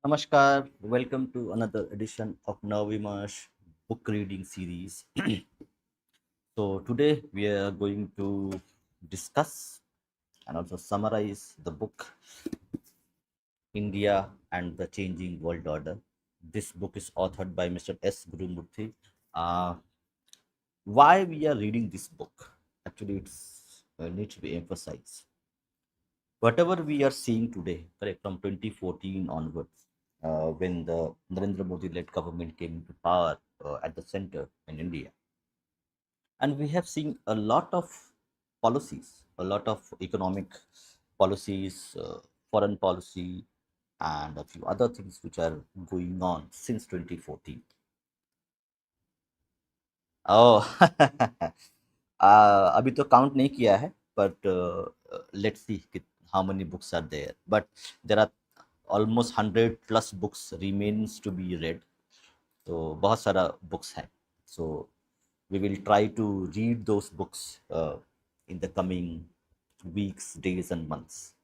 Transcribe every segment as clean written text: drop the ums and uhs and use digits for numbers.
Namaskar, welcome to another edition of Navimash book reading series. So, today we are going to discuss and also summarize the book India and the Changing World Order. This book is authored by Mr. S. Gurumurthy. Uh, why we are reading this book? Actually, it's needs to be emphasized. Whatever we are seeing today, correct, from 2014 onwards, when the Narendra Modi led government came into power at the center in India, and we have seen a lot of policies, a lot of economic policies, foreign policy, and a few other things which are going on since 2014. Oh, अभी तो count नहीं किया है, but let's see how many books are there. But there are almost 100 plus books remains to be read. तो बहुत सारा books हैं. So we will try to read those books in the coming weeks, days, and months.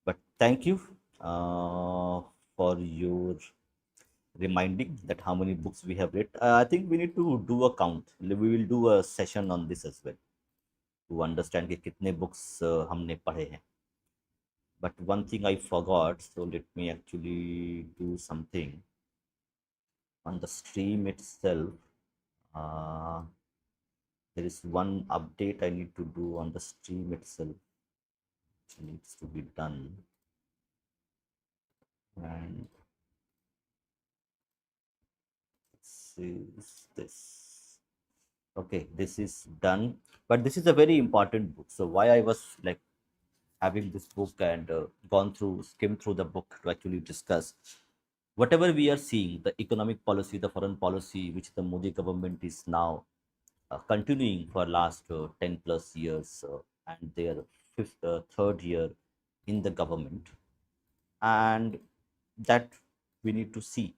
But thank you for your reminding that how many books we have read. I think we need to do a count. We will do a session on this as well to understand कि कितने books हमने पढ़े हैं. But one thing I forgot, so let me actually do something on the stream itself. Uh, there is one update I need to do on the stream itself, which needs to be done. And this is this. Okay, this is done. But this is a very important book. So why I was like having this book and skimmed through the book to actually discuss whatever we are seeing, the economic policy, the foreign policy, which the Modi government is now continuing for last 10 plus years and their third year in the government, and that we need to see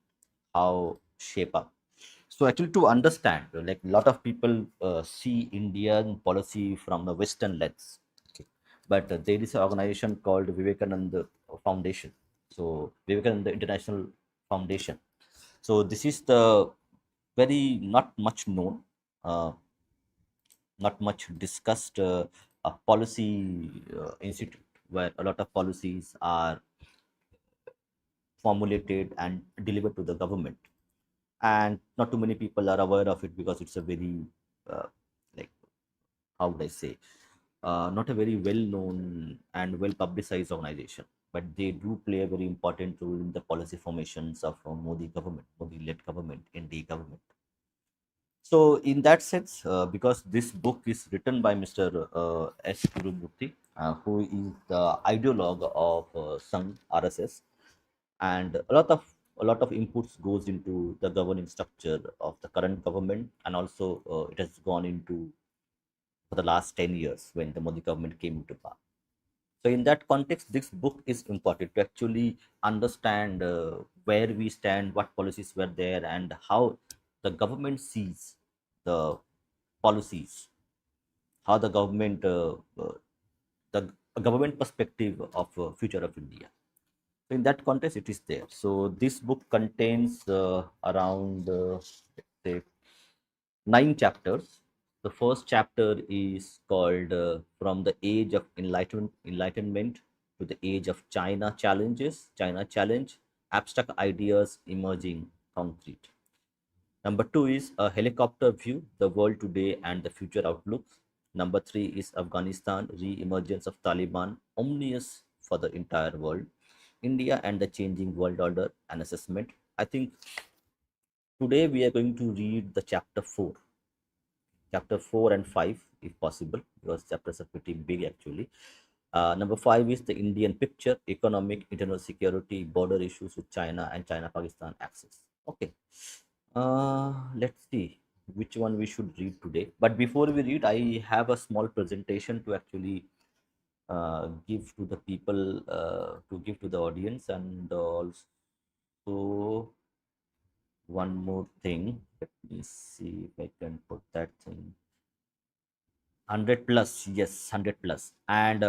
how shape up. So actually to understand, like a lot of people see Indian policy from the Western lens. Okay. But there is an organization called Vivekananda Foundation. So Vivekananda International Foundation. So this is the very not much known, uh, not much discussed policy institute where a lot of policies are formulated and delivered to the government, and not too many people are aware of it because it's a very uh, like how would I say, not a very well known and well publicized organization, but they do play a very important role in the policy formations of Modi government, Modi led government, NDA government. So, in that sense, because this book is written by Mr. S. Gurumurthy, who is the ideologue of Sangh RSS, and a lot of inputs goes into the governing structure of the current government, and also it has gone into for the last 10 years when the Modi government came into power. So, in that context, this book is important to actually understand where we stand, what policies were there, and how the government sees the policies, how the government perspective of future of India. So, in that context, it is there. So, this book contains around let's say 9 chapters. The first chapter is called From the Age of Enlightenment to the Age of China Challenges, China Challenge, Abstract Ideas Emerging Concrete. Number two is A Helicopter View, The World Today and the Future Outlooks. Number three is Afghanistan, Re-Emergence of Taliban, Omnious for the Entire World. India and the Changing World Order, an assessment. I think today we are going to read the chapter 4 and 5 if possible, because chapters are pretty big actually. Number 5 is the Indian picture, economic, internal security, border issues with China and China Pakistan axis. Okay, let's see which one we should read today. But before we read, I have a small presentation to actually give to the people, to give to the audience, and also one more thing. Let me see if I can put that thing. 100 plus, yes, 100 plus. And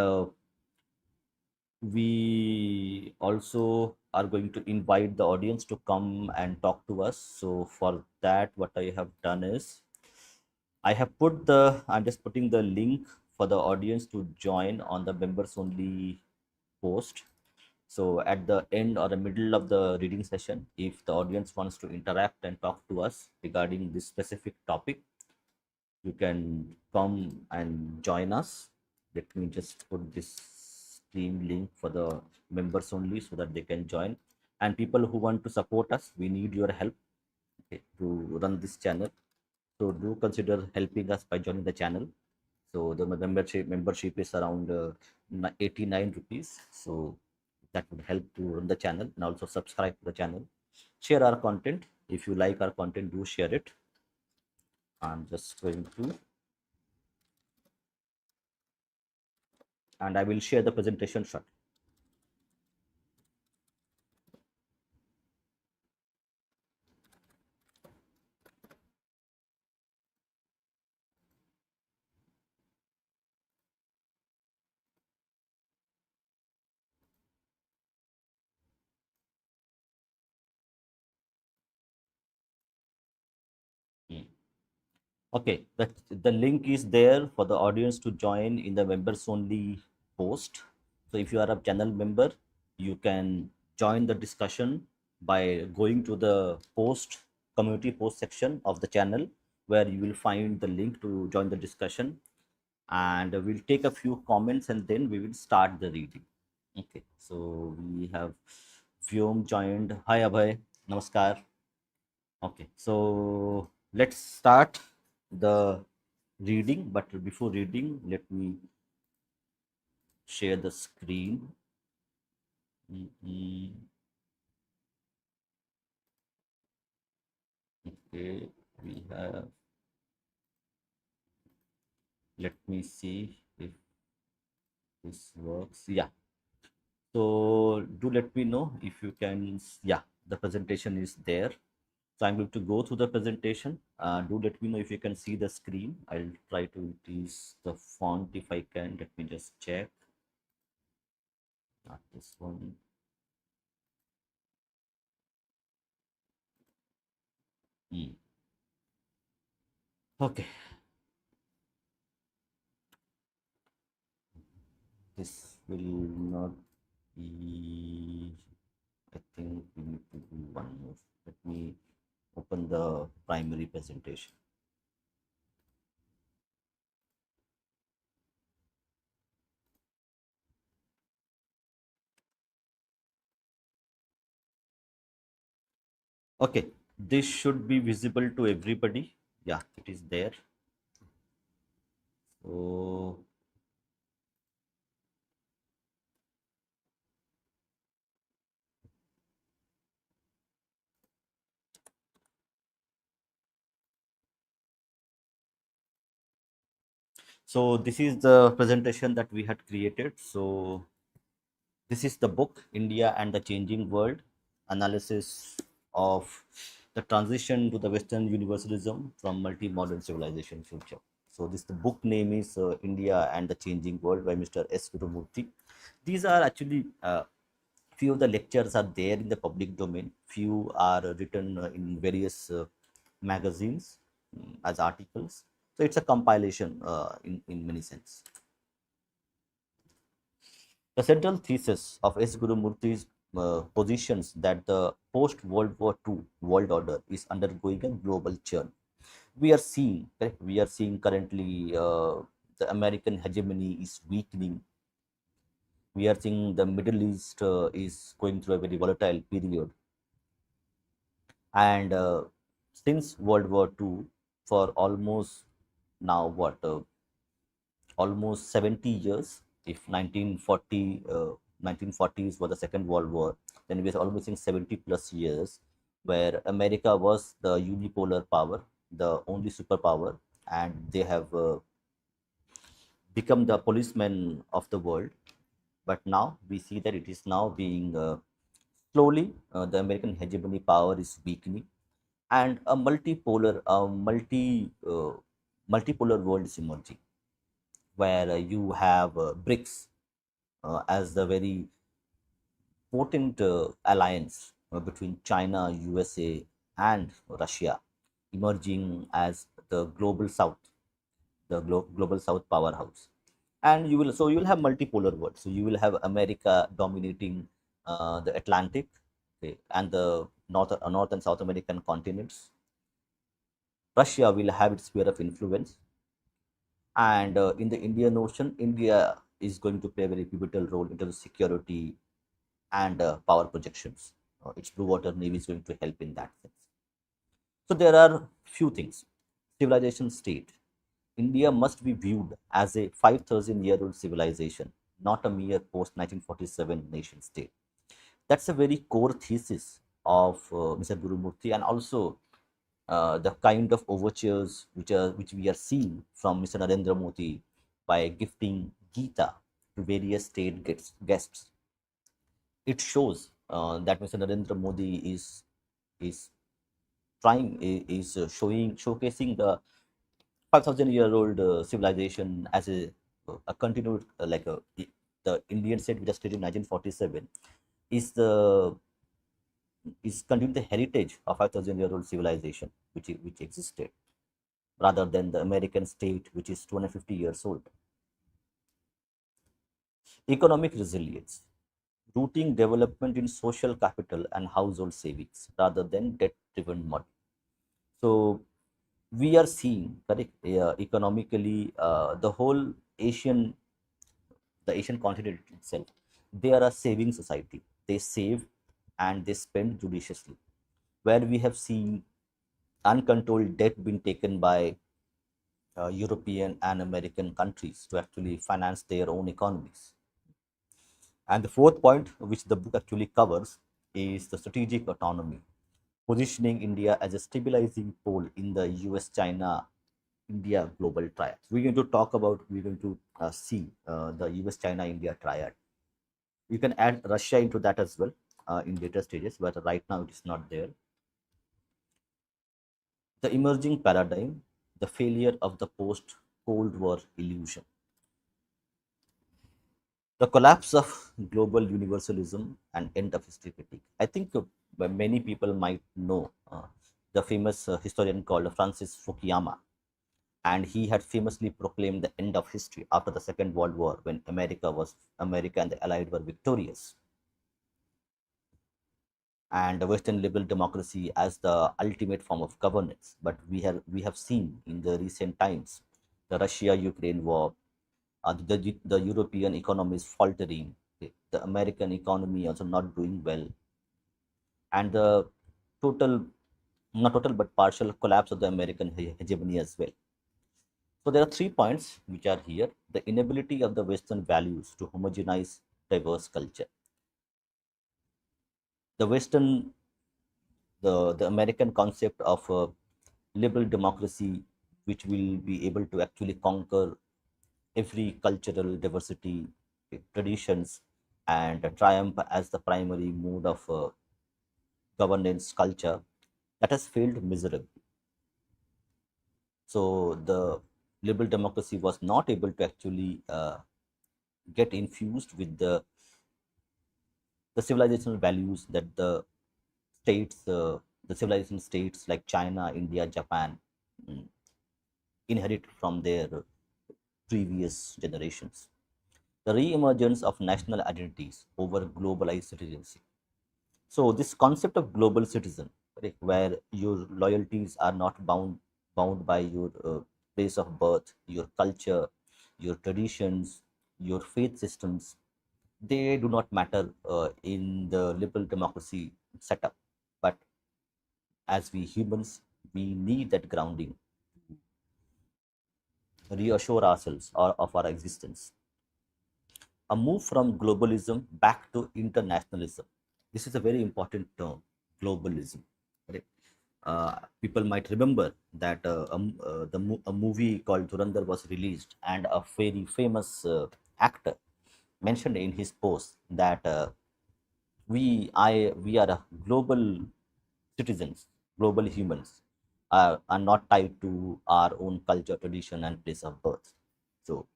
we also are going to invite the audience to come and talk to us. So for that, what I have done is I'm just putting the link for the audience to join on the members only post. So at the end or the middle of the reading session, if the audience wants to interact and talk to us regarding this specific topic, you can come and join us. Let me just put this stream link for the members only so that they can join. And people who want to support us, we need your help, okay, to run this channel. So do consider helping us by joining the channel. So the membership is around 89 rupees. So that would help to run the channel, and also subscribe to the channel. Share our content. If you like our content, do share it. I'm just going to, and I will share the presentation shot. Okay, that the link is there for the audience to join in the members only post. So if you are a channel member, you can join the discussion by going to the post community post section of the channel, where you will find the link to join the discussion, and we'll take a few comments and then we will start the reading. Okay, so we have Vyom joined. Hi Abhay, namaskar. Okay, so let's start the reading. But before reading, let me share the screen. Mhm. Okay, we have. Let me see if this works. Yeah. So do let me know if you can. Yeah, the presentation is there. So I'm going to go through the presentation. Do let me know if you can see the screen. I'll try to increase the font if I can. Let me just check. Not this one. Hmm. Okay. This will not be. I think we need to do one more. Let me open the primary presentation. Okay, this should be visible to everybody. Yeah, it is there. So this is the presentation that we had created. So this is the book India and the Changing World, analysis of the transition to the Western universalism from multi-modern civilization future. So this the book name is India and the Changing World by Mr. S. Gurumurthy. These are actually few of the lectures are there in the public domain. Few are written in various magazines, as articles. So it's a compilation in many sense. The central thesis of S. Gurumurthy's positions that the post-World War II world order is undergoing a global churn. We are seeing, correct? We are seeing currently the American hegemony is weakening. We are seeing the Middle East is going through a very volatile period. And since World War II, for almost now what almost 70 years. If 1940, 1940s was the Second World War, then we are almost in 70 plus years, where America was the unipolar power, the only superpower, and they have become the policeman of the world. But now we see that it is now being slowly the American hegemony power is weakening, and a multipolar world is emerging, where you have BRICS as the very potent alliance between China, USA, and Russia emerging as the global south, the global south powerhouse. And you will have multipolar world. So you will have America dominating the Atlantic, okay, and the North and South American continents. Russia will have its sphere of influence, and in the Indian Ocean, India is going to play a very pivotal role in terms of security and power projections. Its blue water navy is going to help in that sense. So there are few things. Civilization state. India must be viewed as a 5,000-year-old civilization, not a mere post 1947 nation state. That's a very core thesis of Mr. Gurumurthy, and also the kind of overtures which we are seeing from Mr. Narendra Modi by gifting Gita to various guests. It shows that Mr. Narendra Modi is showcasing the 5,000-year-old civilization as a continued the Indian state which was created in 1947 is the is continuing the heritage of 5,000-year-old civilization which existed, rather than the American state which is 250 years old. Economic resilience, rooting development in social capital and household savings rather than debt driven model. So we are seeing, correct, economically, Asian the Asian continent itself, they are a saving society. They save and they spend judiciously. Where we have seen uncontrolled debt being taken by European and American countries to actually finance their own economies. And the fourth point, which the book actually covers, is the strategic autonomy, positioning India as a stabilizing pole in the US China India global triad. We're going to see the US China India triad. You can add Russia into that as well in later stages, but right now it is not there. The emerging paradigm, the failure of the post Cold War illusion. The collapse of global universalism and end of history critique. I think many people might know the famous historian called Francis Fukuyama, and he had famously proclaimed the end of history after the Second World War when America and the Allied were victorious, and the Western liberal democracy as the ultimate form of governance. But we have seen in the recent times the Russia-Ukraine war, the European economy is faltering, the American economy also not doing well, and the total, not total but partial collapse of the American hegemony as well. So there are 3 points which are here: the inability of the Western values to homogenize diverse culture, the Western, the American concept of liberal democracy, which will be able to actually conquer every cultural diversity, traditions, and triumph as the primary mode of governance culture, that has failed miserably. So the liberal democracy was not able to actually get infused with the civilizational values that the civilization states like China, India, Japan mm, inherit from their previous generations. The re-emergence of national identities over globalized citizenship. So this concept of global citizen, right, where your loyalties are not bound by your place of birth, your culture, your traditions, your faith systems, they do not matter in the liberal democracy setup. But as we humans, we need that grounding, reassure ourselves of our existence. A move from globalism back to internationalism. This is a very important term, globalism. Right? People might remember that a movie called Dhurandhar was released, and a very famous actor mentioned in his post that we are a global citizens, global humans, are not tied to our own culture, tradition, and place of birth. So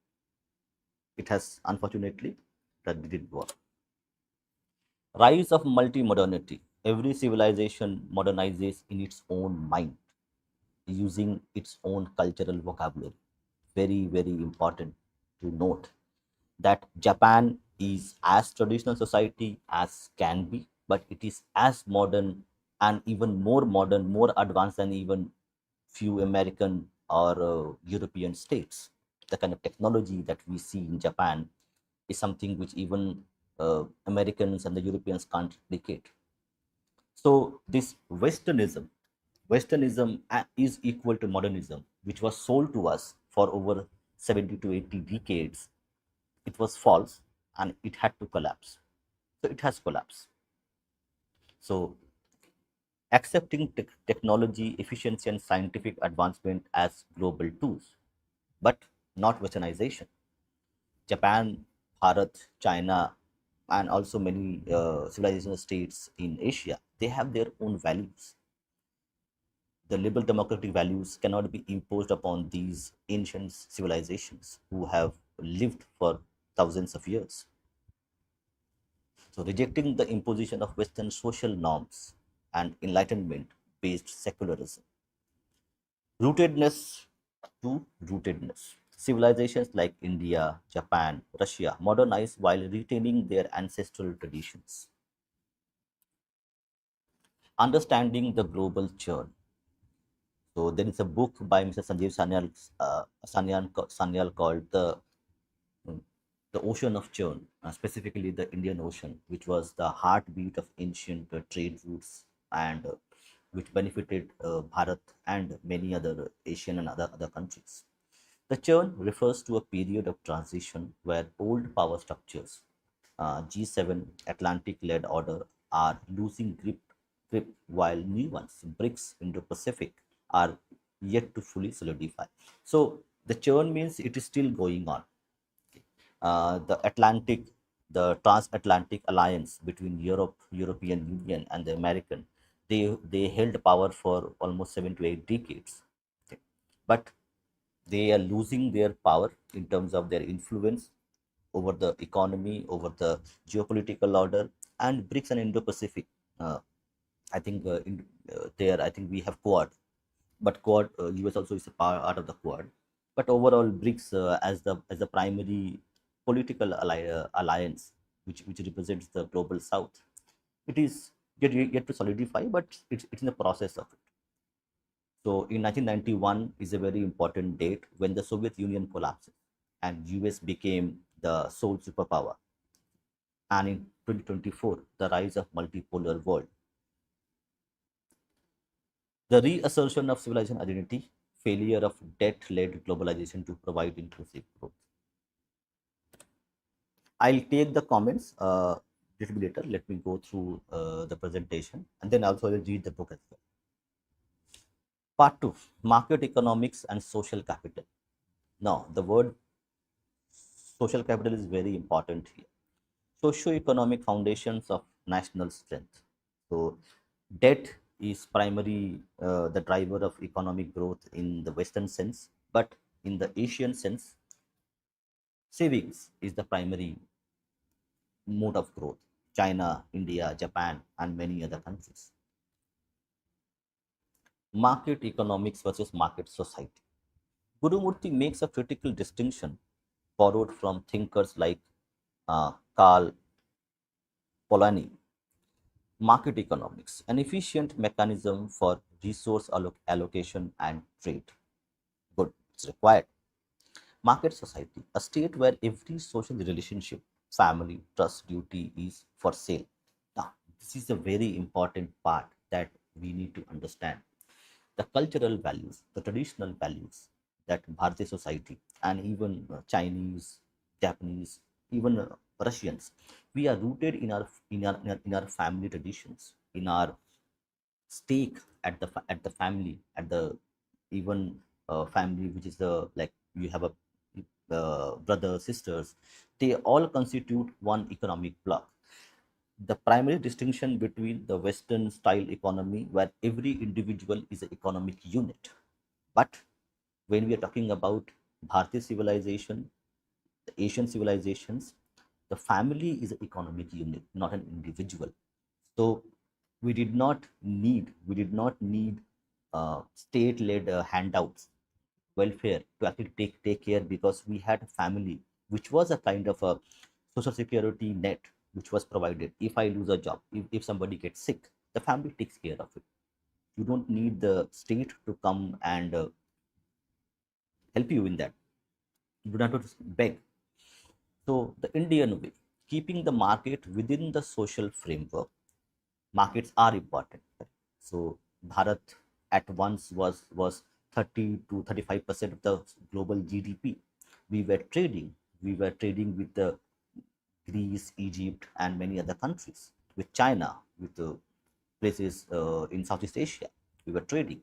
it has, unfortunately, that didn't work. Rise of multi-modernity. Every civilization modernizes in its own mind, using its own cultural vocabulary. Very, very important to note that Japan is as traditional society as can be, but it is as modern and even more modern, more advanced than even few American or European states. The kind of technology that we see in Japan is something which even Americans and the Europeans can't replicate. So this Westernism is equal to modernism, which was sold to us for over 70 to 80 decades. It was false and it had to collapse. So it has collapsed. So accepting technology, efficiency, and scientific advancement as global tools, but not Westernization. Japan, Bharat, China, and also many civilization states in Asia, they have their own values. The liberal democratic values cannot be imposed upon these ancient civilizations who have lived for thousands of years. So, rejecting the imposition of Western social norms and enlightenment based secularism. Rootedness to rootedness. Civilizations like India, Japan, Russia modernize while retaining their ancestral traditions. Understanding the global churn. So there is a book by Mr. Sanjeev Sanyal called the Ocean of Churn, specifically the Indian Ocean, which was the heartbeat of ancient trade routes and which benefited Bharat and many other Asian and other countries. The churn refers to a period of transition where old power structures, G7 Atlantic led order, are losing grip while new ones, BRICS Indo Pacific, are yet to fully solidify. So the churn means it is still going on. The transatlantic alliance between European Union, and the American, they held power for almost 7 to 8 decades. Okay. But they are losing their power in terms of their influence over the economy, over the geopolitical order, and BRICS and Indo-Pacific. I think there, I think we have Quad, but Quad, US also is a part of the Quad. But overall, BRICS as the primary political alliance, which represents the global South, it is yet to solidify, but it's in the process of it. So in 1991 is a very important date when the Soviet Union collapses and US became the sole superpower. And in 2024, the rise of multipolar world, the reassertion of civilization identity, failure of debt-led globalization to provide inclusive growth. I'll take the comments little bit later. Let me go through the presentation and then also I'll read the book as well. Part 2, Market Economics and Social Capital. Now, the word social capital is very important here. Socio-economic foundations of national strength. So, debt is primary the driver of economic growth in the Western sense, but in the Asian sense, savings is the primary mode of growth. China, India, Japan, and many other countries. Market economics versus market society. Gurumurthy makes a critical distinction borrowed from thinkers like Karl Polanyi. Market economics, an efficient mechanism for resource allocation and trade. Good, it's required. Market society, a state where every social relationship, family, trust, duty is for sale. Now, this is a very important part that we need to understand. The cultural values, the traditional values that Bharatiya society and even Chinese, Japanese, even Russians, we are rooted in our family traditions, in our stake at the family, at the even family which is the like you have a brother sisters, they all constitute one economic block. The primary distinction between the Western style economy, where every individual is an economic unit, but when we are talking about Bharatiya civilization, the Asian civilizations, The family is an economic unit, not an individual. So we did not need state-led handouts, welfare to actually take care, because we had a family, which was a kind of a social security net which was provided. If I lose a job, if somebody gets sick, the family takes care of it. You don't need the state to come and help you in that. You don't have to beg. So the Indian way, keeping the market within the social framework. Markets are important. So Bharat at once was 30 to 35% of the global GDP. We were trading. We were trading with the Greece, Egypt, and many other countries, with China, with the places in Southeast Asia. We were trading.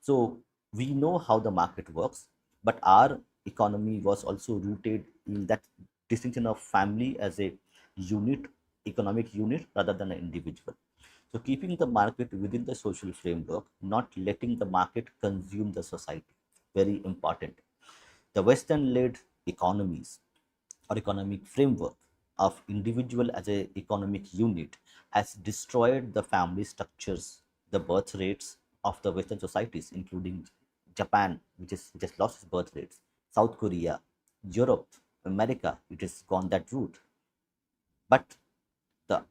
So we know how the market works, but our economy was also rooted in that distinction of family as a unit, economic unit, rather than an individual. So keeping the market within the social framework, not letting the market consume the society, very important. The Western-led economies or economic framework of individual as a economic unit has destroyed the family structures, the birth rates of the Western societies, including Japan, which has lost its birth rates, South Korea, Europe, America, it has gone that route. But the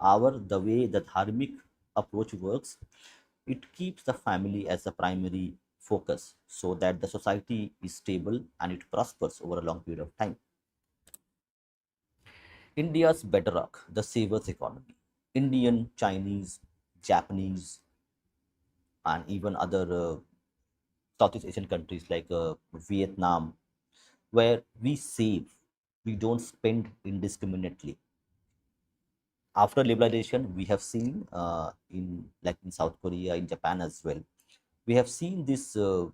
way the dharmic approach works, it keeps the family as the primary focus, so that the society is stable and it prospers over a long period of time. India's bedrock, the savers economy. Indian, Chinese, Japanese, and even other Southeast Asian countries like Vietnam, where we save, we don't spend indiscriminately. After liberalization, we have seen in like in South Korea, in Japan as well, we have seen this uh,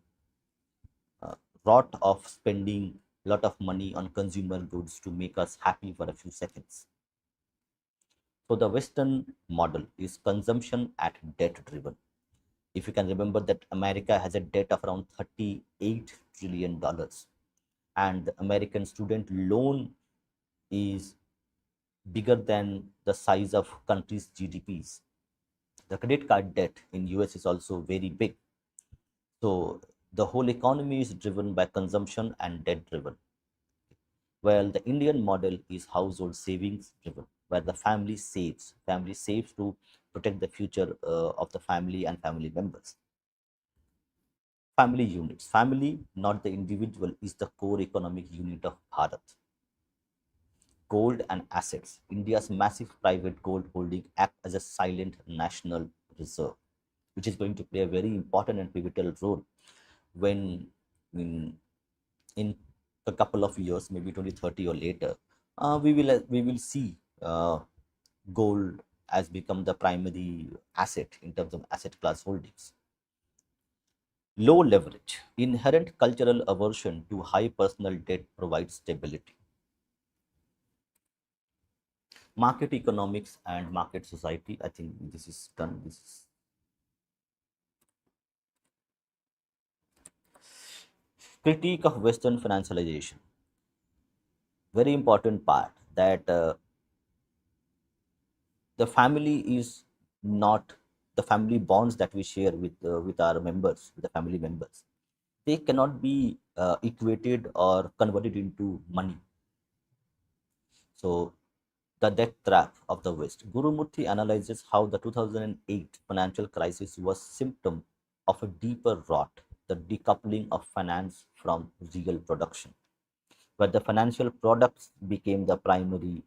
rot of spending a lot of money on consumer goods to make us happy for a few seconds. So the Western model is consumption at debt driven. If you can remember that America has a debt of around $38 trillion, and the American student loan is bigger than the size of countries' GDPs. The credit card debt in US is also very big. So the whole economy is driven by consumption and debt driven. While the Indian model is household savings driven, where the family saves to protect the future of the family and family members. Family units. Family, not the individual, is the core economic unit of Bharat. Gold and assets. India's massive private gold holding act as a silent national reserve, which is going to play a very important and pivotal role when in, in a couple of years, maybe 2030 or later, we will see gold as become the primary asset in terms of asset class holdings. Low leverage. Inherent cultural aversion to high personal debt provides stability. Market economics and market society. I think this is done. This is critique of Western financialization. Very important part that the family is not the family bonds that we share with our members, with the family members. They cannot be equated or converted into money. So the debt trap of the West. Gurumurthy analyzes how the 2008 financial crisis was symptom of a deeper rot, the decoupling of finance from real production, where the financial products became the primary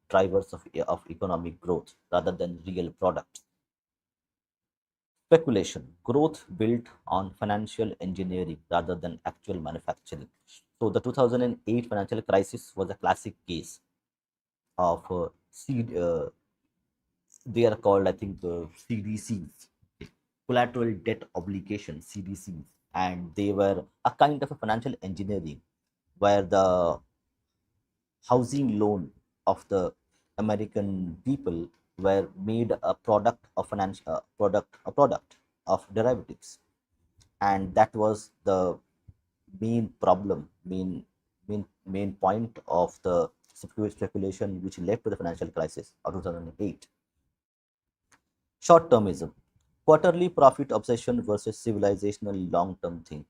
drivers of economic growth rather than real products. Speculation, growth built on financial engineering rather than actual manufacturing. So the 2008 financial crisis was a classic case of seed. They are called, I think, CDCs, collateral debt obligation, CDCs, and they were a kind of a financial engineering where the housing loan of the American people were made a product of financial product of derivatives, and that was the main problem, main point of the speculation which led to the financial crisis of 2008. Short termism, quarterly profit obsession versus civilizational long term thinking.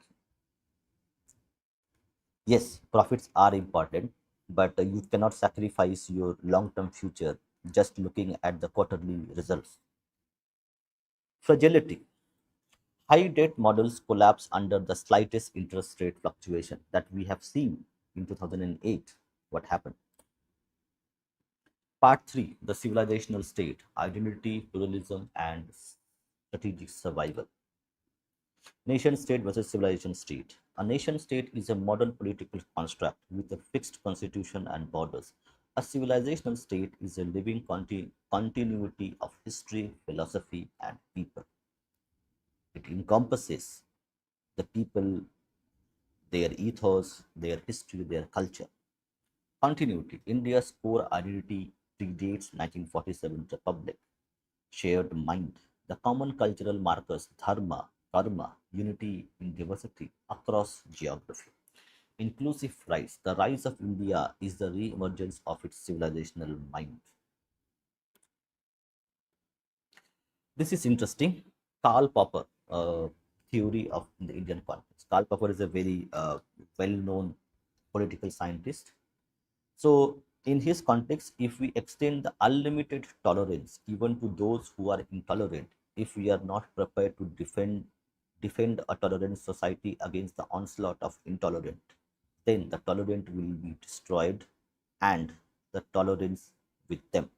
Yes, profits are important, but you cannot sacrifice your long term future just looking at the quarterly results. Fragility, high debt models collapse under the slightest interest rate fluctuation that we have seen in 2008. What happened? Part 3, the civilizational state, identity, pluralism, and strategic survival. Nation state versus civilization state. A nation state is a modern political construct with a fixed constitution and borders. A civilizational state is a living continuity of history, philosophy, and people. It encompasses the people, their ethos, their history, their culture. Continuity. India's core identity predates 1947 Republic. Shared mind. The common cultural markers dharma, karma, unity in diversity across geography. Inclusive rise. The rise of India is the re-emergence of its civilizational mind. This is interesting. Karl Popper, theory of the Indian context. Karl Popper is a very well-known political scientist. So, in his context, if we extend the unlimited tolerance even to those who are intolerant, if we are not prepared to defend a tolerant society against the onslaught of intolerant, then the tolerant will be destroyed and the tolerance with them.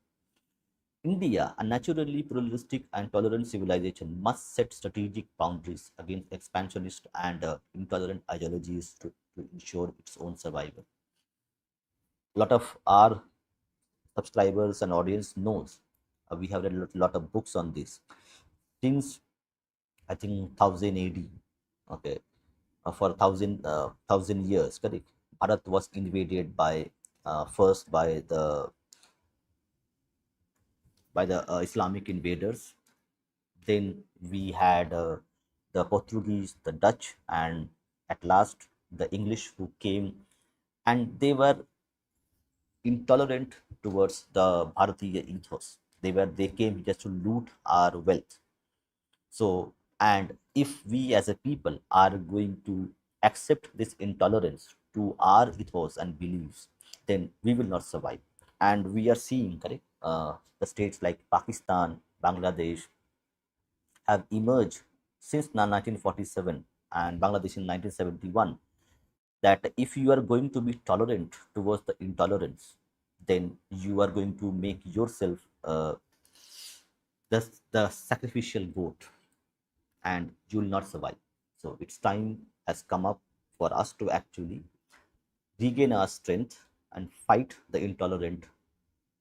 India, a naturally pluralistic and tolerant civilization, must set strategic boundaries against expansionist and intolerant ideologies to ensure its own survival. A lot of our subscribers and audience knows we have read a lot of books on this since I think 1000 AD. Okay, for thousand years, correct. Bharat was invaded by first by the Islamic invaders. Then we had the Portuguese, the Dutch, and at last the English who came, and they were intolerant towards the Bharatiya ethos. They came just to loot our wealth. So, and if we as a people are going to accept this intolerance to our ethos and beliefs, then we will not survive. And we are seeing, correct, the states like Pakistan, Bangladesh have emerged since 1947 and Bangladesh in 1971, that if you are going to be tolerant towards the intolerance, then you are going to make yourself the sacrificial goat and you will not survive. So its time has come up for us to actually regain our strength and fight the intolerant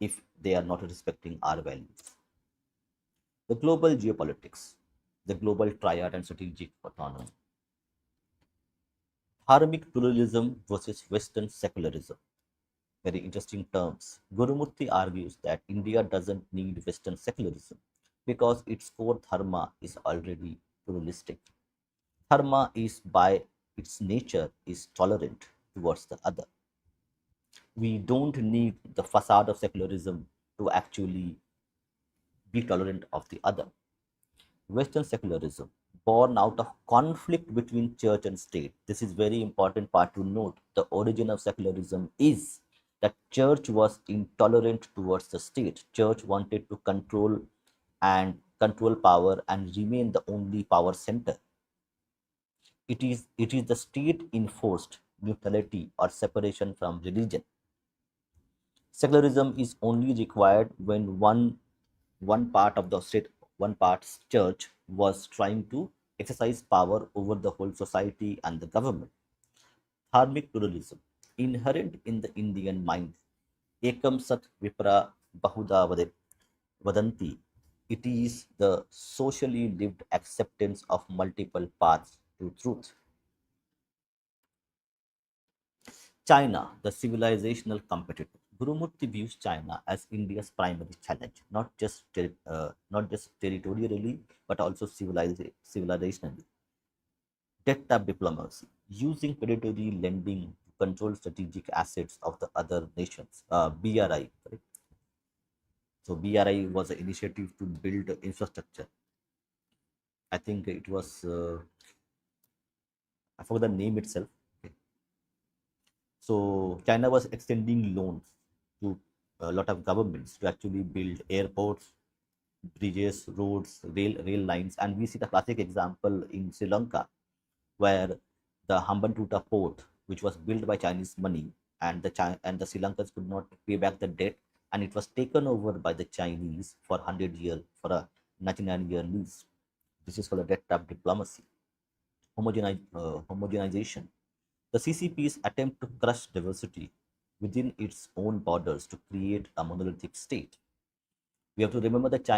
if they are not respecting our values. The global geopolitics, the global triad and strategic autonomy, dharmic pluralism versus Western secularism. Very interesting terms. Gurumurthy argues that India doesn't need Western secularism because its core dharma is already pluralistic. Dharma is by its nature is tolerant towards the other. We don't need the facade of secularism to actually be tolerant of the other. Western secularism, born out of conflict between church and state. This is very important part to note. The origin of secularism is that church was intolerant towards the state. Church wanted to control power and remain the only power center. It is the state enforced neutrality or separation from religion. Secularism is only required when one part of the state, one part's church was trying to exercise power over the whole society and the government. Dharmic pluralism, inherent in the Indian mind, ekam sat vipra bahuda vadanti. It is the socially lived acceptance of multiple paths to truth. China, the civilizational competitor. Gurumurthy views China as India's primary challenge, not just territorially, but also civilizationally. Debt trap diplomacy, using predatory lending control strategic assets of the other nations. BRI, correct? So BRI was an initiative to build infrastructure. I think it was I forgot the name itself. Okay. So China was extending loans to a lot of governments to actually build airports, bridges, roads, rail lines, and we see the classic example in Sri Lanka, where the Hambantota port, which was built by Chinese money, and the Sri Lankans could not pay back the debt, and it was taken over by the Chinese for 100 years for a 99-year lease. This is called a debt trap diplomacy, homogenization. The CCP's attempt to crush diversity within its own borders to create a monolithic state. We have to remember that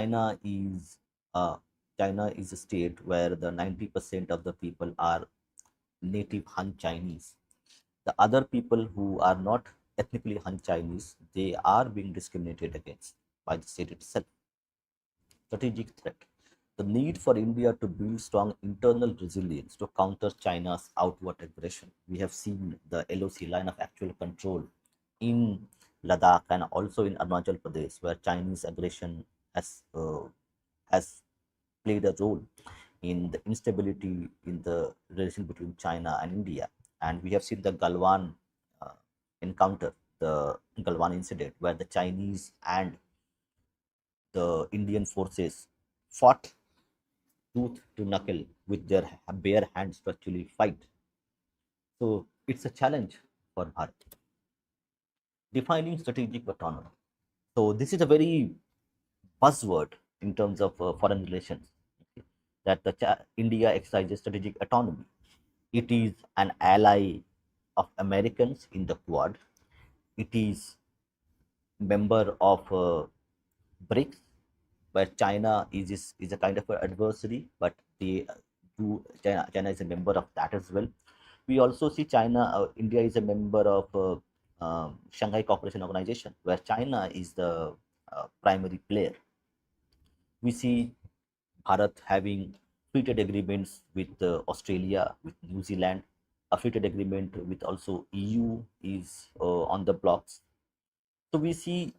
uh, China is a state where the 90% of the people are native Han Chinese. The other people who are not ethnically Han Chinese, they are being discriminated against by the state itself. Strategic threat. The need for India to build strong internal resilience to counter China's outward aggression. We have seen the LOC, line of actual control, in Ladakh and also in Arunachal Pradesh, where Chinese aggression has played a role in the instability in the relation between China and India. And we have seen the Galwan uh, encounter, the Galwan incident, where the Chinese and the Indian forces fought tooth to knuckle with their bare hands to actually fight. So it's a challenge for Bharat. Defining strategic autonomy. So this is a very buzzword in terms of foreign relations, okay, that India exercises strategic autonomy. It is an ally of Americans in the Quad. It is member of BRICS, where China is a kind of an adversary, but China is a member of that as well. We also see India is a member of Shanghai Cooperation Organization, where China is the primary player. We see Bharat having free trade agreements with Australia, with New Zealand. A free trade agreement with also EU is on the blocks. So we see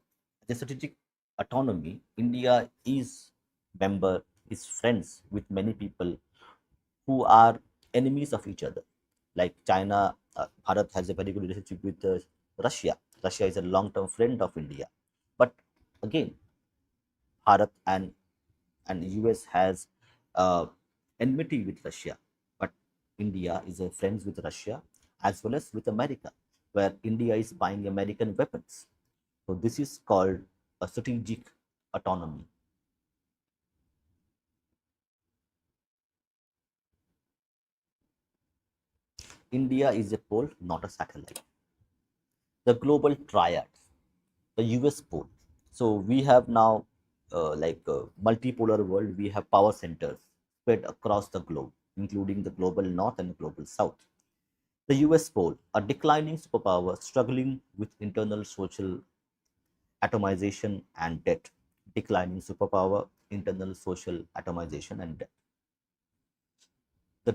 the strategic autonomy. India is friends with many people who are enemies of each other. Like China, Bharat has a very good relationship with Russia. Russia is a long-term friend of India. But again, Bharat and US has uh, enmity with Russia, but India is a friends with Russia as well as with America, where India is buying American weapons. So this is called a strategic autonomy. India is a pole, not a satellite. The global triad, the US pole. So we have now like a multipolar world. We have power centers spread across the globe, including the global north and the global south. The US pole, a declining superpower struggling with internal social atomization and debt. Declining superpower, internal social atomization and debt. The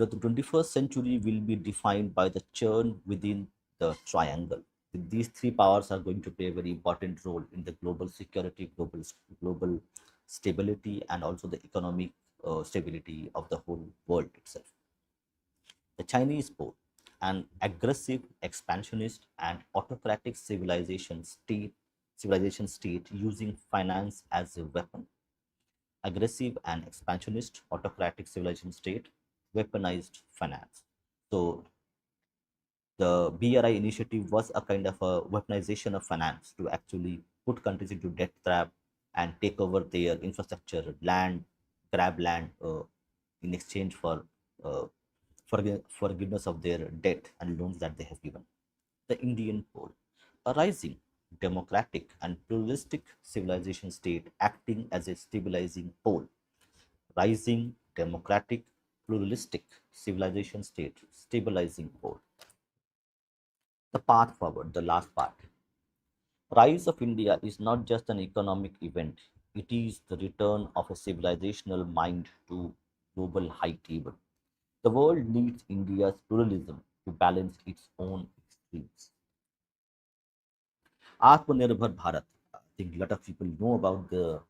21st century will be defined by the churn within the triangle. These three powers are going to play a very important role in the global security, global stability, and also the economic stability of the whole world itself. The Chinese pole, an aggressive, expansionist, and autocratic civilization state using finance as a weapon. Aggressive and expansionist, autocratic civilization state, weaponized finance. So the BRI initiative was a kind of a weaponization of finance to actually put countries into debt trap and take over their infrastructure, land, grab land in exchange for uh, forgiveness of their debt and loans that they have given. The Indian pole, a rising, democratic, and pluralistic civilization state acting as a stabilizing pole. Rising, democratic, pluralistic civilization state, stabilizing pole. The path forward, the last part. Rise of India is not just an economic event, it is the return of a civilizational mind to global high table. The world needs India's pluralism to balance its own dreams. Atmanirbhar Bharat. I think a lot of people know about the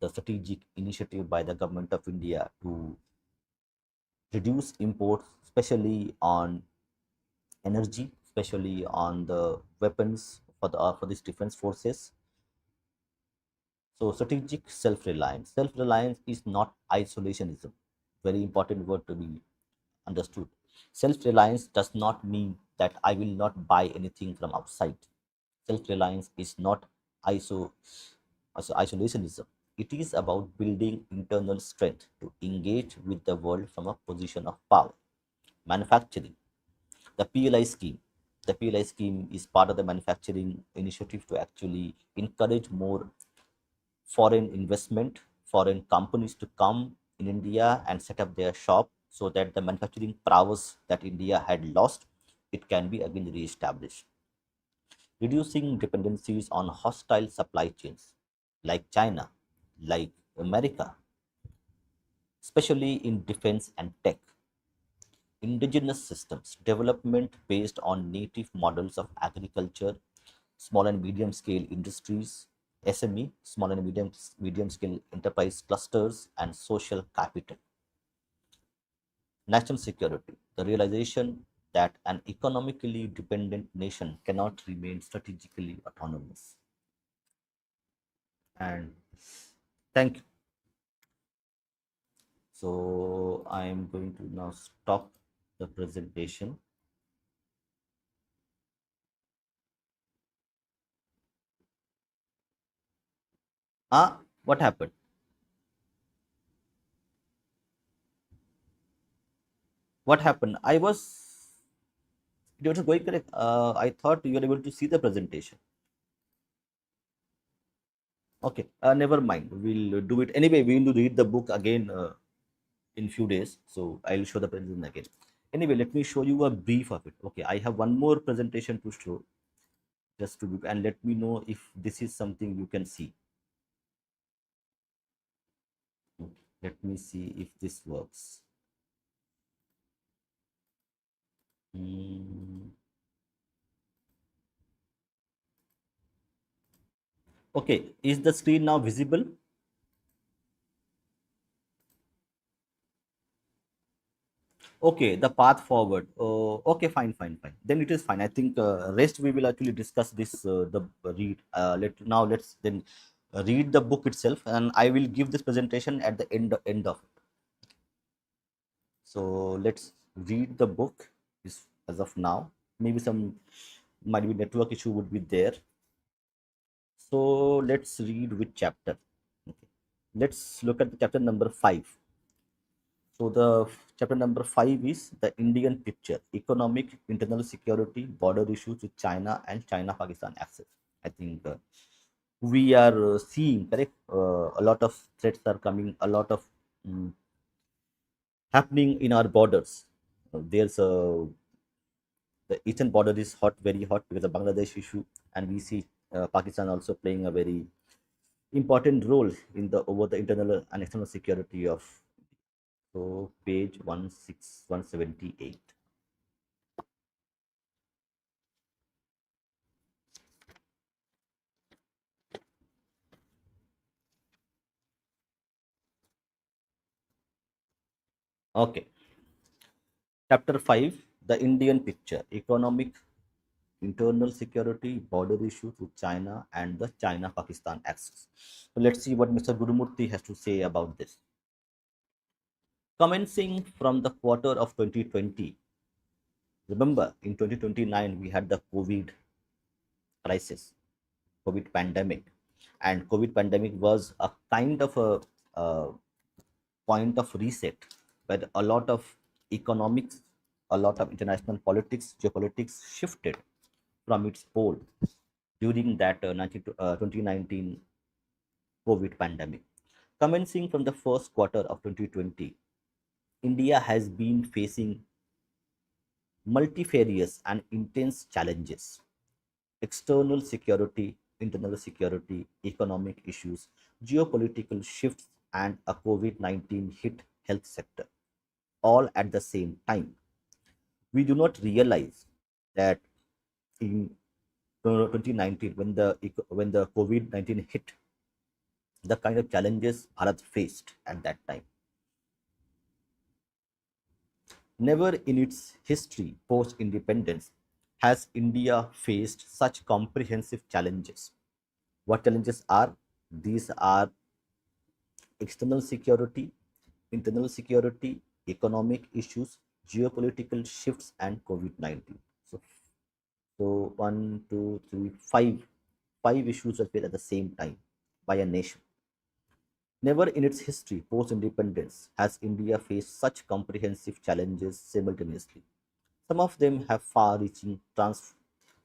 strategic initiative by the government of India to reduce imports, especially on energy, especially on the weapons for these defense forces. So strategic self-reliance. Self-reliance is not isolationism. Very important word to be understood. Self-reliance does not mean that I will not buy anything from outside. Self-reliance is not iso, isolationism. It is about building internal strength to engage with the world from a position of power. Manufacturing. The PLI scheme. The PLI scheme is part of the manufacturing initiative to actually encourage more foreign investment, foreign companies to come in India and set up their shop so that the manufacturing prowess that India had lost, it can be again re-established. Reducing dependencies on hostile supply chains like China, like America, especially in defense and tech. Indigenous systems, development based on native models of agriculture, small and medium scale industries, SME, small and medium scale enterprise clusters, and social capital. National security, the realization that an economically dependent nation cannot remain strategically autonomous. And thank you. So I am going to now stop the presentation. What happened? What happened? It was going correct. I thought you were able to see the presentation. Okay, never mind. We'll do it anyway. We will read the book again in few days. So I'll show the presentation again. Anyway, let me show you a brief of it. Okay, I have one more presentation to show just to and let me know if this is something you can see. Okay, let me see if this works. Hmm. Okay, is the screen now visible? Okay, the path forward. Okay, fine, fine, fine. Then it is fine. I think rest we will actually discuss this the read. Let's then read the book itself, and I will give this presentation at the end of it. So let's read the book. Is as of now. Maybe some might be network issue would be there. So let's read which chapter. Okay. Let's look at the chapter number 5. So the chapter number 5 is the Indian picture, economic, internal security, border issues with China and China-Pakistan axis. I think we are seeing, correct, a lot of threats are coming, a lot of mm, happening in our borders. There's a the eastern border is hot, very hot because of Bangladesh issue, and we see Pakistan also playing a very important role in the over the internal and external security of. So page 178. Okay, chapter 5, the Indian picture, economic, internal security, border issues with China and the China-Pakistan axis. So let's see what Mr. Gurumurthy has to say about this. Commencing from the quarter of 2020, remember in 2029 we had the COVID crisis, COVID pandemic, and COVID pandemic was a kind of a point of reset where a lot of economics, a lot of international politics, geopolitics shifted from its pole during that 2019 COVID pandemic. Commencing from the first quarter of 2020, India has been facing multifarious and intense challenges: external security, internal security, economic issues, geopolitical shifts, and a COVID 19 hit health sector, all at the same time. We do not realize that in 2019 when the COVID-19 hit, the kind of challenges Bharat faced at that time. Never in its history post independence has India faced such comprehensive challenges. What challenges are? These are external security, internal security, economic issues, geopolitical shifts, and COVID 19. So one, two, three, five issues are faced at the same time by a nation. Never in its history post independence has India faced such comprehensive challenges simultaneously. Some of them have far reaching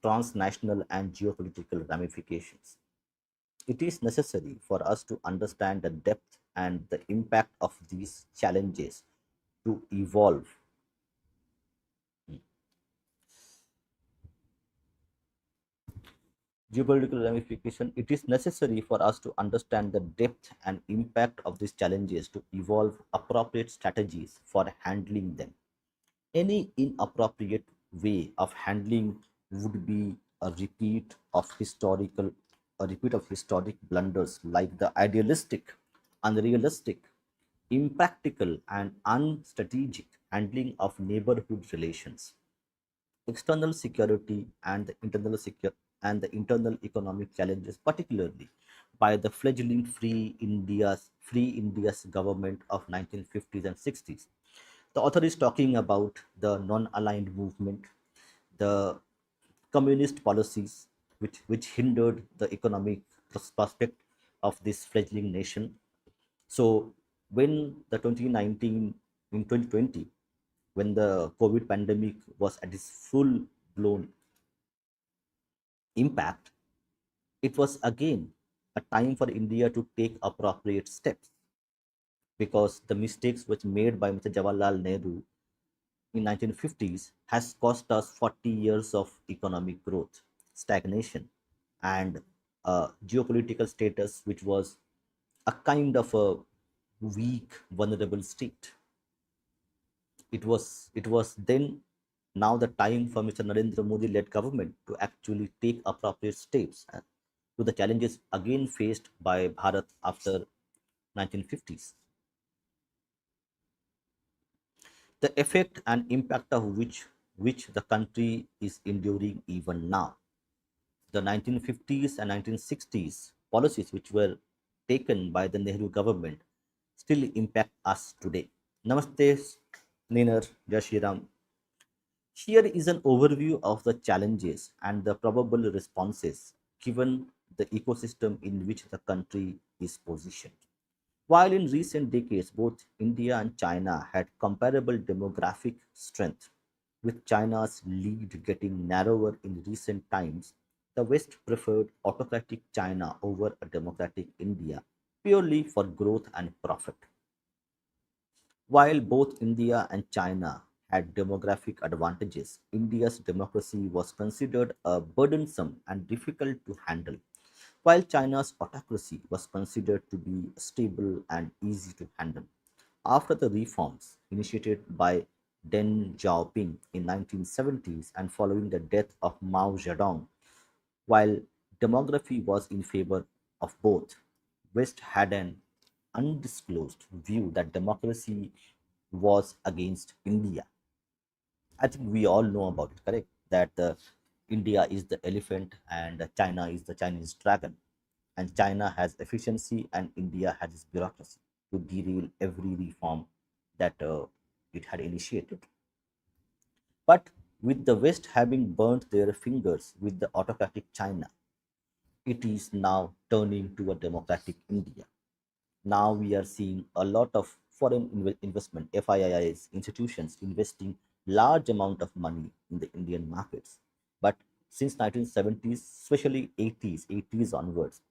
transnational and geopolitical ramifications. It is necessary for us to understand the depth and the impact of these challenges to evolve. Geopolitical ramification, it is necessary for us to understand the depth and impact of these challenges to evolve appropriate strategies for handling them. Any inappropriate way of handling would be a repeat of historic blunders like the idealistic, unrealistic, impractical, and unstrategic handling of neighborhood relations. External security and the internal economic challenges, particularly by the fledgling Free India's government of 1950s and 60s. The author is talking about the non-aligned movement, the communist policies which hindered the economic prospect of this fledgling nation. So when the 2019 in 2020, when the COVID pandemic was at its full blown impact, it was again a time for India to take appropriate steps because the mistakes which made by Mr. Jawaharlal Nehru in 1950s has cost us 40 years of economic growth, stagnation, and geopolitical status, which was a kind of a weak, vulnerable state. It was then now the time for Mr. Narendra Modi led government to actually take appropriate steps to the challenges again faced by Bharat after 1950s. The effect and impact of which the country is enduring even now. The 1950s and 1960s policies which were taken by the Nehru government still impact us today. Namaste, Ninar, Jashiram. Here is an overview of the challenges and the probable responses given the ecosystem in which the country is positioned. While in recent decades both India and China had comparable demographic strength, with China's lead getting narrower in recent times, the West preferred autocratic China over a democratic India purely for growth and profit. While both India and China had demographic advantages, India's democracy was considered a burdensome and difficult to handle, while China's autocracy was considered to be stable and easy to handle. After the reforms initiated by Deng Xiaoping in 1970s and following the death of Mao Zedong, while demography was in favor of both, West had an undisclosed view that democracy was against India. I think we all know about it, correct? That India is the elephant and China is the Chinese dragon. And China has efficiency and India has its bureaucracy to derail every reform that it had initiated. But with the West having burnt their fingers with the autocratic China, it is now turning to a democratic India. Now we are seeing a lot of foreign investment, FIIs, institutions investing large amount of money in the Indian markets. But since 1970s, especially 80s onwards,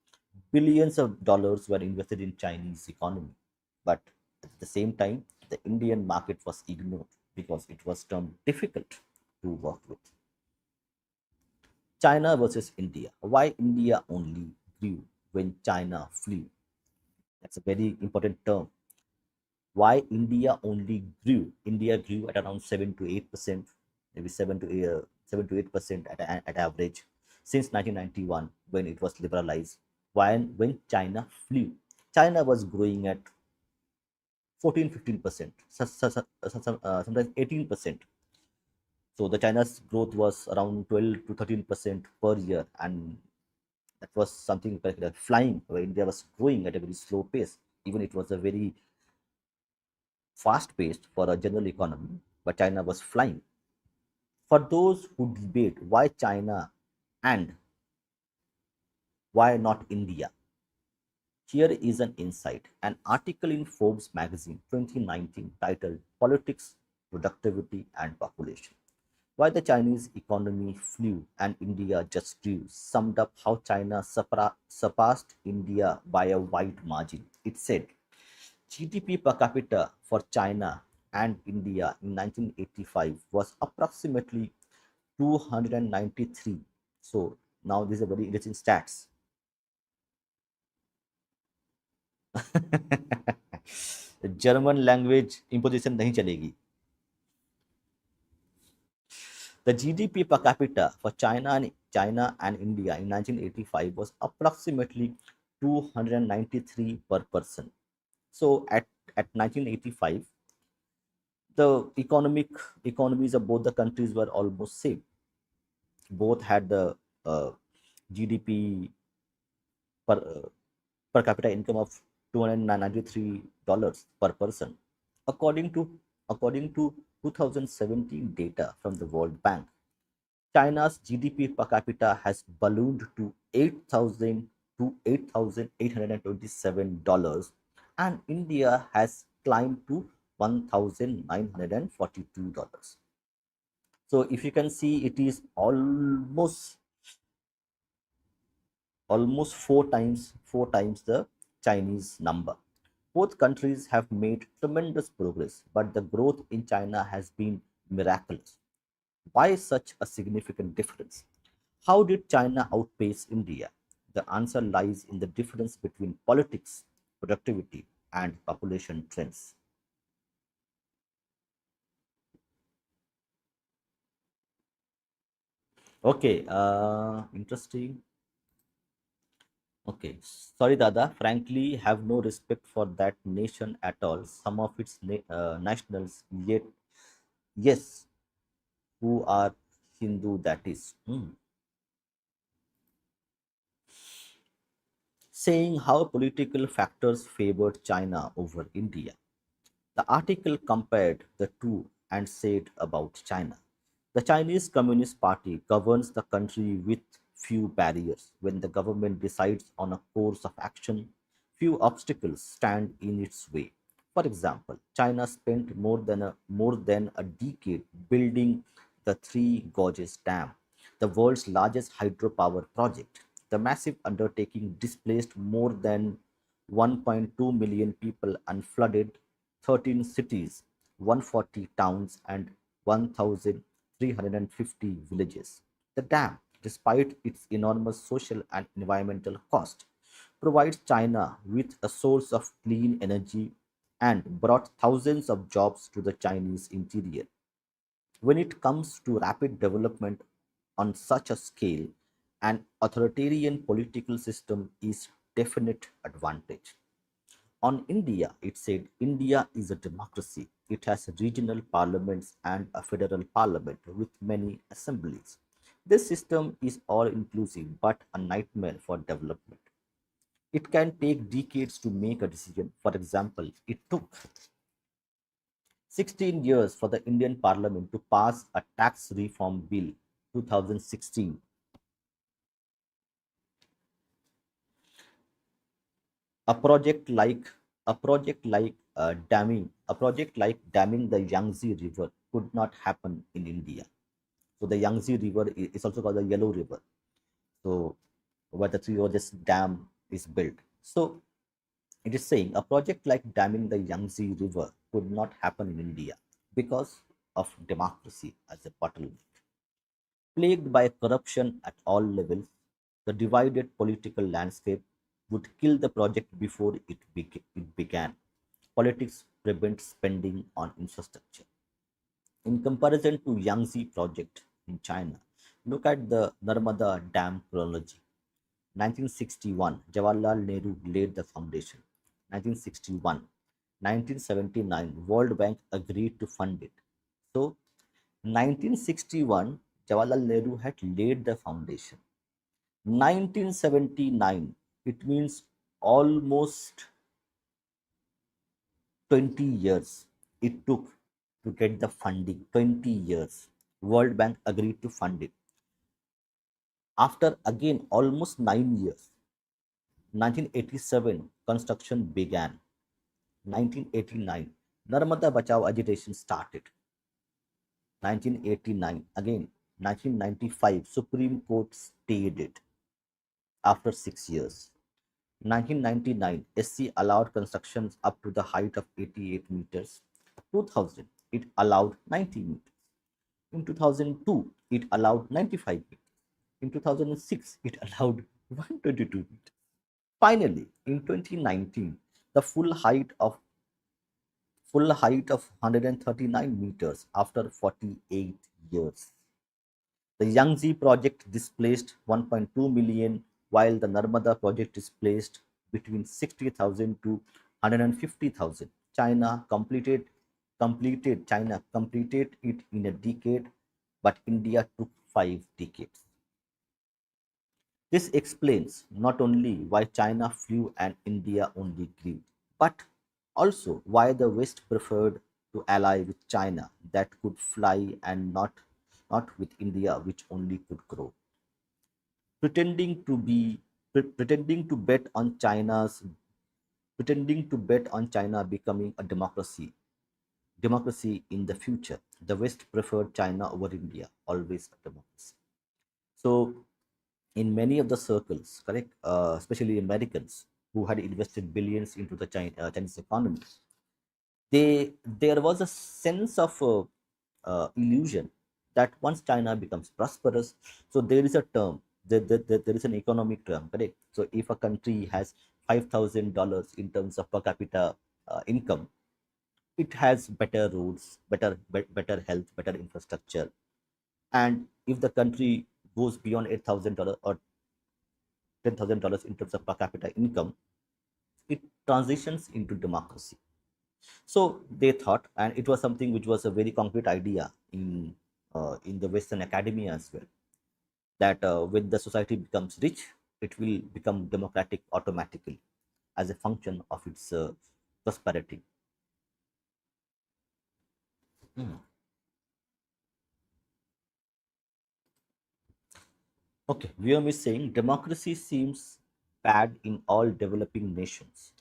billions of dollars were invested in Chinese economy. But at the same time, the Indian market was ignored because it was termed difficult to work with. China versus India. Why India only grew when China flew? That's a very important term. Why India only grew? India grew at around 7 to 8%, maybe 7 to 8% at average since 1991 when it was liberalized. When China flew, China was growing at 14, 15%, sometimes 18%. So the China's growth was around 12 to 13% per year, and that was something like flying, where India was growing at a very slow pace. Even it was a very fast paced for a general economy, but China was flying. For those who debate why China and why not India, here is an insight. An article in Forbes magazine 2019 titled Politics, Productivity and Population. Why the Chinese economy flew and India just grew summed up how China surpassed India by a wide margin. It said GDP per capita for China and India in 1985 was approximately 293. So now these are very interesting stats. German language imposition नहीं चलेगी. The GDP per capita for China and India in 1985 was approximately 293 per person. So at 1985, the economies of both the countries were almost same. Both had the GDP per per capita income of $293 per person. According to according to 2017 data from the World Bank, China's GDP per capita has ballooned to 8,000 to $8,827, and India has climbed to $1,942. So if you can see, it is almost four times the Chinese number. Both countries have made tremendous progress, but the growth in China has been miraculous. Why such a significant difference? How did China outpace India? The answer lies in the difference between politics, productivity, and population trends. Okay, interesting. Okay, sorry, Dada. Frankly, have no respect for that nation at all. Some of its nationals, yet, yes, who are Hindu, that is. Saying how political factors favored China over India. The article compared the two and said about China. The Chinese Communist Party governs the country with few barriers. When the government decides on a course of action, few obstacles stand in its way. For example, China spent more than a decade building the Three Gorges Dam, the world's largest hydropower project. The massive undertaking displaced more than 1.2 million people and flooded 13 cities, 140 towns, and 1,350 villages. The dam, despite its enormous social and environmental cost, provides China with a source of clean energy and brought thousands of jobs to the Chinese interior. When it comes to rapid development on such a scale, an authoritarian political system is definite advantage. On India, it said India is a democracy. It has regional parliaments and a federal parliament with many assemblies. This system is all inclusive but a nightmare for development. It can take decades to make a decision. For example, it took 16 years for the Indian Parliament to pass a tax reform bill 2016. A project like damming the Yangtze River could not happen in India. So the Yangtze River is also called the Yellow River. So where the Three Gorges Dam is built. So it is saying a project like damming the Yangtze River could not happen in India because of democracy as a bottleneck. Plagued by corruption at all levels, the divided political landscape would kill the project before it began. Politics prevent spending on infrastructure. In comparison to Yangtze project, in China. Look at the Narmada Dam chronology. 1961, Jawaharlal Nehru laid the foundation. 1961, 1979, World Bank agreed to fund it. So, 1961, Jawaharlal Nehru had laid the foundation. 1979, it means almost 20 years it took to get the funding. 20 years. World Bank agreed to fund it. After again almost 9 years, 1987, construction began. 1989, Narmada Bachao agitation started. 1989, again 1995, Supreme Court stayed it after 6 years. 1999, SC allowed constructions up to the height of 88 meters. 2000, it allowed 90 meters. In 2002, it allowed 95 meters. In 2006, it allowed 122 meters. Finally, in 2019, the full height of 139 meters after 48 years. The Yangtze project displaced 1.2 million, while the Narmada project displaced between 60,000 to 150,000. China completed it in a decade, but India took 5 decades. This explains not only why China flew and India only grew, but also why the West preferred to ally with China that could fly and not with India which only could grow. Pretending to bet on China becoming a democracy in the future. The West preferred China over India, always a democracy. So in many of the circles, correct, especially Americans who had invested billions into the Chinese economy, there was a sense of illusion that once China becomes prosperous, so there is a term, there is an economic term, correct? So if a country has $5,000 in terms of per capita income, it has better roads, better health, better infrastructure, and if the country goes beyond $8,000 or $10,000 in terms of per capita income, it transitions into democracy. So they thought, and it was something which was a very concrete idea in the Western academia as well, that when the society becomes rich, it will become democratic automatically as a function of its prosperity. Mm. Okay, Vyom is saying democracy seems bad in all developing nations,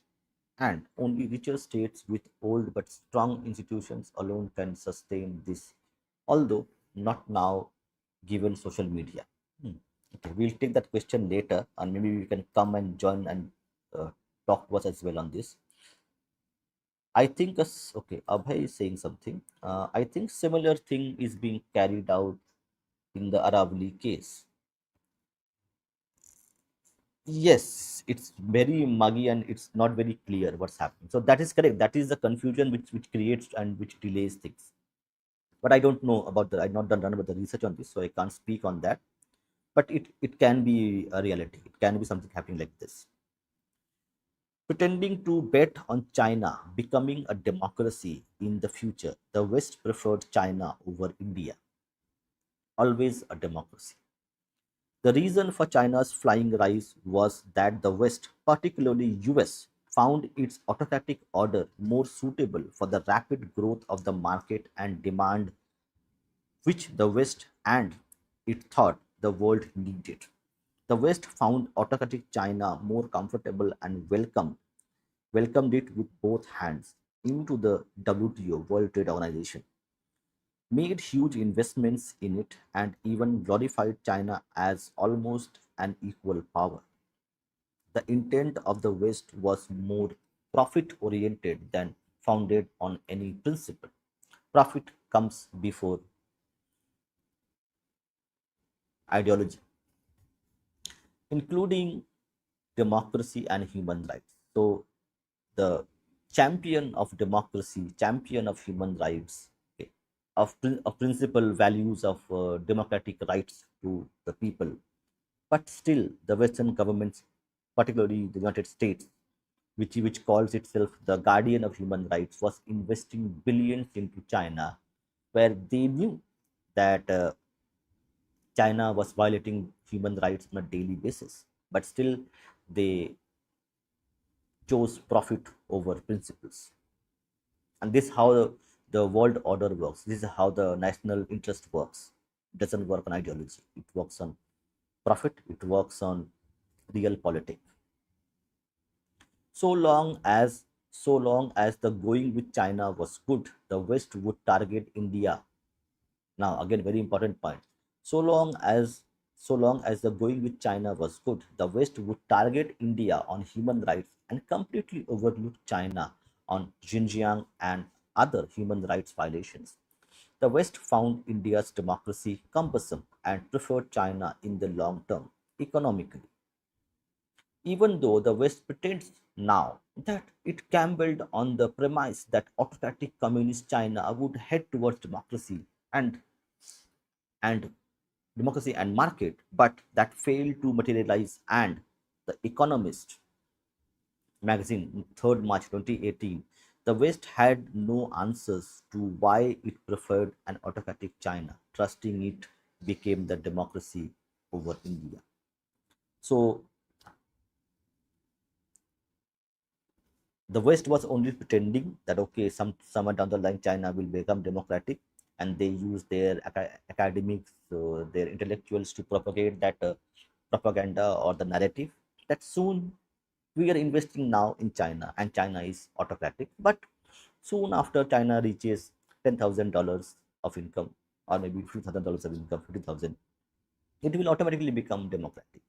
and only richer states with old but strong institutions alone can sustain this, although not now given social media. Hmm. Okay, we'll take that question later, and maybe we can come and join and talk to us as well on this. I think, okay, Abhay is saying something. I think similar thing is being carried out in the Aravali case. Yes, it's very muggy and it's not very clear what's happening. So that is correct. That is the confusion which creates and which delays things. But I don't know about the. I've not done about the research on this, so I can't speak on that. But it can be a reality. It can be something happening like this. Pretending to bet on China becoming a democracy in the future, the West preferred China over India, always a democracy. The reason for China's flying rise was that the West, particularly US, found its autocratic order more suitable for the rapid growth of the market and demand which the West and it thought the world needed. The West found autocratic China more comfortable and welcomed it with both hands into the WTO, World Trade Organization, made huge investments in it, and even glorified China as almost an equal power. The intent of the West was more profit oriented than founded on any principle. Profit comes before ideology, including democracy and human rights. So, the champion of democracy, champion of human rights, okay, of principal values of democratic rights to the people. But still, the Western governments, particularly the United States, which calls itself the guardian of human rights, was investing billions into China, where they knew that China was violating human rights on a daily basis. But still, they chose profit over principles. And this is how the world order works. This is how the national interest works. It doesn't work on ideology. It works on profit. It works on real politics. So long as so long as the going with China was good, the West would target India. Now again, very important point. So long as the going with China was good, the West would target India on human rights and completely overlook China on Xinjiang and other human rights violations. The West found India's democracy cumbersome and preferred China in the long term economically, even though the West pretends now that it gambled on the premise that autocratic communist China would head towards and and market, but that failed to materialize. And the Economist magazine, 3rd March 2018, the West had no answers to why it preferred an autocratic China, trusting it became the democracy over India. So the West was only pretending that okay, somewhere down the line, China will become democratic, and they use their academics, their intellectuals to propagate that propaganda or the narrative that soon we are investing now in China, and China is autocratic. But soon after China reaches $10,000 of income, or maybe $50,000 of income, 50,000, it will automatically become democratic.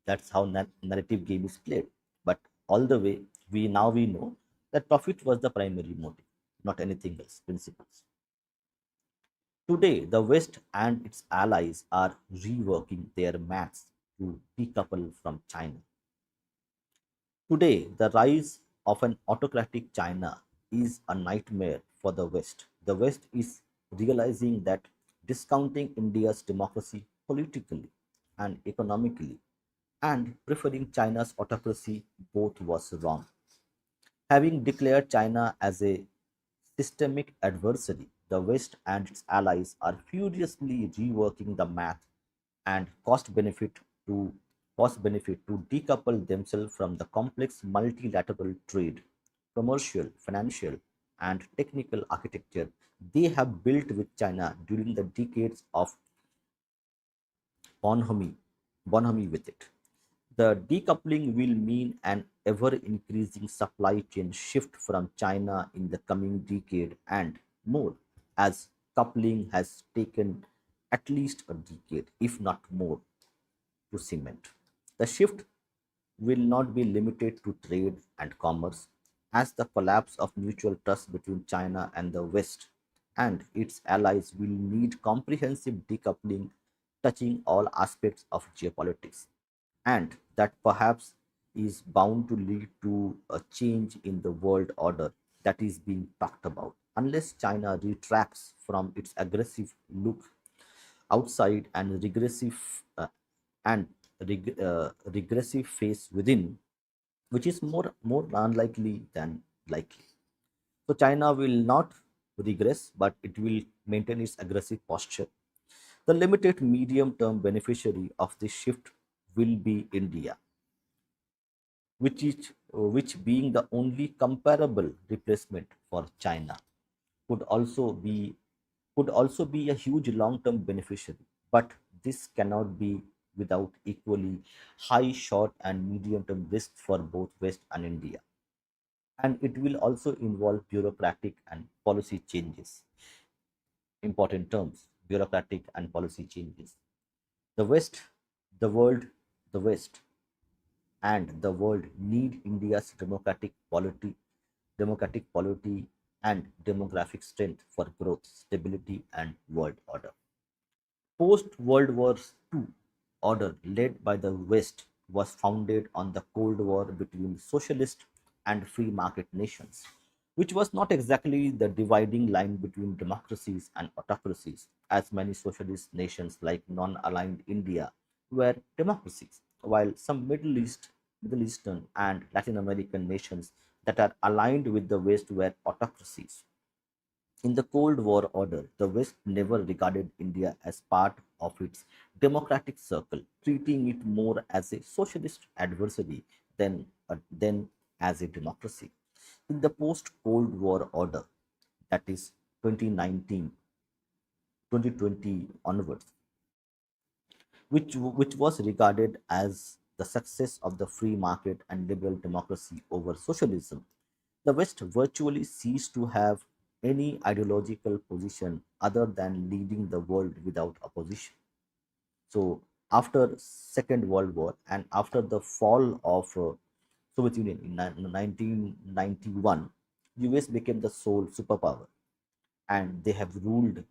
That's how narrative game is played. But all the way, we know that profit was the primary motive, not anything else. Principles. Today, the West and its allies are reworking their maths to decouple from China. Today, the rise of an autocratic China is a nightmare for the West. The West is realizing that discounting India's democracy politically and economically and preferring China's autocracy both was wrong. Having declared China as a systemic adversary, the West and its allies are furiously reworking the math and to cost benefit to decouple themselves from the complex multilateral trade, commercial, financial, and technical architecture they have built with China during the decades of bonhomie, bonhomie with it. The decoupling will mean an ever increasing supply chain shift from China in the coming decade and more, as coupling has taken at least a decade, if not more, to cement. The shift will not be limited to trade and commerce, as the collapse of mutual trust between China and the West and its allies will need comprehensive decoupling touching all aspects of geopolitics, and that perhaps is bound to lead to a change in the world order that is being talked about. Unless China retracts from its aggressive look outside and and regressive phase within, which is more unlikely than likely. So China will not regress, but it will maintain its aggressive posture. The limited medium-term beneficiary of this shift will be India, which being the only comparable replacement for China could also be a huge long-term beneficiary. But this cannot be without equally high short and medium-term risks for both West and India. And it will also involve bureaucratic and policy changes. Important terms: bureaucratic and policy changes. The West, the world, the West and the world need India's democratic polity and demographic strength for growth, stability, and world order. Post World War II order led by the West was founded on the Cold War between socialist and free market nations. which was not exactly the dividing line between democracies and autocracies, as many socialist nations like non-aligned India were democracies, while some Middle Eastern and Latin American nations that are aligned with the West were autocracies. In the Cold War order, the West never regarded India as part of its democratic circle, treating it more as a socialist adversary than as a democracy. In the post Cold War order, that is 2019, 2020 onwards, which was regarded as the success of the free market and liberal democracy over socialism, the West virtually ceased to have any ideological position other than leading the world without opposition. So, after Second World War and after the fall of Soviet Union in 1991, US became the sole superpower, and they have ruled,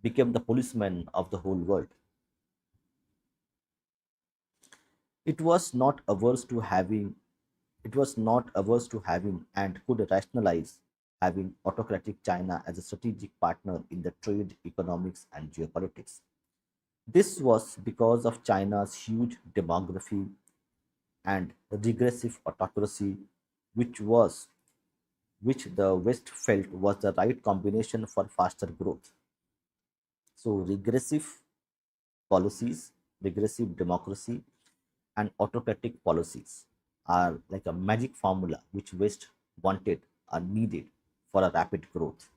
became the policeman of the whole world. It was not averse to having it was not averse to having and could rationalize having autocratic China as a strategic partner in the trade, economics, and geopolitics. This was because of China's huge demography and regressive autocracy, which was which the West felt was the right combination for faster growth. So regressive democracy and autocratic policies are like a magic formula which West wanted or needed for a rapid growth,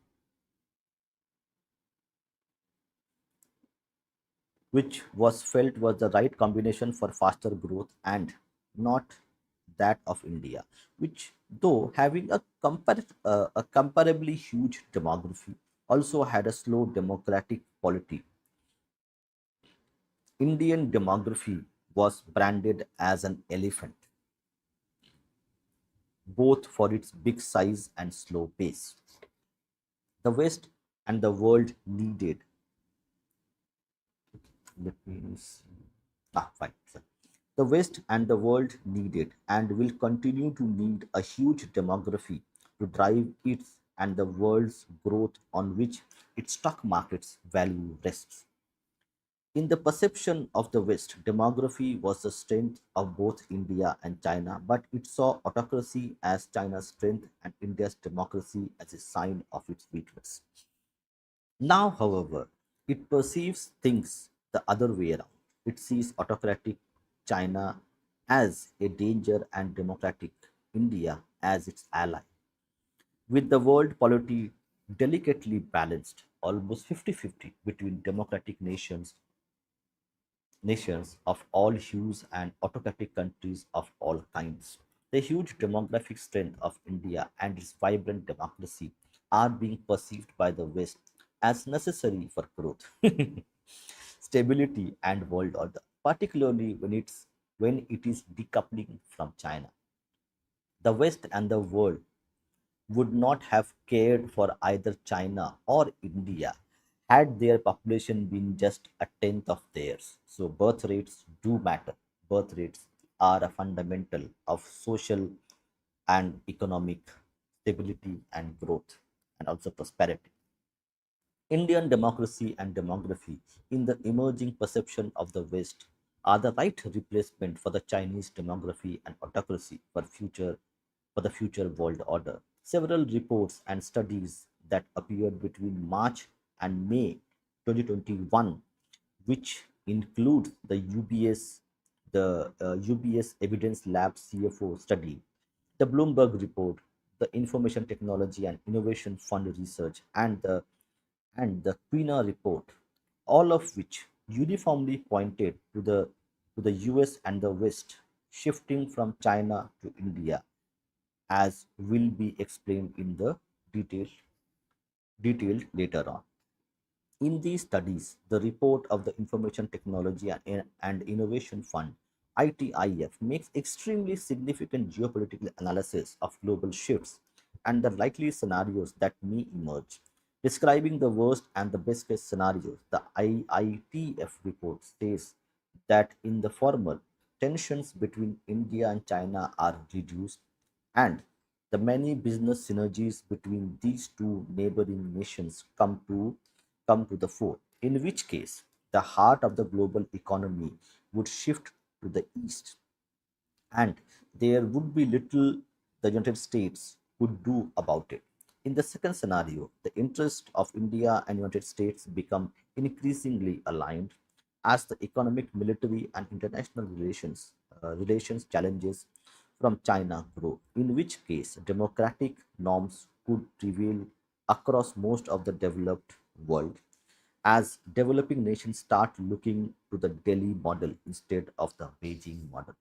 which was felt was the right combination for faster growth and not that of India, which though having a comparably huge demography also had a slow democratic polity. Indian demography was branded as an elephant, both for its big size and slow pace. The West and the world needed, let me see. Fine. Sir. The West and the world needed and will continue to need a huge demography to drive its and the world's growth on which its stock market's value rests. In the perception of the West, demography was the strength of both India and China, but it saw autocracy as China's strength and India's democracy as a sign of its weakness. Now, however, it perceives things the other way around. It sees autocratic China as a danger and democratic India as its ally. With the world polity delicately balanced, almost 50-50 between democratic nations of all hues and autocratic countries of all kinds. The huge demographic strength of India and its vibrant democracy are being perceived by the West as necessary for growth, stability, and world order, particularly when it is decoupling from China. The West and the world would not have cared for either China or India had their population been just a tenth of theirs. So birth rates do matter. Birth rates are a fundamental of social and economic stability and growth and also prosperity. Indian democracy and demography in the emerging perception of the West are the right replacement for the Chinese demography and autocracy for the future world order. Several reports and studies that appeared between March and May 2021, which include the UBS Evidence Lab CFO study, the Bloomberg report, the Information Technology and Innovation Fund research, and the Quina report, all of which uniformly pointed to the US and the West shifting from China to India, as will be explained in the detail, detailed later on. In these studies, the report of the Information Technology and Innovation Fund (ITIF) makes extremely significant geopolitical analysis of global shifts and the likely scenarios that may emerge. Describing the worst and the best case scenarios, the IITF report says that in the former, tensions between India and China are reduced, and the many business synergies between these two neighboring nations come to the fore, in which case the heart of the global economy would shift to the east, and there would be little the United States could do about it. In the second scenario, the interests of India and United States become increasingly aligned as the economic, military, and international relations challenges from China grow. In which case, democratic norms could prevail across most of the developed world as developing nations start looking to the Delhi model instead of the Beijing model.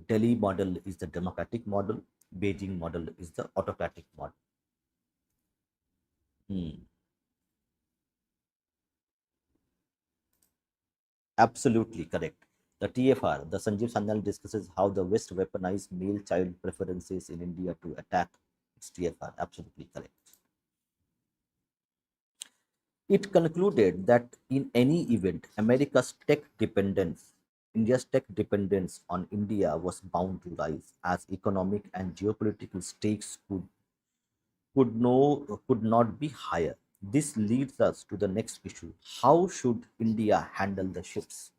Delhi model is the democratic model. Beijing model is the autocratic model. Hmm. Absolutely correct. The TFR, the Sanjeev Sanyal discusses how the West weaponized male child preferences in India to attack its TFR. Absolutely correct. It concluded that in any event, India's tech dependence on India was bound to rise as economic and geopolitical stakes could not be higher. This leads us to the next issue. How should India handle the shifts?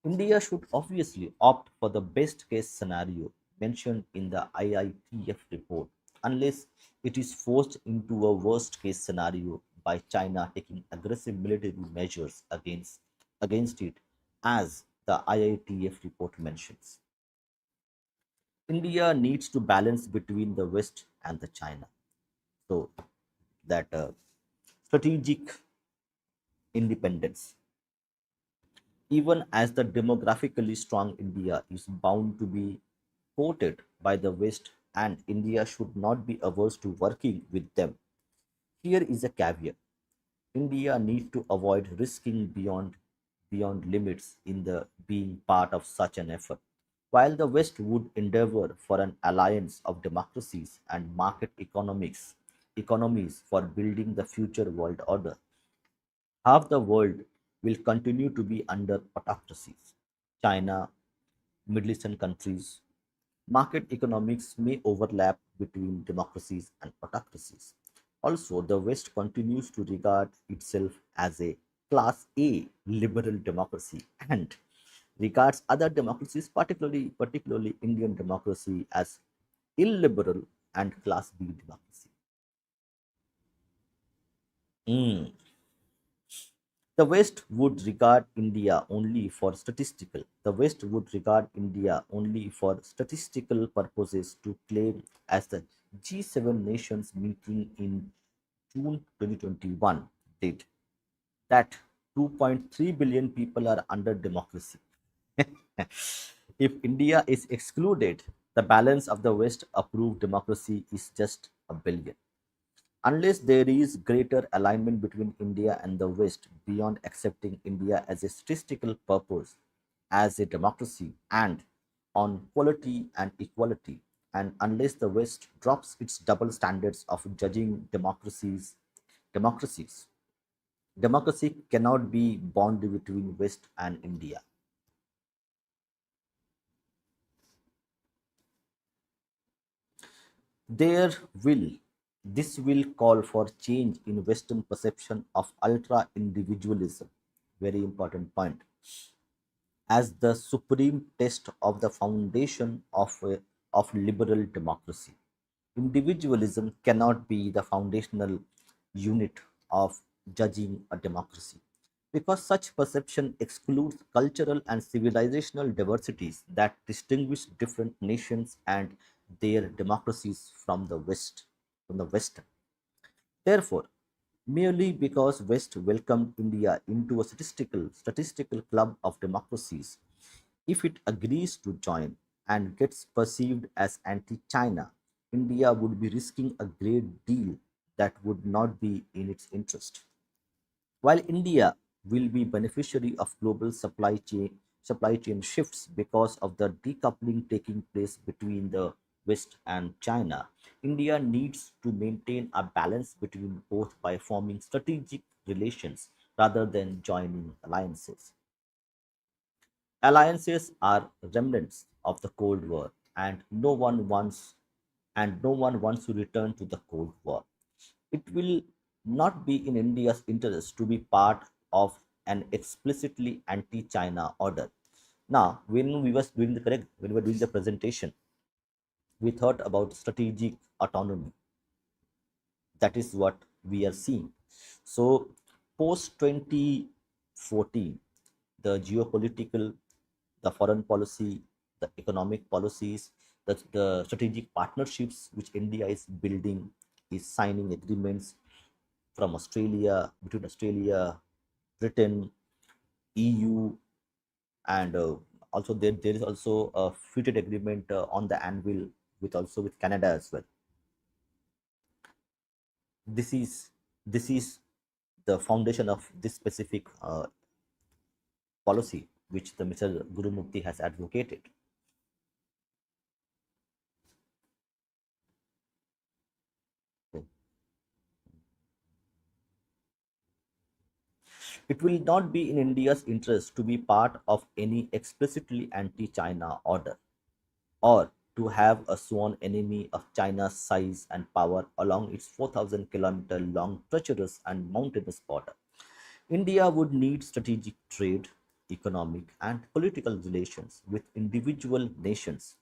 India should obviously opt for the best case scenario mentioned in the IITF report, unless it is forced into a worst case scenario by China taking aggressive military measures against it, as the IITF report mentions. India needs to balance between the West and the China. So that strategic independence. Even as the demographically strong India is bound to be courted by the West, and India should not be averse to working with them. Here is a caveat. India needs to avoid risking beyond limits in the being part of such an effort. While the West would endeavor for an alliance of democracies and market economies for building the future world order, half the world will continue to be under autocracies. China, Middle Eastern countries, market economics may overlap between democracies and autocracies. Also, the West continues to regard itself as a Class A liberal democracy and regards other democracies, particularly Indian democracy, as illiberal and Class B democracy. Mm. The West would regard India only for statistical purposes to claim as the G7 nations meeting in June 2021 did that 2.3 billion people are under democracy. If India is excluded, the balance of the West approved democracy is just a billion. Unless there is greater alignment between India and the West beyond accepting India as a statistical purpose, as a democracy, and on quality and equality, and unless the West drops its double standards of judging democracies, democracy cannot be bond between West and India. There will This will call for change in Western perception of ultra individualism. Very important point. As the supreme test of the foundation of liberal democracy. Individualism cannot be the foundational unit of judging a democracy because such perception excludes cultural and civilizational diversities that distinguish different nations and their democracies from the West. Therefore, merely because West welcomed India into a statistical club of democracies, if it agrees to join and gets perceived as anti-China, India would be risking a great deal that would not be in its interest. While India will be beneficiary of global supply chain shifts because of the decoupling taking place between the West and China, India needs to maintain a balance between both by forming strategic relations rather than joining alliances. Alliances are remnants of the Cold War. and no one wants to return to the Cold War. It will not be in India's interest to be part of an explicitly anti-China order. Now, when we were doing the presentation, we thought about strategic autonomy. That is what we are seeing. So, post 2014, the geopolitical, the foreign policy, the economic policies, the strategic partnerships which India is building, is signing agreements from Australia, between Australia, Britain, EU, and also there is also a free trade agreement on the anvil with Canada as well. This is this is the foundation of this specific policy which the Mr. Gurumurthy has advocated. It will not be in India's interest to be part of any explicitly anti-China order, or to have a sworn enemy of China's size and power along its 4,000-kilometer long, treacherous, and mountainous border. India would need strategic trade, economic, and political relations with individual nations,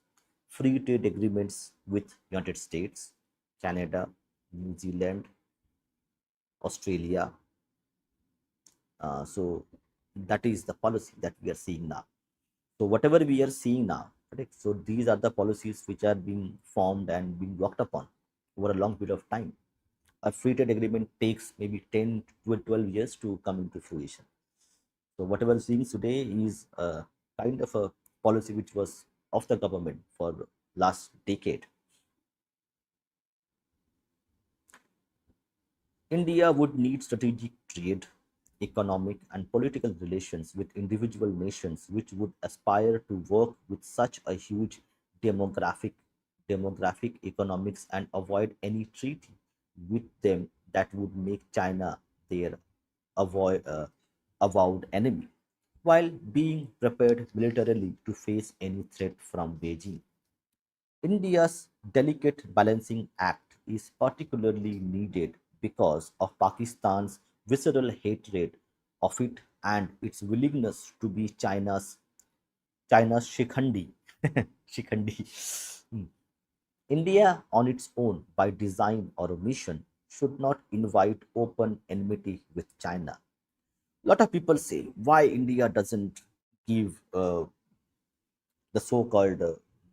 free trade agreements with United States, Canada, New Zealand, Australia. So that is the policy that we are seeing now. So whatever we are seeing now, correct? So these are the policies which are being formed and being worked upon over a long period of time. A free trade agreement takes maybe 10 to 12 years to come into fruition. So whatever we're seeing today is a kind of a policy which was of the government for last decade. India would need strategic trade, economic, and political relations with individual nations which would aspire to work with such a huge demographic economics and avoid any treaty with them that would make China their avowed enemy, while being prepared militarily to face any threat from Beijing. India's delicate balancing act is particularly needed because of Pakistan's visceral hatred of it and its willingness to be China's shikhandi. Shikhandi. Hmm. India, on its own, by design or omission, should not invite open enmity with China. A lot of people say why India doesn't give the so-called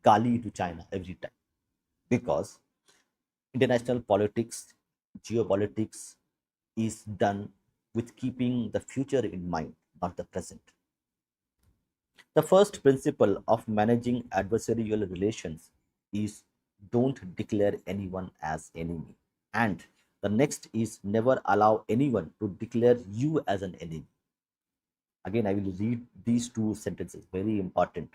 gali to China every time, because international politics, geopolitics is done with keeping the future in mind, not the present. The first principle of managing adversarial relations is don't declare anyone as enemy. And the next is never allow anyone to declare you as an enemy. Again, I will read these two sentences, very important.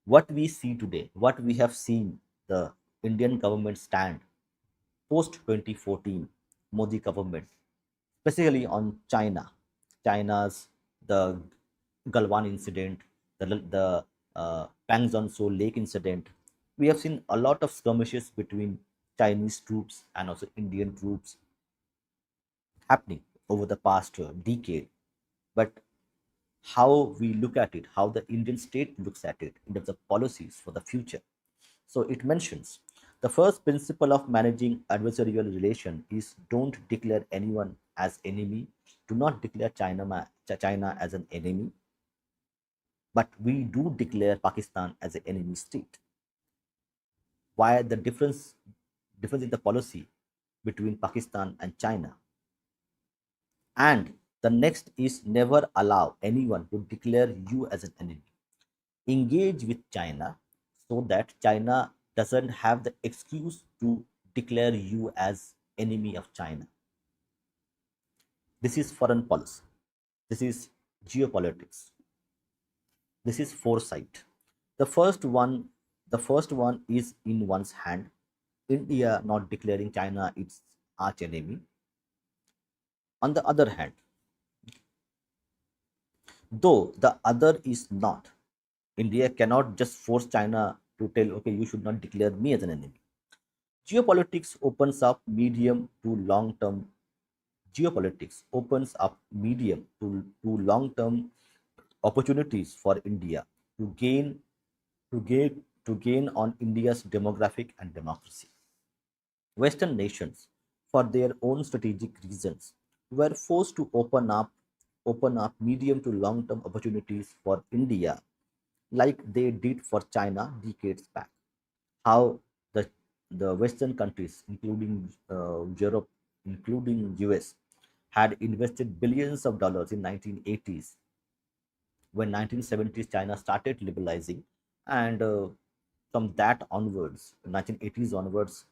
What we see today, what we have seen the Indian government stand post 2014 Modi government, specifically on China, China's the Galwan incident, the Pangzhou Lake incident. We have seen a lot of skirmishes between Chinese troops and also Indian troops happening over the past decade. But how we look at it, how the Indian state looks at it in terms of policies for the future. So it mentions the first principle of managing adversarial relation is don't declare anyone as enemy. Do not declare China as an enemy, but we do declare Pakistan as an enemy state. Why the difference in the policy between Pakistan and China? And the next is never allow anyone to declare you as an enemy. Engage with China so that China doesn't have the excuse to declare you as enemy of China. This is foreign policy. This is geopolitics. This is foresight. The first one, the first one is in one's hand. India not declaring China its arch enemy. On the other hand, though the other is not, India cannot just force China to tell, okay, you should not declare me as an enemy. Geopolitics opens up medium to long term Geopolitics opens up medium to long term opportunities for India to gain on India's demographic and democracy. Western nations, for their own strategic reasons, were forced to open up medium to long term opportunities for India like they did for China decades back. How the Western countries, including Europe, including US, had invested billions of dollars in 1980s when 1970s China started liberalizing, and from that onwards, 1980s onwards,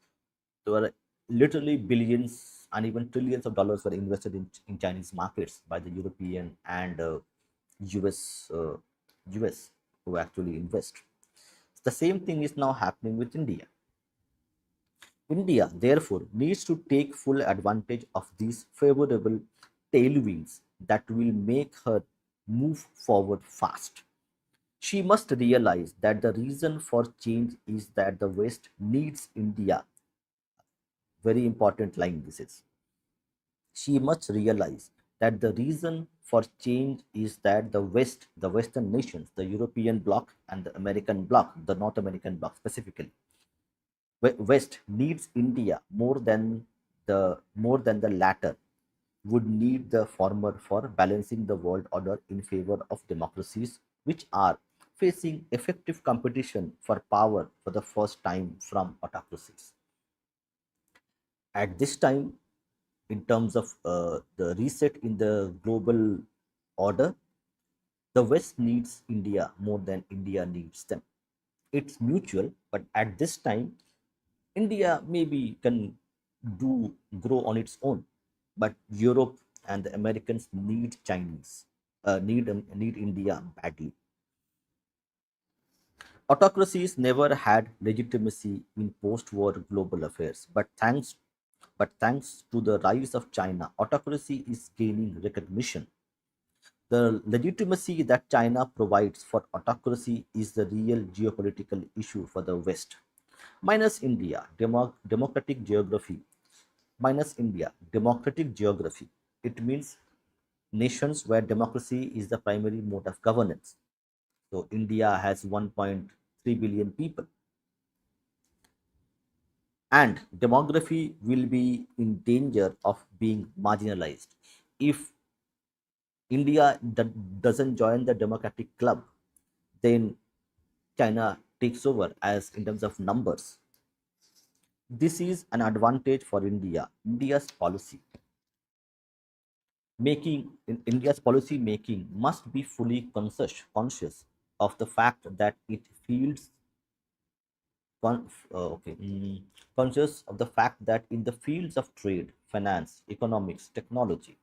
there were literally billions and even trillions of dollars were invested in Chinese markets by the European and US US who actually invest. The same thing is now happening with India. India, therefore, needs to take full advantage of these favorable tailwinds that will make her move forward fast. She must realize that the reason for change is that the West needs India. Very important line this is. She must realize that the reason for change is that the Western nations, the European bloc and the American bloc, the North American bloc specifically, West needs India more than the latter would need the former for balancing the world order in favor of democracies which are facing effective competition for power for the first time from autocracies. At this time, in terms of the reset in the global order, the West needs India more than India needs them. It's mutual, but at this time, India maybe can do grow on its own, but Europe and the Americans need need India badly. Autocracies never had legitimacy in post-war global affairs, but thanks to the rise of China, autocracy is gaining recognition. The legitimacy that China provides for autocracy is the real geopolitical issue for the West. Minus India, democratic geography. Minus India, democratic geography. It means nations where democracy is the primary mode of governance. So India has 1.3 billion people, and demography will be in danger of being marginalized if India doesn't join the democratic club. Then China takes over as in terms of numbers. This is an advantage for India. India's policy making must be fully conscious of the fact that it feels conscious of the fact that in the fields of trade, finance, economics, technology,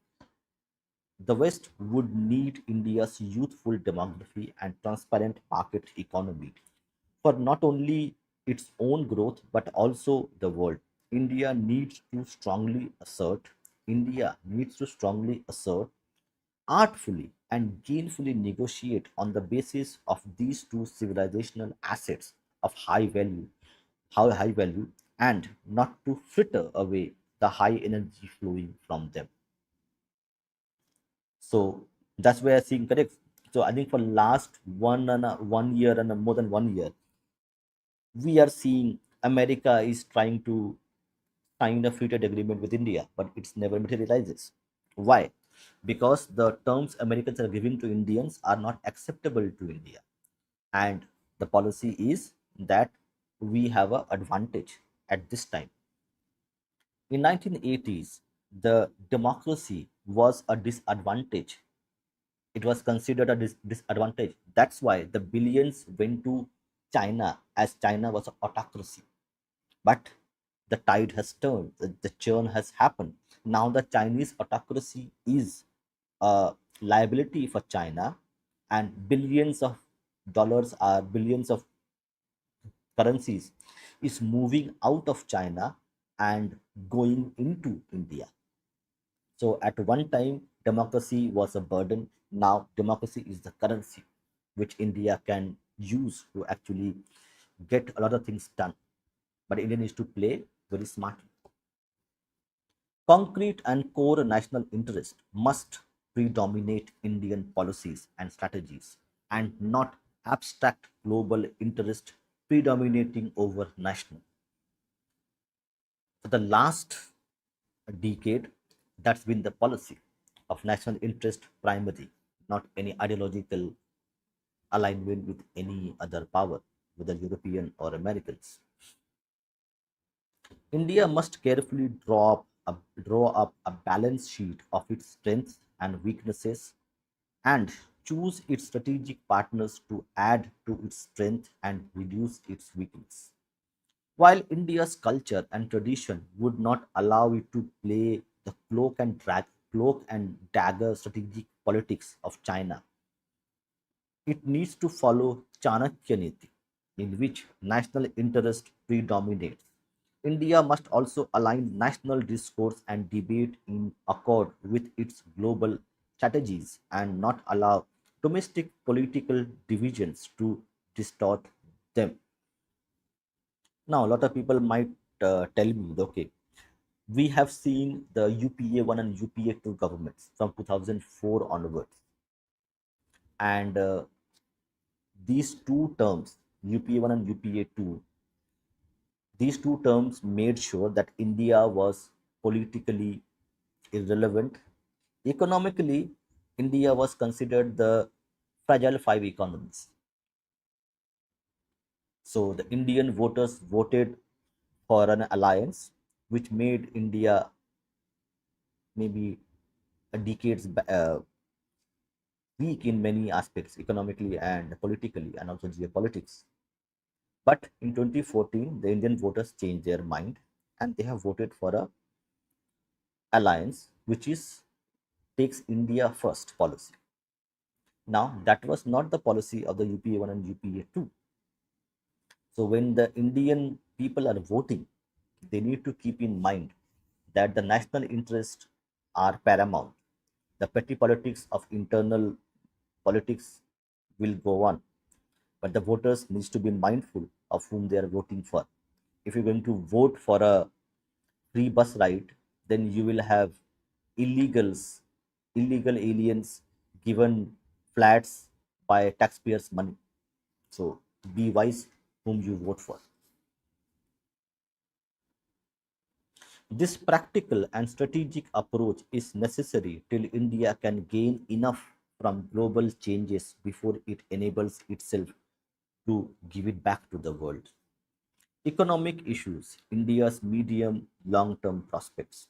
the West would need India's youthful demography and transparent market economy for not only its own growth but also the world. India needs to strongly assert, India needs to strongly assert, artfully and gainfully negotiate on the basis of these two civilizational assets of high value, and not to fritter away the high energy flowing from them. So that's where I think correct. So I think for last 1 year and more than 1 year, we are seeing America is trying to sign a free trade agreement with India, but it's never materializes. Why? Because the terms Americans are giving to Indians are not acceptable to India, and the policy is that we have an advantage at this time. In 1980s, the democracy was a disadvantage. It was considered a disadvantage. That's why the billions went to China, as China was an autocracy. But the tide has turned, the churn has happened. Now the Chinese autocracy is a liability for China, and billions of currencies is moving out of China and going into India. So at one time, democracy was a burden. Now democracy is the currency which India can use to actually get a lot of things done, but India needs to play very smartly. Concrete and core national interest must predominate Indian policies and strategies, and not abstract global interest predominating over national. For the last decade, that's been the policy of national interest primary, not any ideological alignment with any other power, whether European or Americans. India must carefully draw up a balance sheet of its strengths and weaknesses, and choose its strategic partners to add to its strength and reduce its weakness. While India's culture and tradition would not allow it to play the cloak and dagger strategic politics of China, it needs to follow Chanakya Niti, in which national interest predominates. India must also align national discourse and debate in accord with its global strategies and not allow domestic political divisions to distort them. Now, a lot of people might tell me, okay, we have seen the UPA 1 and UPA 2 governments from 2004 onwards, and these two terms, UPA 1 and UPA 2, these two terms made sure that India was politically irrelevant. Economically, India was considered the fragile five economies. So the Indian voters voted for an alliance which made India maybe a weak in many aspects, economically and politically, and also geopolitics. But in 2014, the Indian voters changed their mind and they have voted for a alliance which is takes India first policy. Now that was not the policy of the UPA 1 and UPA 2. So when the Indian people are voting, they need to keep in mind that the national interests are paramount. The petty politics of internal politics will go on, but the voters needs to be mindful of whom they are voting for. If you're going to vote for a free bus ride, then you will have illegals, illegal aliens given flats by taxpayers' money. So be wise whom you vote for. This practical and strategic approach is necessary till India can gain enough from global changes before it enables itself to give it back to the world. Economic issues, India's medium long term prospects.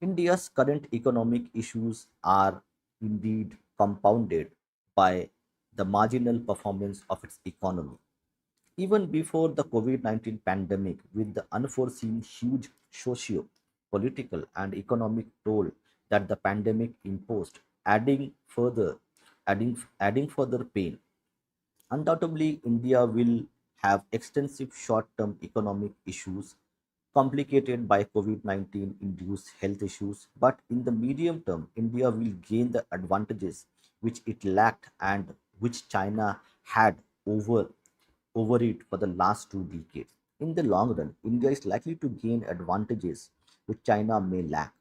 India's current economic issues are indeed compounded by the marginal performance of its economy. Even before the COVID 19 pandemic, with the unforeseen huge socio political and economic toll that the pandemic imposed, adding further pain. Undoubtedly, India will have extensive short term economic issues complicated by COVID 19 induced health issues, but in the medium term, India will gain the advantages which it lacked and which China had over it for the last 2 decades. In the long run, India is likely to gain advantages which China may lack.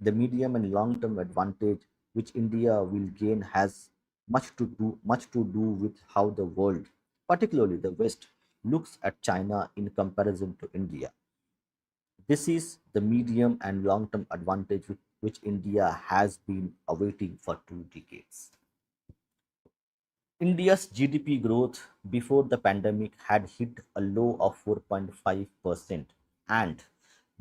The medium and long term advantage which India will gain has much to do with how the world, particularly the West, looks at China in comparison to India. This is the medium and long term advantage which India has been awaiting for 2 decades. India's GDP growth before the pandemic had hit a low of 4.5%, and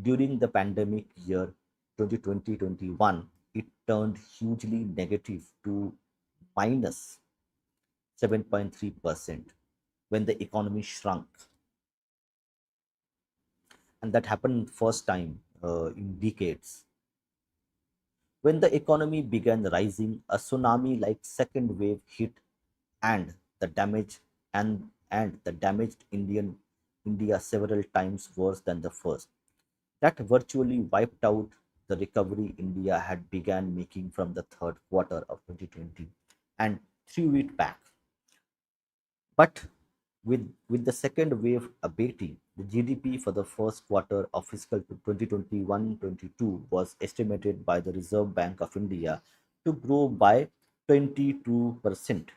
during the pandemic year 2020-21, it turned hugely negative to minus 7.3% when the economy shrunk. And that happened first time in decades. When the economy began rising, a tsunami like second wave hit, and the damage and the damaged India several times worse than the first. That virtually wiped out the recovery India had began making from the third quarter of 2020 and threw it back. But With the second wave abating, the GDP for the first quarter of fiscal 2021-22 was estimated by the Reserve Bank of India to grow by 22%.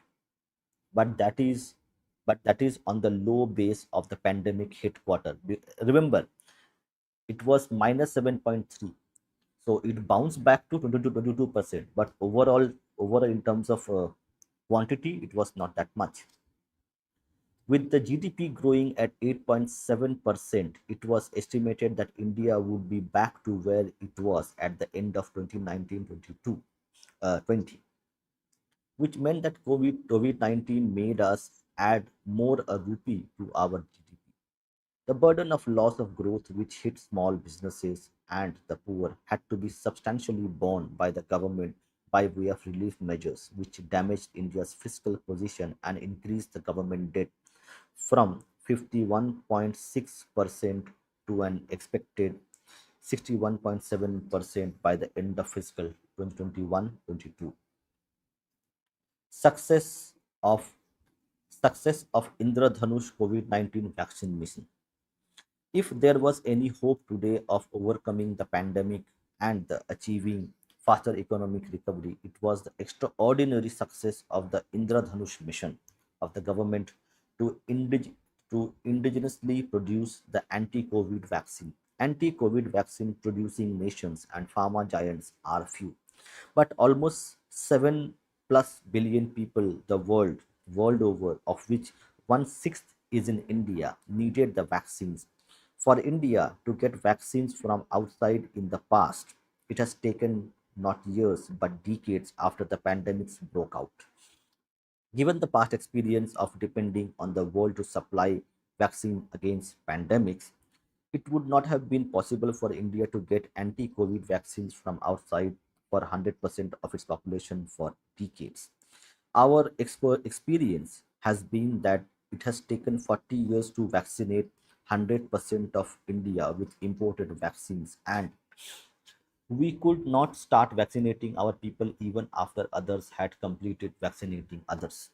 But that is on the low base of the pandemic hit quarter. Remember, it was minus 7.3. So it bounced back to 22%. But overall in terms of quantity, it was not that much. With the GDP growing at 8.7%, it was estimated that India would be back to where it was at the end of 2019-20, which meant that COVID-19 made us add more a rupee to our GDP. The burden of loss of growth, which hit small businesses and the poor, had to be substantially borne by the government by way of relief measures, which damaged India's fiscal position and increased the government debt from 51.6% to an expected 61.7% by the end of fiscal 2021-22. Success of Success of Indradhanush COVID-19 vaccine mission. If there was any hope today of overcoming the pandemic and the achieving faster economic recovery, it was the extraordinary success of the Indradhanush mission of the government to, to indigenously produce the anti-COVID vaccine. Anti-COVID vaccine producing nations and pharma giants are few, but almost 7 plus billion people the world over, of which one sixth is in India, needed the vaccines. For India to get vaccines from outside in the past, it has taken not years but decades after the pandemics broke out. Given the past experience of depending on the world to supply vaccine against pandemics, it would not have been possible for India to get anti COVID vaccines from outside for 100% of its population for decades. Our experience has been that it has taken 40 years to vaccinate 100% of India with imported vaccines, and we could not start vaccinating our people even after others had completed vaccinating others.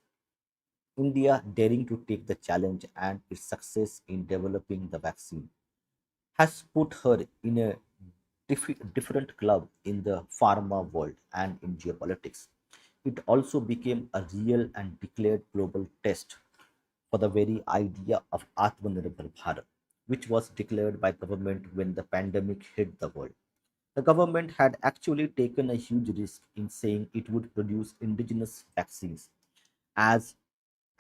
India daring to take the challenge and its success in developing the vaccine has put her in a different club in the pharma world and in geopolitics. It also became a real and declared global test for the very idea of Atmanirbhar Bharat, which was declared by government when the pandemic hit the world. The government had actually taken a huge risk in saying it would produce indigenous vaccines, as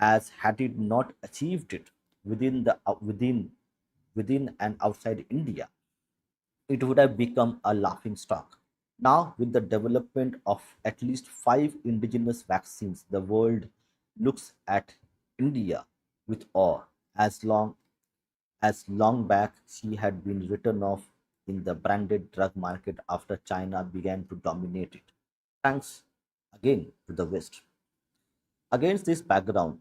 had it not achieved it within and outside India, it would have become a laughing stock. Now, with the development of at least five indigenous vaccines, the world looks at India with awe, as long back she had been written off in the branded drug market after China began to dominate it. Thanks again to the West. Against this background,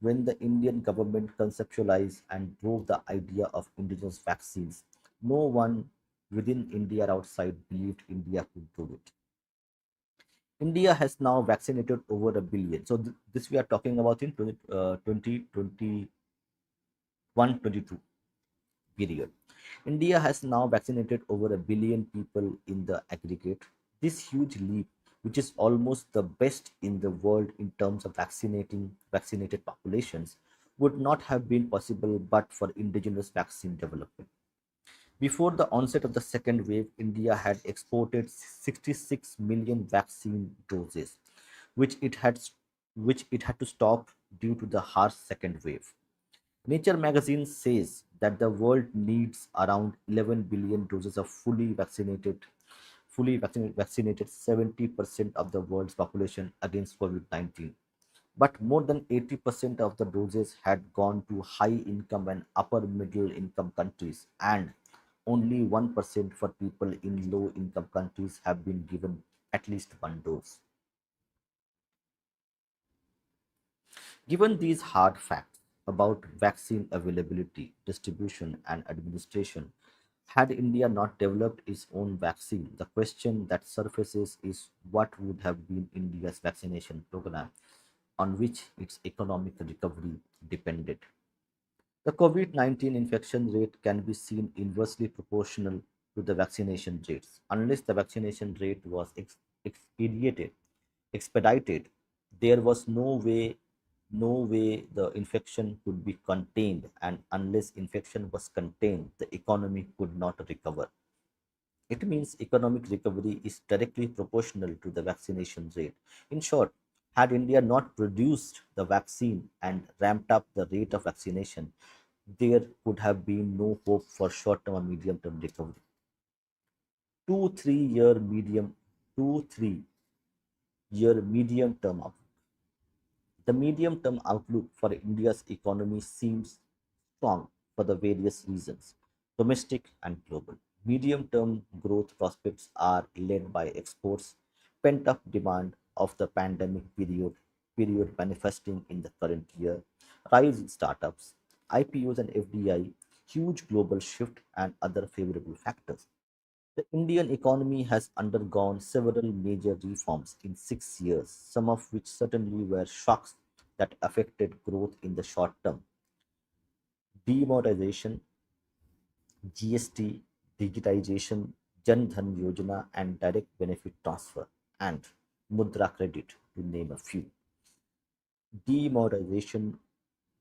when the Indian government conceptualized and drove the idea of indigenous vaccines, no one within India or outside believed India could do it. India has now vaccinated over a billion. So, this we are talking about in 2021-22 period. India has now vaccinated over a billion people in the aggregate. This huge leap, which is almost the best in the world in terms of vaccinating vaccinated populations, would not have been possible but for indigenous vaccine development. Before the onset of the second wave, India had exported 66 million vaccine doses, which it had which it had to stop due to the harsh second wave. Nature magazine says that the world needs around 11 billion doses of fully vaccinated 70% of the world's population against COVID-19. But more than 80% of the doses had gone to high income and upper middle income countries, and only 1% for people in low income countries have been given at least one dose. Given these hard facts about vaccine availability, distribution, and administration, had India not developed its own vaccine, the question that surfaces is what would have been India's vaccination program on which its economic recovery depended. The COVID 19 infection rate can be seen inversely proportional to the vaccination rates. Unless the vaccination rate was expedited, expedited, there was no way the infection could be contained, and unless infection was contained, the economy could not recover. It means economic recovery is directly proportional to the vaccination rate. In short, had India not produced the vaccine and ramped up the rate of vaccination, there could have been no hope for short-term or medium-term recovery. 2 3 year medium term outlook. The medium term outlook for India's economy seems strong for the various reasons, domestic and global. Medium term growth prospects are led by exports, pent up demand of the period manifesting in the current year, rise in startups, IPOs and FDI, huge global shift, and other favorable factors. The Indian economy has undergone several major reforms in 6 years, some of which certainly were shocks that affected growth in the short term. Demonetization, GST, digitization, Jan Dhan Yojana, and direct benefit transfer, and Mudra credit, to name a few. Demonetization,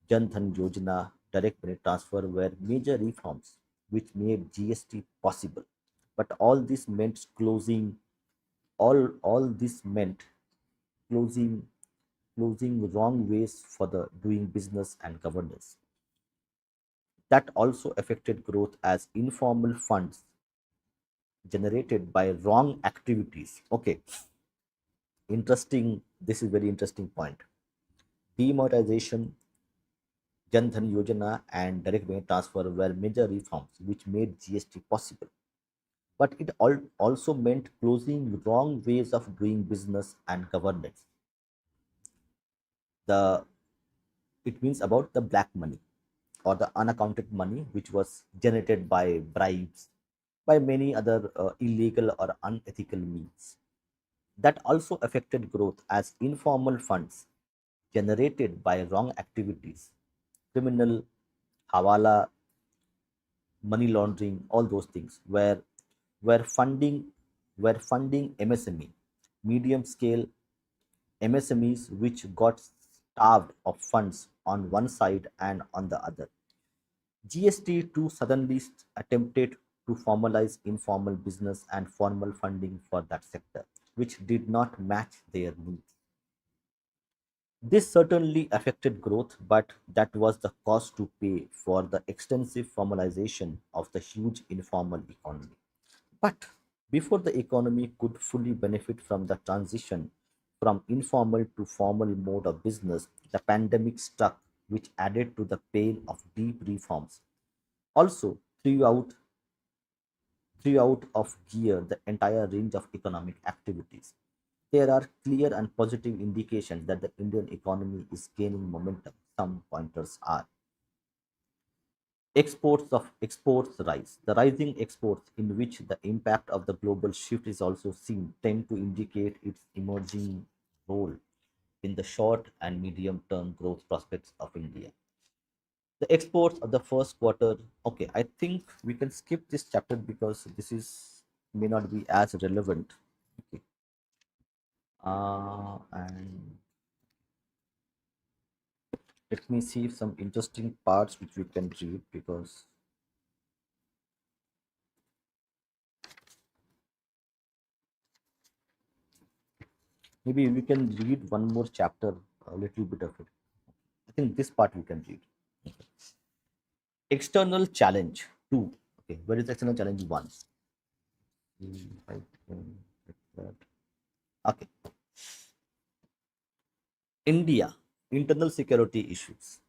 Jan Dhan Yojana, direct benefit transfer were major reforms which made GST possible. But all this meant closing closing wrong ways for the doing business and governance. That also affected growth as informal funds generated by wrong activities. Okay, interesting. This is very interesting point. Demonetization, Jan Dhan Yojana, and direct benefit transfer were major reforms which made GST possible. But it also meant closing wrong ways of doing business and governance. The It means about the black money or the unaccounted money which was generated by bribes, by many other illegal or unethical means. That also affected growth as informal funds generated by wrong activities, criminal, hawala, money laundering, all those things were funding were funding MSME, medium scale MSMEs, which got starved of funds on one side and on the other. GST too suddenly attempted to formalize informal business and formal funding for that sector, which did not match their needs. This certainly affected growth, but that was the cost to pay for the extensive formalization of the huge informal economy. But before the economy could fully benefit from the transition from informal to formal mode of business, the pandemic struck, which added to the pain of deep reforms. Also, throughout of gear the entire range of economic activities. There are clear and positive indications that the Indian economy is gaining momentum. Some pointers are exports rise. The rising exports, in which the impact of the global shift is also seen, tend to indicate its emerging role in the short and medium term growth prospects of India. The exports of the first quarter. Okay, I think we can skip this chapter because this is may not be as relevant. Okay. And let me see some interesting parts which we can read, because maybe we can read one more chapter, a little bit of it. I think this part we can read. External challenge two. Okay, where is external challenge one? I can get that. Okay, India internal security issues.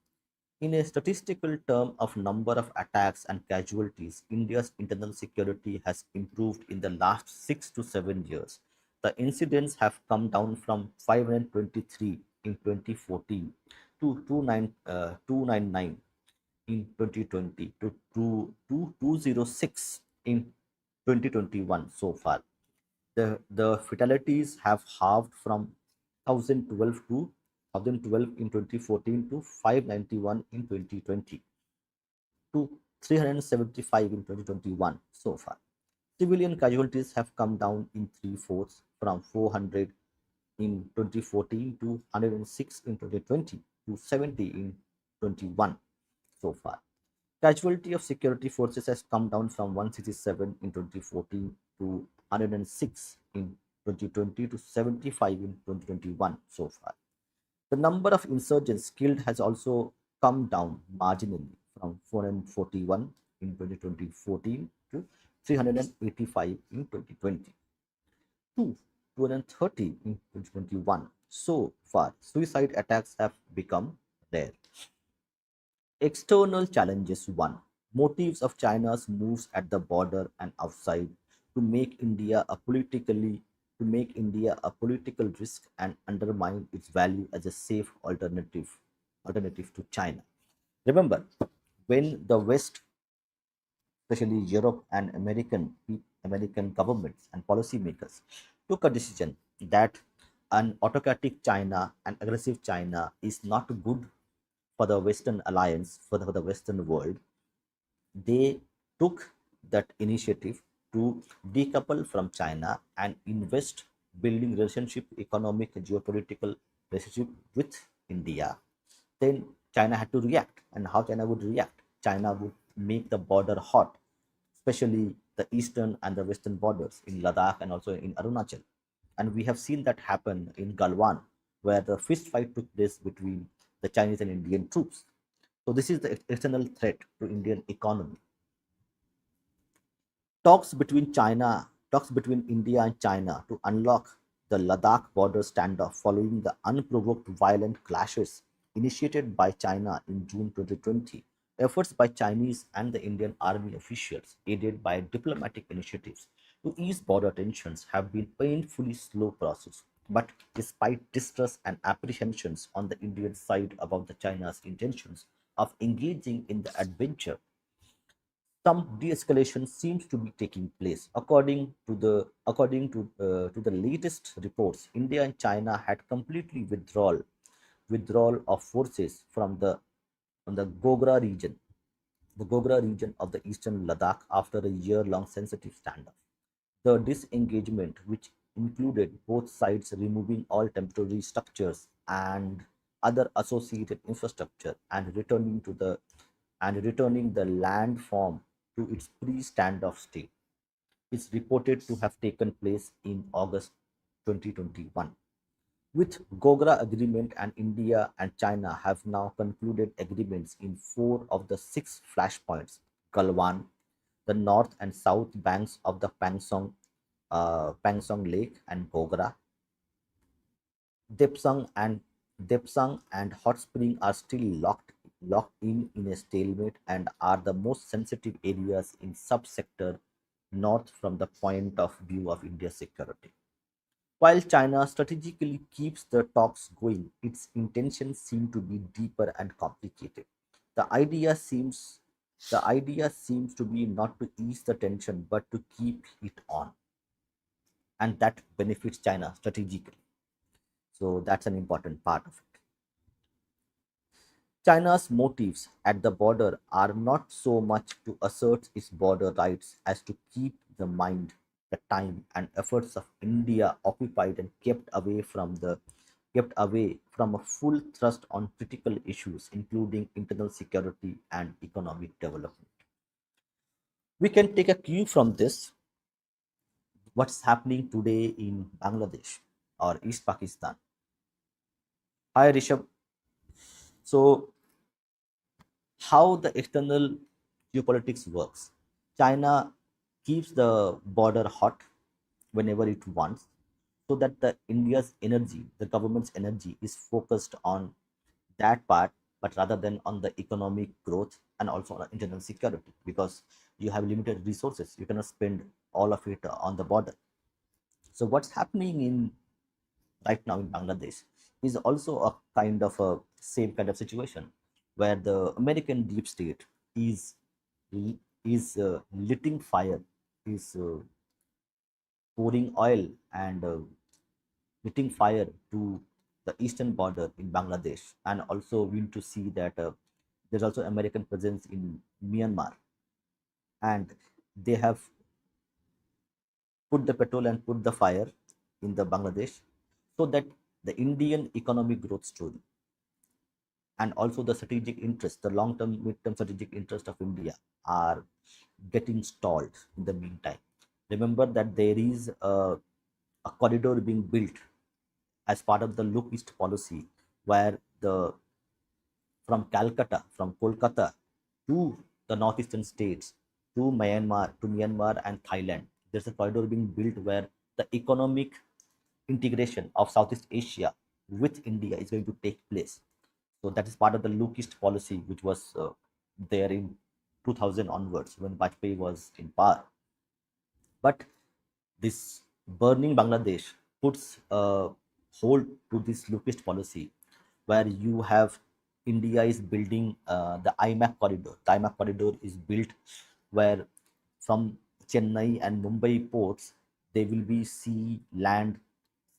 In a statistical term of number of attacks and casualties, India's internal security has improved in the last 6 to 7 years. The incidents have come down from 523 in 2014 to 299 in 2020 to 206 in 2021 so far. The fatalities have halved from 1012 in 2014 to 591 in 2020. to 375 in 2021 so far. Civilian casualties have come down in three-fourths from 400 in 2014 to 106 in 2020 to 70 in 21 so far. Casualty of security forces has come down from 167 in 2014 to 106 in 2020 to 75 in 2021 so far. The number of insurgents killed has also come down marginally from 441 in 2014 to 385 in 2020 to 230 in 2021. So far, suicide attacks have become rare. External challenges: 1. Motives of China's moves at the border and outside to make India a political risk and undermine its value as a safe alternative to China. Remember, when the West, especially Europe and American governments and policymakers, took a decision that an autocratic China and aggressive China is not good for the Western alliance, for the Western world, they took that initiative to decouple from China and invest building relationship, economic, geopolitical relationship with India. Then China had to react. And how China would react? China would make the border hot, especially the eastern and the western borders in Ladakh and also in Arunachal. And we have seen that happen in Galwan, where the fist fight took place between the Chinese and Indian troops. So this is the external threat to Indian economy. Talks between India and China to unlock the Ladakh border standoff following the unprovoked violent clashes initiated by China in June 2020. Efforts by Chinese and the Indian army officials, aided by diplomatic initiatives to ease border tensions, have been painfully slow process. But despite distrust and apprehensions on the Indian side about the China's intentions of engaging in the adventure, some de-escalation seems to be taking place. According to the latest reports, India and China had completely withdrawal of forces from the Gogra region of the eastern Ladakh after a year-long sensitive standoff. The disengagement, which included both sides removing all temporary structures and other associated infrastructure and returning the landform to its pre-standoff state, is reported to have taken place in August 2021. With Gogra Agreement, and India and China have now concluded agreements in four of the six flashpoints: Galwan, the north and south banks of the Pangsong Lake, and Gogra, Depsang and Hot Spring are still locked in a stalemate and are the most sensitive areas in subsector north from the point of view of India's security. While China strategically keeps the talks going, its intentions seem to be deeper and complicated. The idea seems the idea seems to be not to ease the tension but to keep it on, and that benefits China strategically. So that's an important part of it. China's motives at the border are not so much to assert its border rights as to keep the mind, the time, and efforts of India occupied and kept away from a full thrust on critical issues, including internal security and economic development. We can take a cue from this what's happening today in Bangladesh or East Pakistan. Hi Rishabh. So how the external geopolitics works. China keeps the border hot whenever it wants, so that the India's energy, the government's energy, is focused on that part, but rather than on the economic growth and also on internal security, because you have limited resources, you cannot spend all of it on the border. So what's happening in right now in Bangladesh is also a kind of a same kind of situation where the American deep state is lighting fire, is pouring oil and lighting fire to the eastern border in Bangladesh, and also we need to see that There's also American presence in Myanmar, and they have put the petrol and put the fire in the Bangladesh, so that the Indian economic growth story and also the strategic interest, the long-term, mid-term strategic interest of India are getting stalled in the meantime. Remember that there is a corridor being built as part of the Look East policy, where the from Calcutta, from Kolkata to the northeastern states, to Myanmar and Thailand. There's a corridor being built where the economic integration of Southeast Asia with India is going to take place. So that is part of the Look East policy, which was there in 2000 onwards when Vajpayee was in power. But this burning Bangladesh puts a hold to this Lookist policy, where you have India is building the IMAC corridor. The IMAC corridor is built where from Chennai and Mumbai ports there will be sea, land,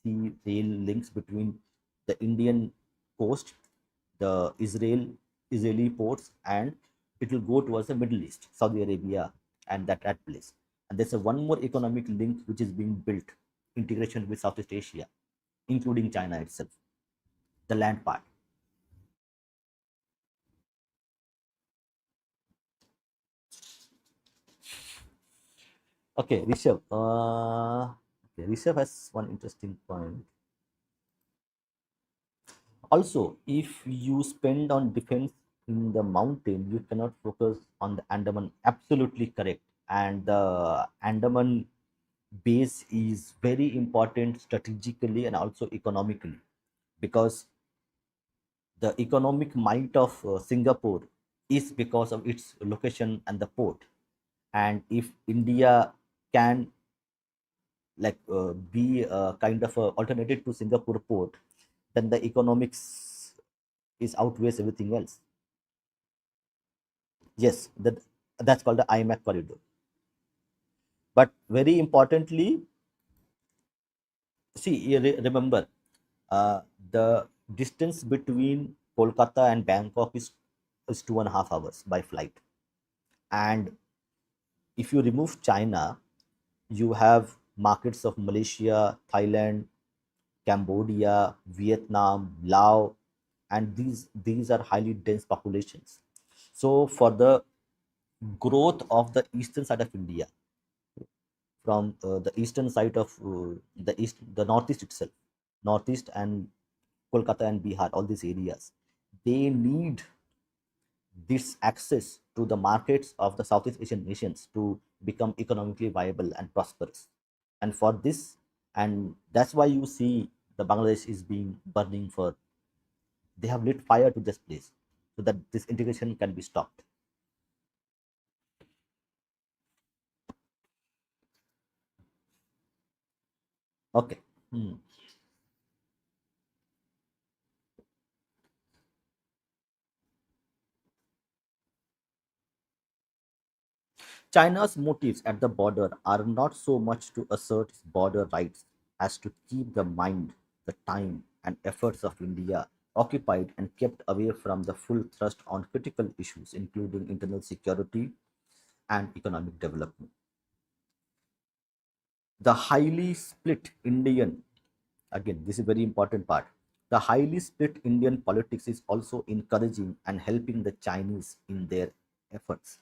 sea rail links between the Indian coast, the Israeli ports, and it will go towards the Middle East, Saudi Arabia, and that place. And there's a one more economic link which is being built, integration with Southeast Asia, including China itself, the land part. Okay, Rishabh. Okay, Rishabh has one interesting point. Also, if you spend on defense in the mountain, you cannot focus on the Andaman. Absolutely correct. And the Andaman base is very important strategically and also economically, because the economic might of Singapore is because of its location and the port. And if India can be a kind of a alternative to Singapore port, then the economics is outweighs everything else. Yes, that's called the IMAC corridor. But very importantly, see, remember, uh, the distance between Kolkata and Bangkok is 2.5 hours by flight. And if you remove China, you have markets of Malaysia, Thailand, Cambodia, Vietnam, Laos, and these are highly dense populations. So for the growth of the eastern side of India, from the eastern side of the northeast itself, northeast and Kolkata and Bihar, all these areas, they need this access to the markets of the Southeast Asian nations to become economically viable and prosperous. And for this, and that's why you see the Bangladesh is being burning for, they have lit fire to this place so that this integration can be stopped. Okay. Hmm. China's motives at the border are not so much to assert its border rights as to keep the mind, the time, and efforts of India occupied and kept away from the full thrust on critical issues, including internal security and economic development. The highly split Indian, again, this is a very important part. The highly split Indian politics is also encouraging and helping the Chinese in their efforts.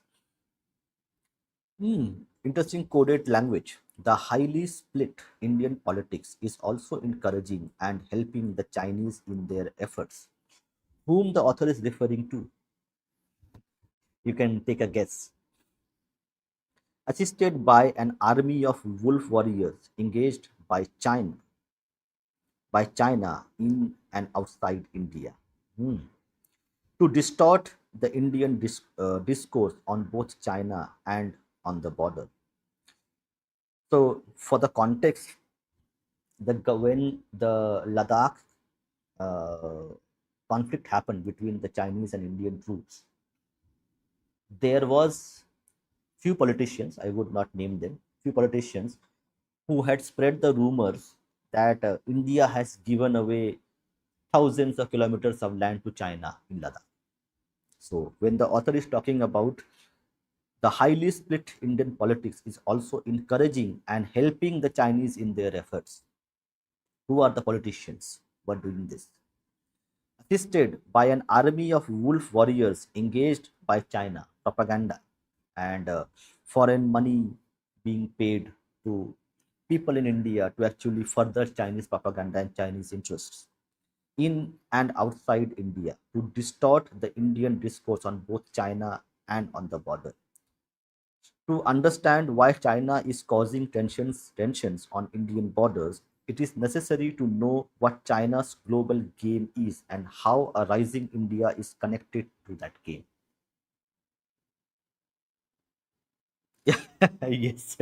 Interesting coded language. The highly split Indian politics is also encouraging and helping the Chinese in their efforts. Whom the author is referring to? You can take a guess. Assisted by an army of wolf warriors engaged by China in and outside India. Hmm. To distort the Indian discourse on both China and on the border. So, for the context, when the Ladakh uh, conflict happened between the Chinese and Indian troops, there was few politicians, I would not name them, few politicians who had spread the rumors that India has given away thousands of kilometers of land to China in Ladakh. So when the author is talking about the highly split Indian politics is also encouraging and helping the Chinese in their efforts. Who are the politicians who are doing this? Assisted by an army of wolf warriors engaged by China, propaganda, and foreign money being paid to people in India to actually further Chinese propaganda and Chinese interests in and outside India to distort the Indian discourse on both China and on the border. To understand why China is causing tensions on Indian borders, it is necessary to know what China's global game is and how a rising India is connected to that game. Yes.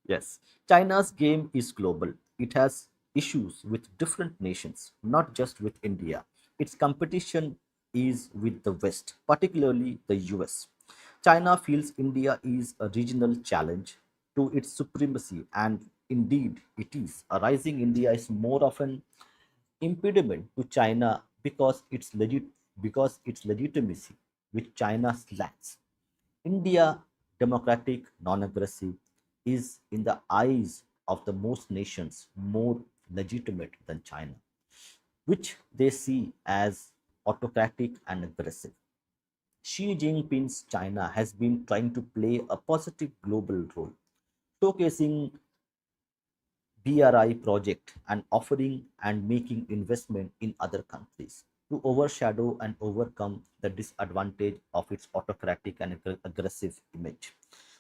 Yes. China's game is global. It has issues with different nations, not just with India. Its competition is with the West, particularly the US. China feels India is a regional challenge to its supremacy, and indeed it is. A rising India is more often impediment to China because its legitimacy, which China lacks. India, democratic, non-aggressive, is in the eyes of the most nations more legitimate than China, which they see as autocratic and aggressive. Xi Jinping's China has been trying to play a positive global role, showcasing BRI project and offering and making investment in other countries to overshadow and overcome the disadvantage of its autocratic and aggressive image,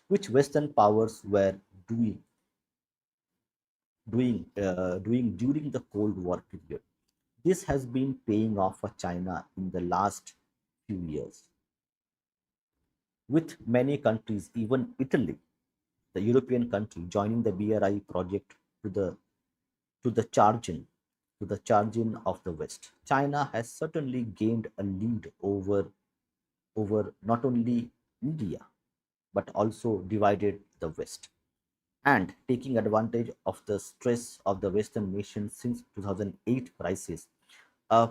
which Western powers were doing during the Cold War period. This has been paying off for China in the last few years, with many countries, even Italy, the European country, joining the BRI project to the to the charging to the charging of the West. China has certainly gained a lead over not only India but also divided the West. And taking advantage of the stress of the Western nations since 2008 crisis, a,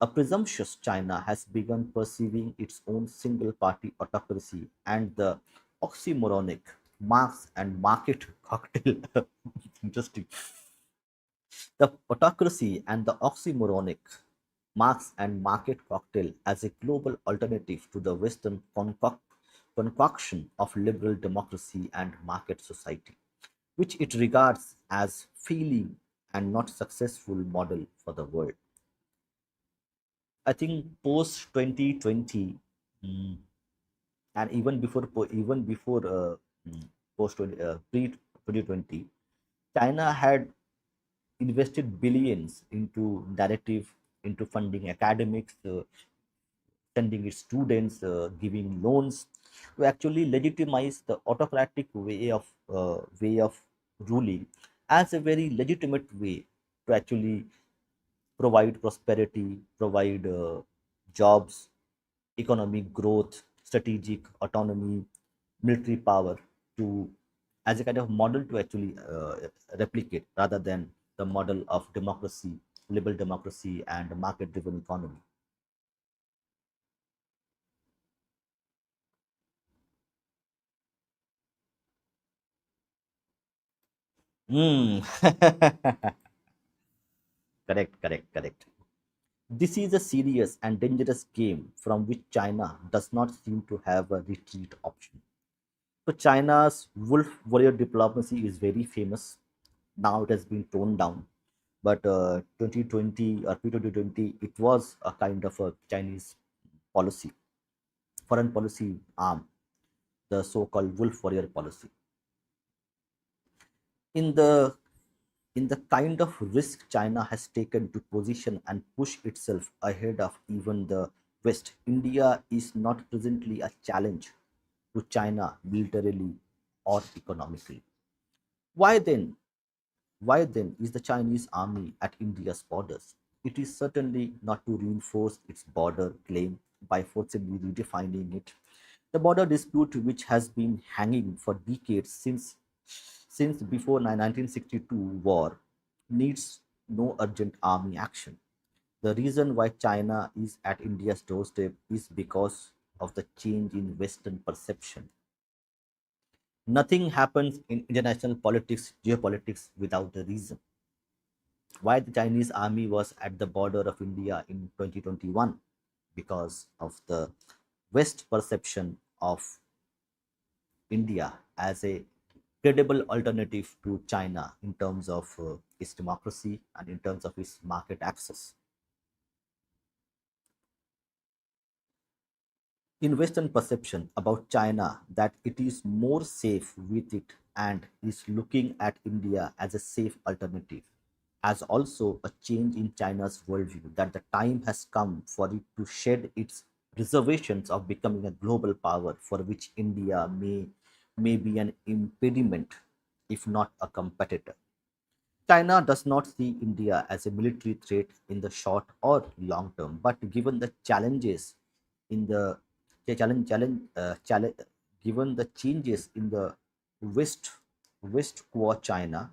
a presumptuous China has begun perceiving its own single-party autocracy and the oxymoronic Marx and market cocktail. Interesting. The autocracy and the oxymoronic Marx and market cocktail as a global alternative to the Western concoction of liberal democracy and market society, which it regards as failing and not successful model for the world. I think post 2020, mm, and even before post pre 2020, China had invested billions into narrative, into funding academics, sending its students, giving loans to actually legitimize the autocratic way of ruling as a very legitimate way to actually provide prosperity, provide jobs, economic growth, strategic autonomy, military power to as a kind of model to actually replicate rather than the model of democracy, liberal democracy, and market-driven economy. Mm. Correct, correct, correct. This is a serious and dangerous game from which China does not seem to have a retreat option. So China's wolf warrior diplomacy is very famous. Now it has been toned down, but 2020 or pre-2020, it was a kind of a Chinese policy, foreign policy arm, the so-called wolf warrior policy. In the in the kind of risk China has taken to position and push itself ahead of even the West, India is not presently a challenge to China militarily or economically. Why then? Why then is the Chinese army at India's borders? It is certainly not to reinforce its border claim by forcibly redefining it. The border dispute, which has been hanging for decades since before 1962 war, needs no urgent army action. The reason why China is at India's doorstep is because of the change in Western perception. Nothing happens in international politics, geopolitics without a reason. Why the Chinese army was at the border of India in 2021? Because of the West perception of India as a credible alternative to China in terms of its democracy and in terms of its market access. In Western perception about China, that it is more safe with it and is looking at India as a safe alternative, as also a change in China's worldview that the time has come for it to shed its reservations of becoming a global power for which India may be an impediment, if not a competitor. China does not see India as a military threat in the short or long term, but given the challenges in the challenge, given the changes in the West West core China,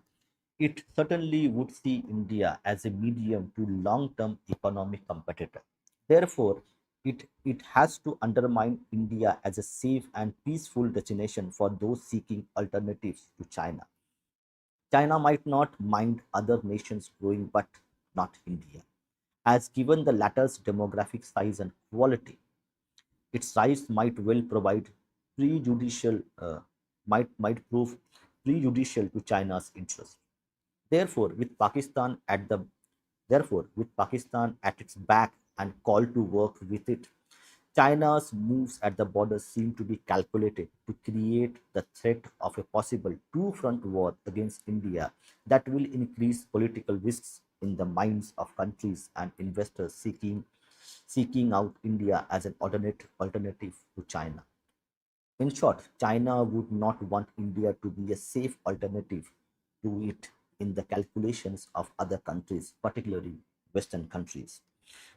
it certainly would see India as a medium to long term economic competitor. Therefore, it has to undermine India as a safe and peaceful destination for those seeking alternatives to China. China might not mind other nations growing, but not India. As given the latter's demographic size and quality, its size might well provide prejudicial might prove prejudicial to China's interest. Therefore, with Pakistan at the Therefore, with Pakistan at its back and called to work with it, China's moves at the border seem to be calculated to create the threat of a possible two-front war against India that will increase political risks in the minds of countries and investors seeking out India as an alternative to China. In short, China would not want India to be a safe alternative to it in the calculations of other countries, particularly Western countries.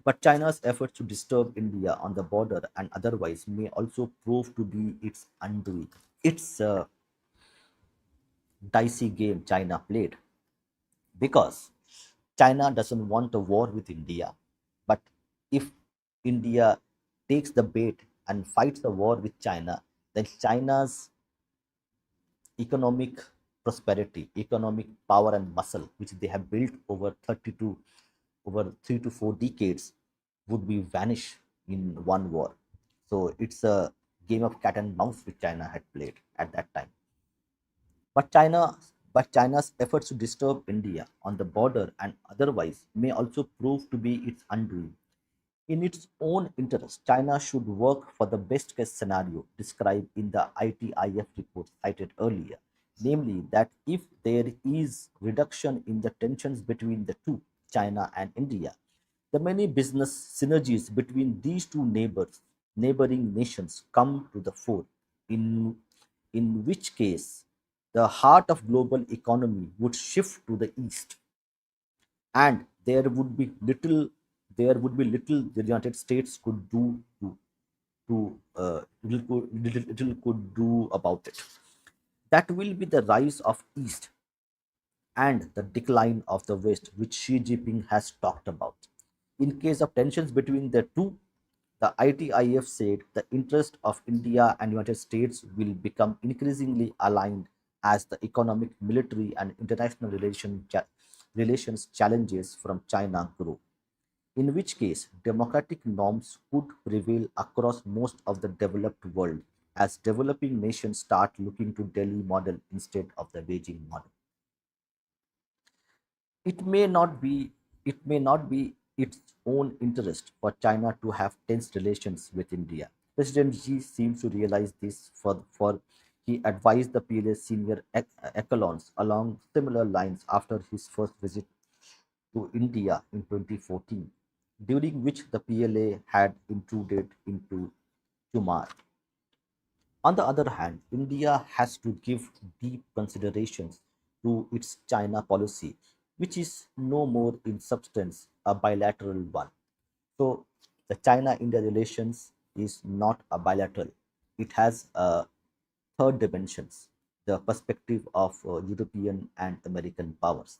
But China's efforts to disturb India on the border and otherwise may also prove to be its undoing. It's a dicey game China played because China doesn't want a war with India. But if India takes the bait and fights a war with China, then China's economic prosperity, economic power and muscle, which they have built over 3 to 4 decades, would be vanish in one war. So it's a game of cat and mouse which China had played at that time. But China's efforts to disturb India on the border and otherwise may also prove to be its undoing. In its own interest, China should work for the best case scenario described in the ITIF report cited earlier, namely that if there is reduction in the tensions between the two, China and India, the many business synergies between these two neighboring nations come to the fore, in, in which case the heart of global economy would shift to the east and there would be little the United States could do little could do about it. That will be the rise of East and the decline of the West, which Xi Jinping has talked about. In case of tensions between the two, the ITIF said the interest of India and United States will become increasingly aligned as the economic, military, and international relations challenges from China grow. In which case, democratic norms could prevail across most of the developed world as developing nations start looking to Delhi model instead of the Beijing model. It may not be it may not be its own interest for China to have tense relations with India. President Xi seems to realize this for he advised the PLA senior echelons along similar lines after his first visit to India in 2014, during which the PLA had intruded into Kumar. On the other hand, India has to give deep considerations to its China policy, which is no more in substance a bilateral one. So, the China India relations is not a bilateral, it has a third dimensions, the perspective of European and American powers.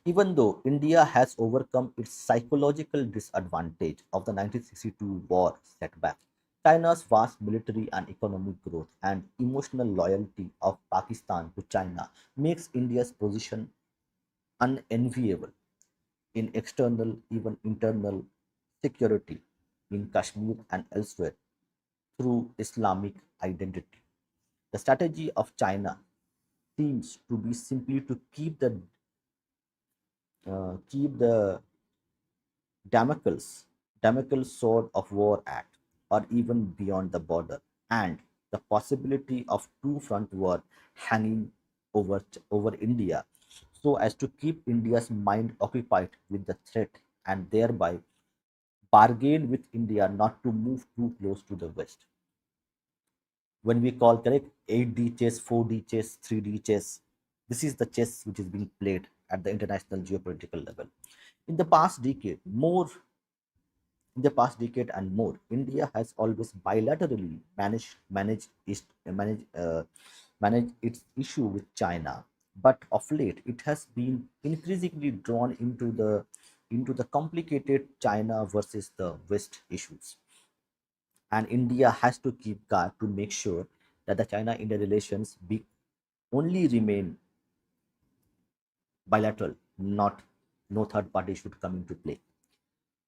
Even though India has overcome its psychological disadvantage of the 1962 war setback, China's vast military and economic growth and emotional loyalty of Pakistan to China makes India's position unenviable in external, even internal security in Kashmir and elsewhere through Islamic identity. The strategy of China seems to be simply to keep the Damocles, Damocles sword of war act, or even beyond the border, and the possibility of two-front war hanging over India, so as to keep India's mind occupied with the threat and thereby bargain with India not to move too close to the West. When we call correct 8D chess, 4D chess, 3D chess, this is the chess which is being played at the international geopolitical level. In the past decade, more In the past decade and more, India has always bilaterally managed its issue with China, but of late it has been increasingly drawn into the complicated China versus the West issues, and India has to keep guard to make sure that the China-India relations be only remain bilateral, not no third party should come into play.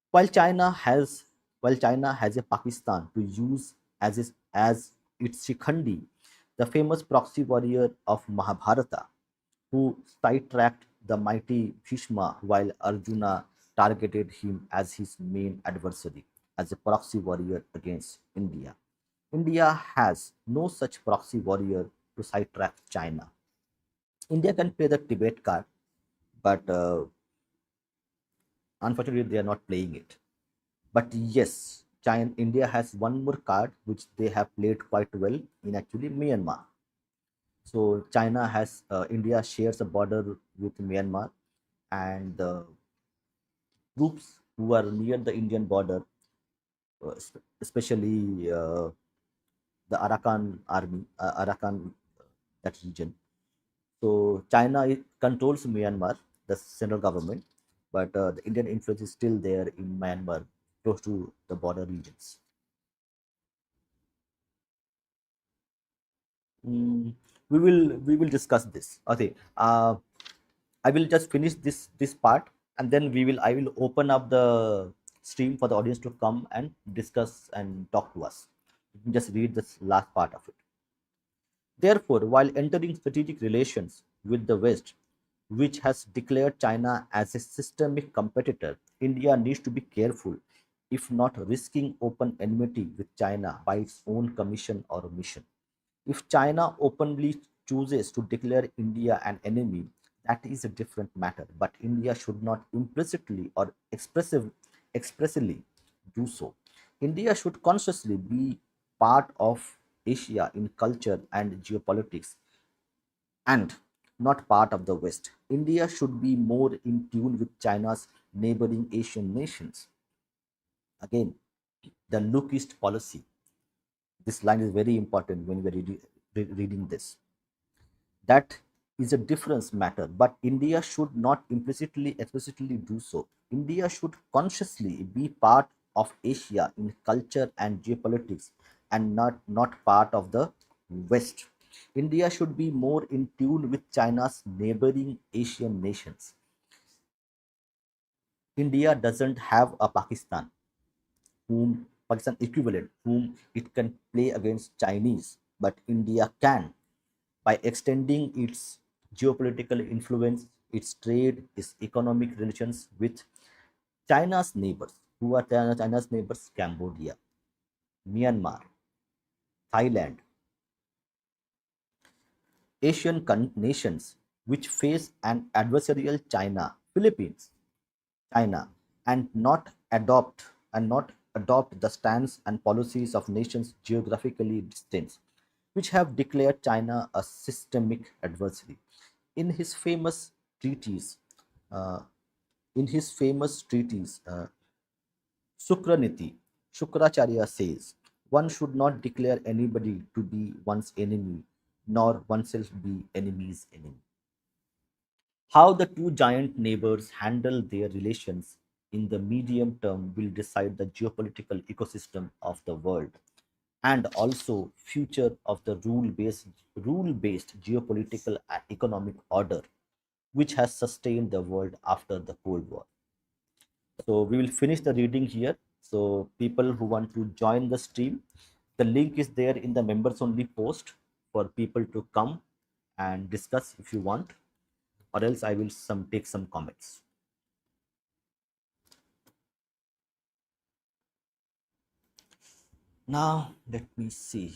While China has while China has a Pakistan to use as its shikhandi, the famous proxy warrior of Mahabharata, who sidetracked the mighty Bhishma while Arjuna targeted him as his main adversary as a proxy warrior against India. India has no such proxy warrior to sidetrack China. India can play the Tibet card, but unfortunately, they are not playing it. But yes, India has one more card which they have played quite well in actually Myanmar. So India shares a border with Myanmar, and the troops who are near the Indian border, especially the Arakan army, Arakan that region. So China controls Myanmar, the central government, but the Indian influence is still there in Myanmar, close to the border regions. Mm, we will discuss this. Okay. I will just finish this part, and then I will open up the stream for the audience to come and discuss and talk to us. You can just read this last part of it. Therefore, while entering strategic relations with the West, which has declared China as a systemic competitor, India needs to be careful, if not risking open enmity with China by its own commission or mission. If China openly chooses to declare India an enemy, that is a different matter. But India should not implicitly or expressly do so. India should consciously be part of Asia in culture and geopolitics, and not part of the West. India should be more in tune with China's neighboring Asian nations. Again, the look east policy. This line is very important when we are reading this. That is a difference matter, but India should not explicitly do so. India should consciously be part of Asia in culture and geopolitics, and not part of the West. India should be more in tune with China's neighboring Asian nations. India doesn't have a whom Pakistan equivalent whom it can play against Chinese, but India can, by extending its geopolitical influence, its trade, its economic relations with China's neighbors. Who are China's neighbors? Cambodia, Myanmar, Thailand, Asian nations which face an adversarial China, Philippines, China, and not adopt the stance and policies of nations geographically distant, which have declared China a systemic adversary. In his famous treatise, uh, Sukraniti, Shukracharya says, one should not declare anybody to be one's enemy, nor oneself be enemy's enemy. How the two giant neighbors handle their relations in the medium term will decide the geopolitical ecosystem of the world and also future of the rule based geopolitical and economic order which has sustained the world after the Cold War. So we will finish the reading here. So people who want to join the stream, the link is there in the members only post for people to come and discuss if you want, or else I will some take some comments. Now let me see.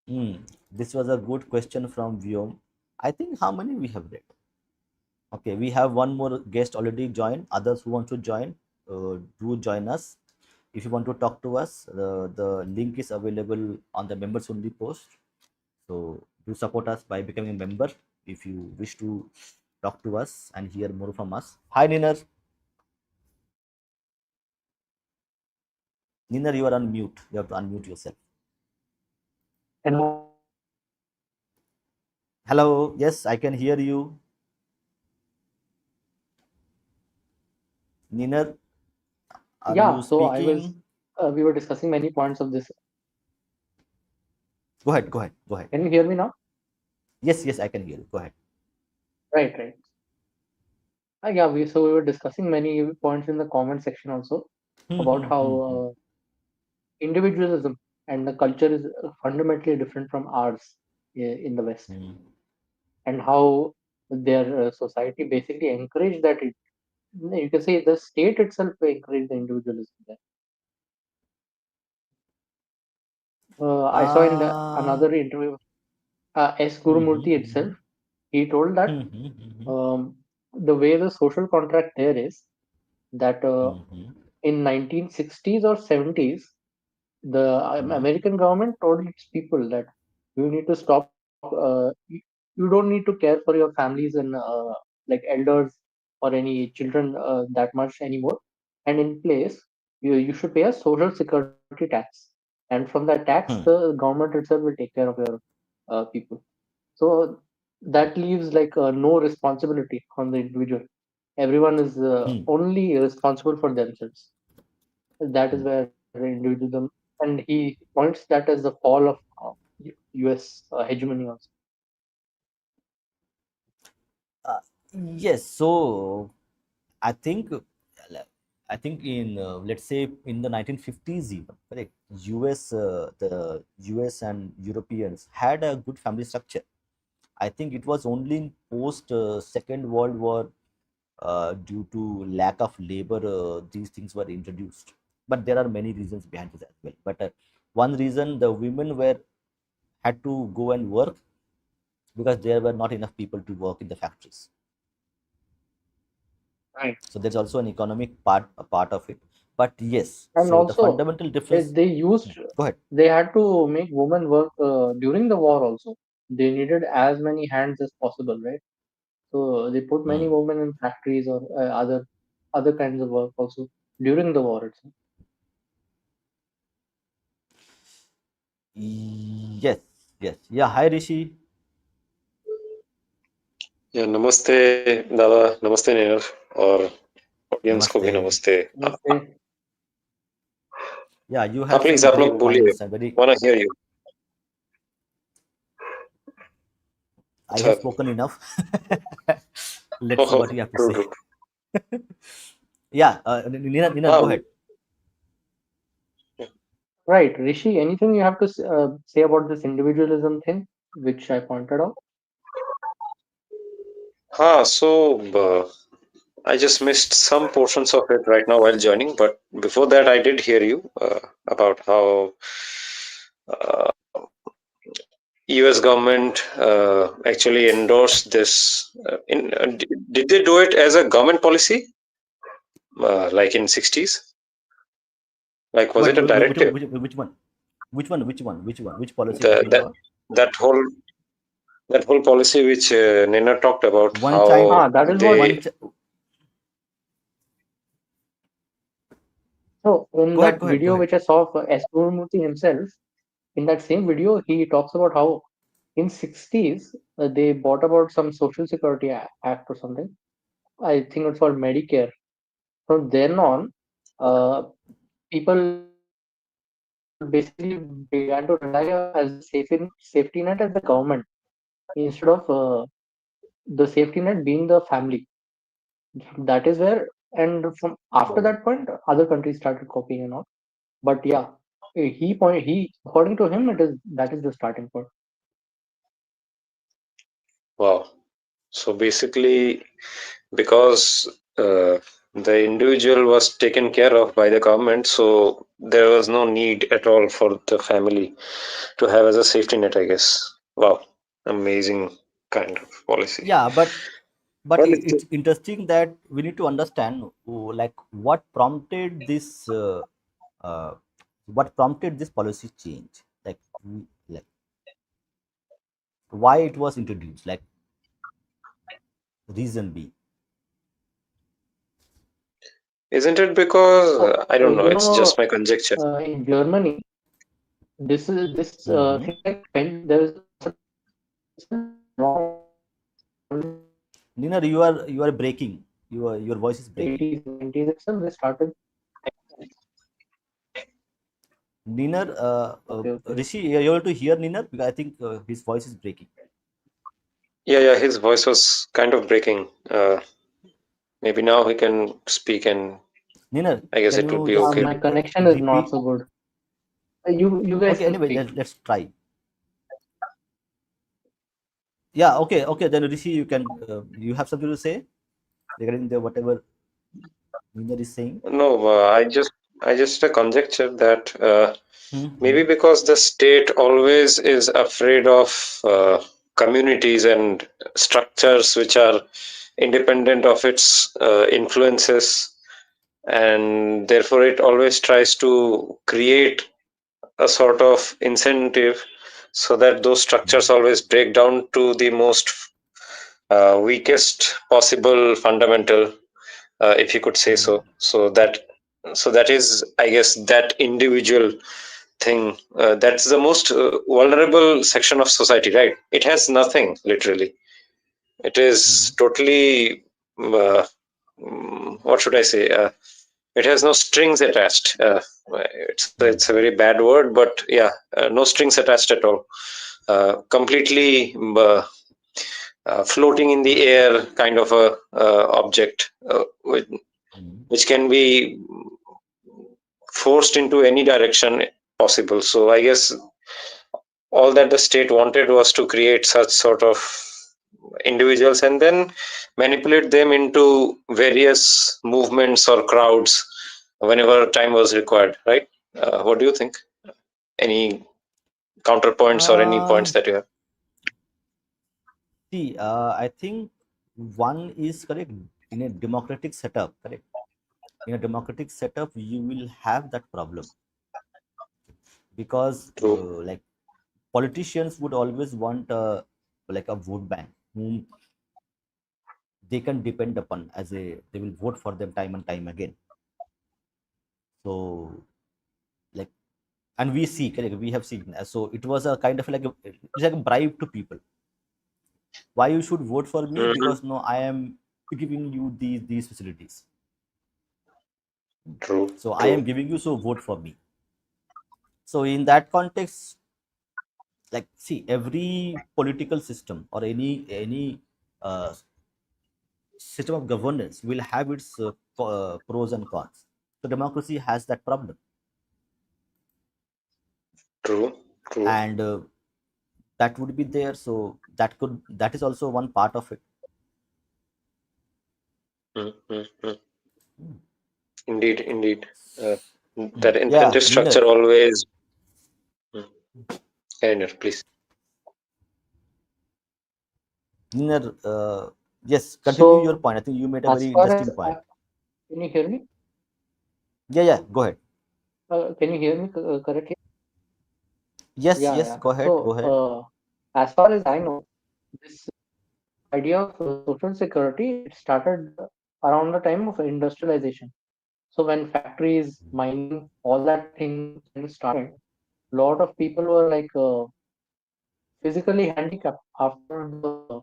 Hmm. This was a good question from Vyom. I think how many we have read? Okay, we have one more guest already joined. Others who want to join, do join us. If you want to talk to us, the link is available on the members only post. So do support us by becoming a member if you wish to talk to us and hear more from us. Hi, Ninar. Ninar, you are on mute. You have to unmute yourself. Am I audible? Hello. Yes, I can hear you. Ninar, are you Yeah, so I was, speaking? we were discussing many points of this. Go ahead. Go ahead. Go ahead. Can you hear me now? Yes, yes, I can hear you. Go ahead. Right, right. Yeah, we were discussing many points in the comment section also Hmm, about hmm, how hmm, hmm, individualism and the culture is fundamentally different from ours in the West, hmm. and how their society basically encouraged that. You can say the state itself encouraged the individualism there. I saw in Ah. another interview, S. Hmm, hmm, Gurumurthy hmm, itself, he told that hmm, hmm, hmm, hmm, um, the way the social contract there is that hmm, hmm, in 1960s or 70s, the hmm, American government told its people that you need to stop. You don't need to care for your families and like elders or any children that much anymore. And in place, you should pay a social security tax. And from that tax, hmm, the government itself will take care of your people. So that leaves like no responsibility on the individual. Everyone is hmm, only responsible for themselves. That is hmm. where individualism, and he points that as the fall of U.S. hegemony also. Uh, yes. So I think I think in let's say in the 1950s even correct the US and Europeans had a good family structure. I think it was only in post Second World War due to lack of labor these things were introduced. But there are many reasons behind this as well. But one reason the women were had to go and work because there were not enough people to work in the factories. Right. So there's also an economic part a part of it. But yes, And so the also, fundamental difference. they used, Go ahead. they had to make women work during the war also. They needed as many hands as possible, right? So they put many Hmm. women in factories or other kinds of work also during the war itself. Yes, yes. Yeah, hi Rishi. Yeah, namaste, Dada. Namaste, Neer. और audience को भी Namaste. नमस्ते. Namaste. Yeah, you हाँ have please some आप लोग great बोलिए. points and very Wanna hear you. I अच्छा. have spoken enough. Let's see Oh, what you have to true, say. true. Yeah, Nina, go हाँ. ahead. Right, Rishi, anything you have to say about this individualism thing, which I pointed out? हाँ. So I just missed some portions of it right now while joining, but before that I did hear you about how uh, U.S. government actually endorsed this. Did they do it as a government policy, like in 60s? Like, was But it a directive? which one? Which policy you're The talking that about? that whole policy which Nina talked about, One child, how Ah, that is what one they. ch- So in Go ahead, that go ahead, go video ahead. which I saw of S. Gurumurthy himself, in that same video, he talks about how in 60s they brought about some social security act or something. I think it's called Medicare. From then on, uh, people basically began to rely as a safety net as the government instead of the safety net being the family. That is where, and from after that point, other countries started copying and all. But yeah, he according to him, it is that is the starting point. Wow. So basically, because the individual was taken care of by the government, so there was no need at all for the family to have as a safety net, I guess. Wow. Amazing kind of policy. Yeah, but Well, it's it's interesting that we need to understand like uh, what prompted this policy change, like like why it was introduced, like reason be. isn't it because So I don't know, you it's know, just my conjecture. in Germany, this Hmm. thing like there is a certain law in Germany which is Nina, you are breaking. Your voice is breaking. 80s, 90s itself they started. Nina, Okay, okay. Rishi, are you able to hear Nina? Because I think his voice is breaking. Yeah, his voice was kind of breaking. Maybe now he can speak, and Nina, I guess can it would you be just okay. My connection is not repeat? so good. You guys Okay, can anyway, speak. let's try. Yeah, okay, okay. Then Rishi, you have something to say regarding the whatever Nina is saying. No, I just a conjecture that maybe Hmm. because the state always is afraid of communities and structures which are independent of its influences, and therefore it always tries to create a sort of incentive so that those structures always break down to the most weakest possible fundamental, if you could say Hmm. so. So that is, I guess, that individual thing. That's the most vulnerable section of society, right? It has nothing, literally. It is Hmm. totally. What should I say? It has no strings attached. It's a very Hmm. bad word, but yeah, no strings attached at all. Completely floating in the air kind of a object, Hmm. which can be forced into any direction possible. So I guess all that the state wanted was to create such sort of individuals and then manipulate them into various movements or crowds whenever time was required, right? What do you think? Any counterpoints or any Uh, points that you have? See, I think one is correct in a democratic setup. Correct. In a democratic setup, you will have that problem because, True, like, politicians would always want like a vote bank whom they can depend upon as a they will vote for them time and time again. So, like, and we see, correct, we have seen. So it was a kind of like it's like a bribe to people. Why you should vote for me? hmm, Because no, I am giving you these facilities. true, So I am true, giving you, so vote for me. So in that context, like, see, every political system or any uh, system of governance will have its pros and cons. So democracy has that problem, true, true. and that would be there. So that is also one part of it. Mm. Indeed, indeed. Uh, that Yeah, incentive Niner, structure always. Mm. Kind of, please. Niner, yes, continue your So point. I think you made a as very far as interesting point. can you hear me? Yeah, yeah, go ahead. Can you hear me correctly? Yes, Yeah, yes, yeah. go ahead, go So ahead. as far as I know, this idea of social security it started around the time of industrialization. So when factories, mining, all that thing kind of started, a lot of people were like physically handicapped after the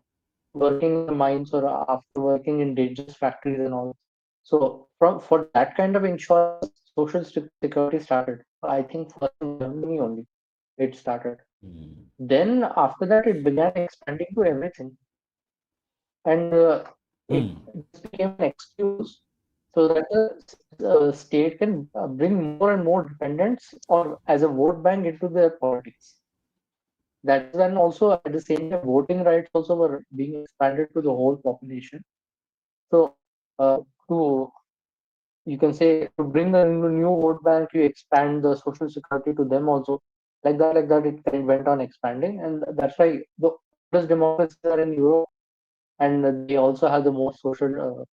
working in the mines or after working in dangerous factories and all. So from for that kind of insurance, social security started. I think first in Germany only it started. mm, Then after that, it began expanding to everything, and it mm. this became an excuse so that the state can bring more and more dependents or as a vote bank into their politics. That is when also at the same time voting rights also were being expanded to the whole population. So to you can say to bring the new vote bank, you expand the social security to them also. Like that, it kind of went on expanding, and that's why the oldest democracies are in Europe, and they also have the most social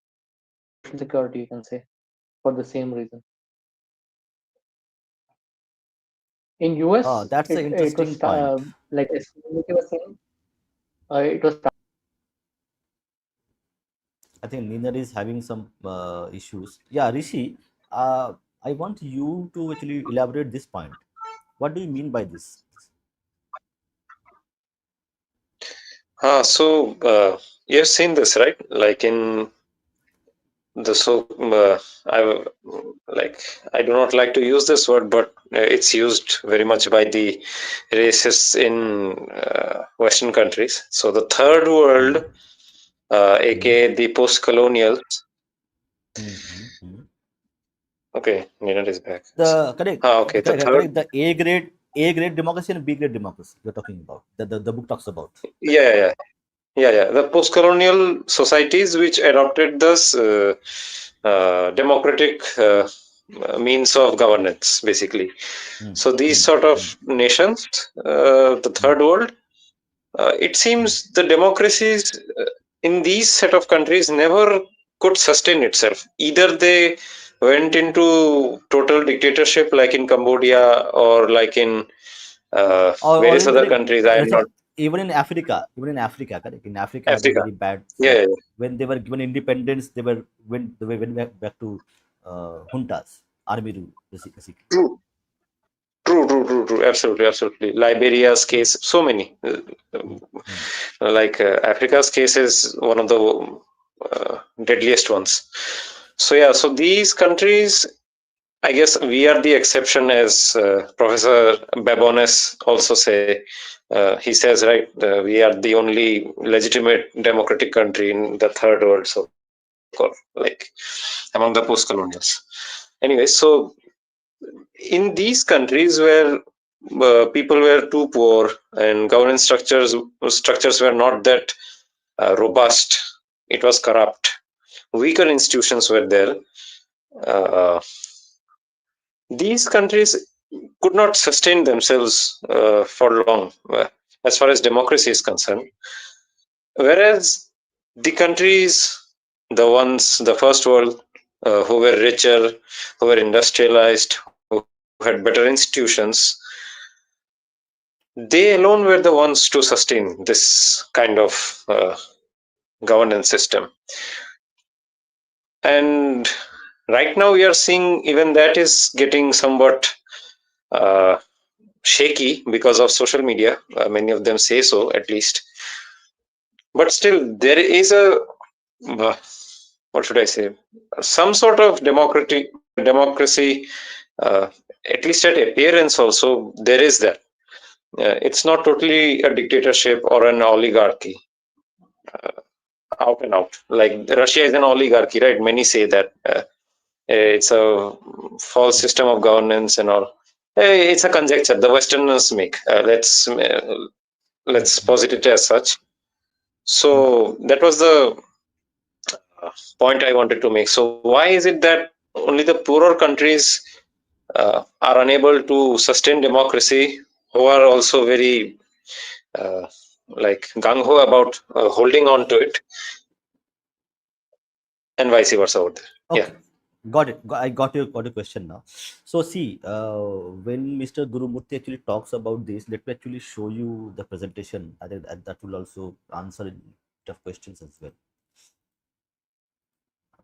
security. You can say for the same reason. In US, That's an it was interesting point. like as Smriti was saying, it was I think Nina is having some issues. Yeah, Rishi, uh, I want you to actually elaborate this point. What do you mean by this? You've seen this, right? Like in the I like I do not like to use this word, but it's used very much by the racists in Western countries. So the third Hmm, world, hmm, aka the post-colonial. hmm, hmm, hmm. Okay, Nina is back. The correct, Okay, the correct, third. correct. The A grade democracy and B grade democracy you're talking about. The book talks about. Yeah, yeah, yeah. The post-colonial societies which adopted this democratic means of governance, basically. Hmm, So these hmm, sort of hmm, nations, the hmm. third world, it Hmm. seems the democracies in these set of countries never could sustain itself. Either they went into total dictatorship, like in Cambodia or like in Or various in other correct, countries. I am not even in Africa, correct. In Africa had a Africa. very bad Yeah, side. yeah, When they were given independence, they went back to juntas, army rule, basically. true. True. Absolutely, absolutely. Liberia's case, so many. Hmm, hmm. Like Africa's case is one of the deadliest ones. So yeah, so these countries, I guess we are the exception, as Professor Babones also say. He says, right, we are the only legitimate democratic country in the third world, so-called, like among the post-colonials. Anyway, so in these countries where people were too poor and governance structures were not that robust, it was corrupt. Weaker institutions were there. Uh, these countries could not sustain themselves for long, as far as democracy is concerned. Whereas the countries, the ones, the first world, who were richer, who were industrialized, who had better institutions, they alone were the ones to sustain this kind of governance system. And right now, we are seeing even that is getting somewhat uh, shaky because of social media. Many of them say so, at least. But still, there is a uh, what should I say? Some sort of democracy, uh, at least at appearance. Also, there is that. It's not totally a dictatorship or an oligarchy, out and out. Like Russia is an oligarchy, right? Many say that it's a false system of governance and all. It's a conjecture the Westerners make. Let's posit it as such. So that was the point I wanted to make. So why is it that only the poorer countries are unable to sustain democracy, who are also very uh, like gung ho about holding on to it, and vice versa over there? Yeah. Okay, got it. I got your question now. So see, when Mr. Gurumurthy actually talks about this, let me actually show you the presentation. I think that will also answer tough questions as well.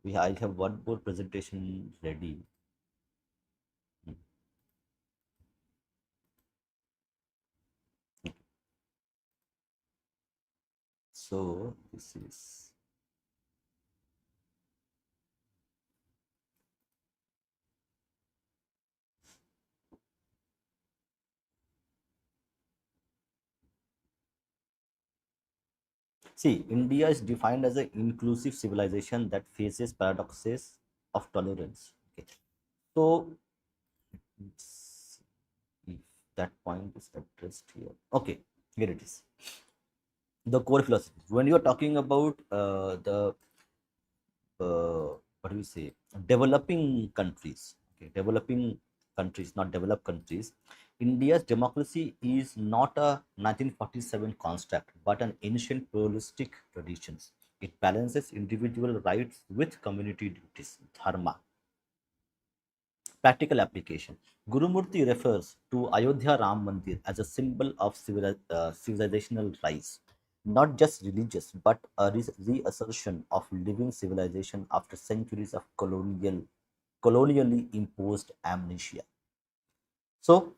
I have one more presentation ready. Mm. So this is, see, India is defined as an inclusive civilization that faces paradoxes of tolerance. Okay. So let's see if that point is addressed here. Okay, here it is. The core philosophy. When you are talking about the what do we say, developing countries, okay, developing countries, not developed countries, India's democracy is not a 1947 construct but an ancient pluralistic traditions. It balances individual rights with community duties, dharma. Practical application. Gurumurthy refers to Ayodhya Ram Mandir as a symbol of civilizational rise, not just religious, but a reassertion of living civilization after centuries of colonially imposed amnesia. So,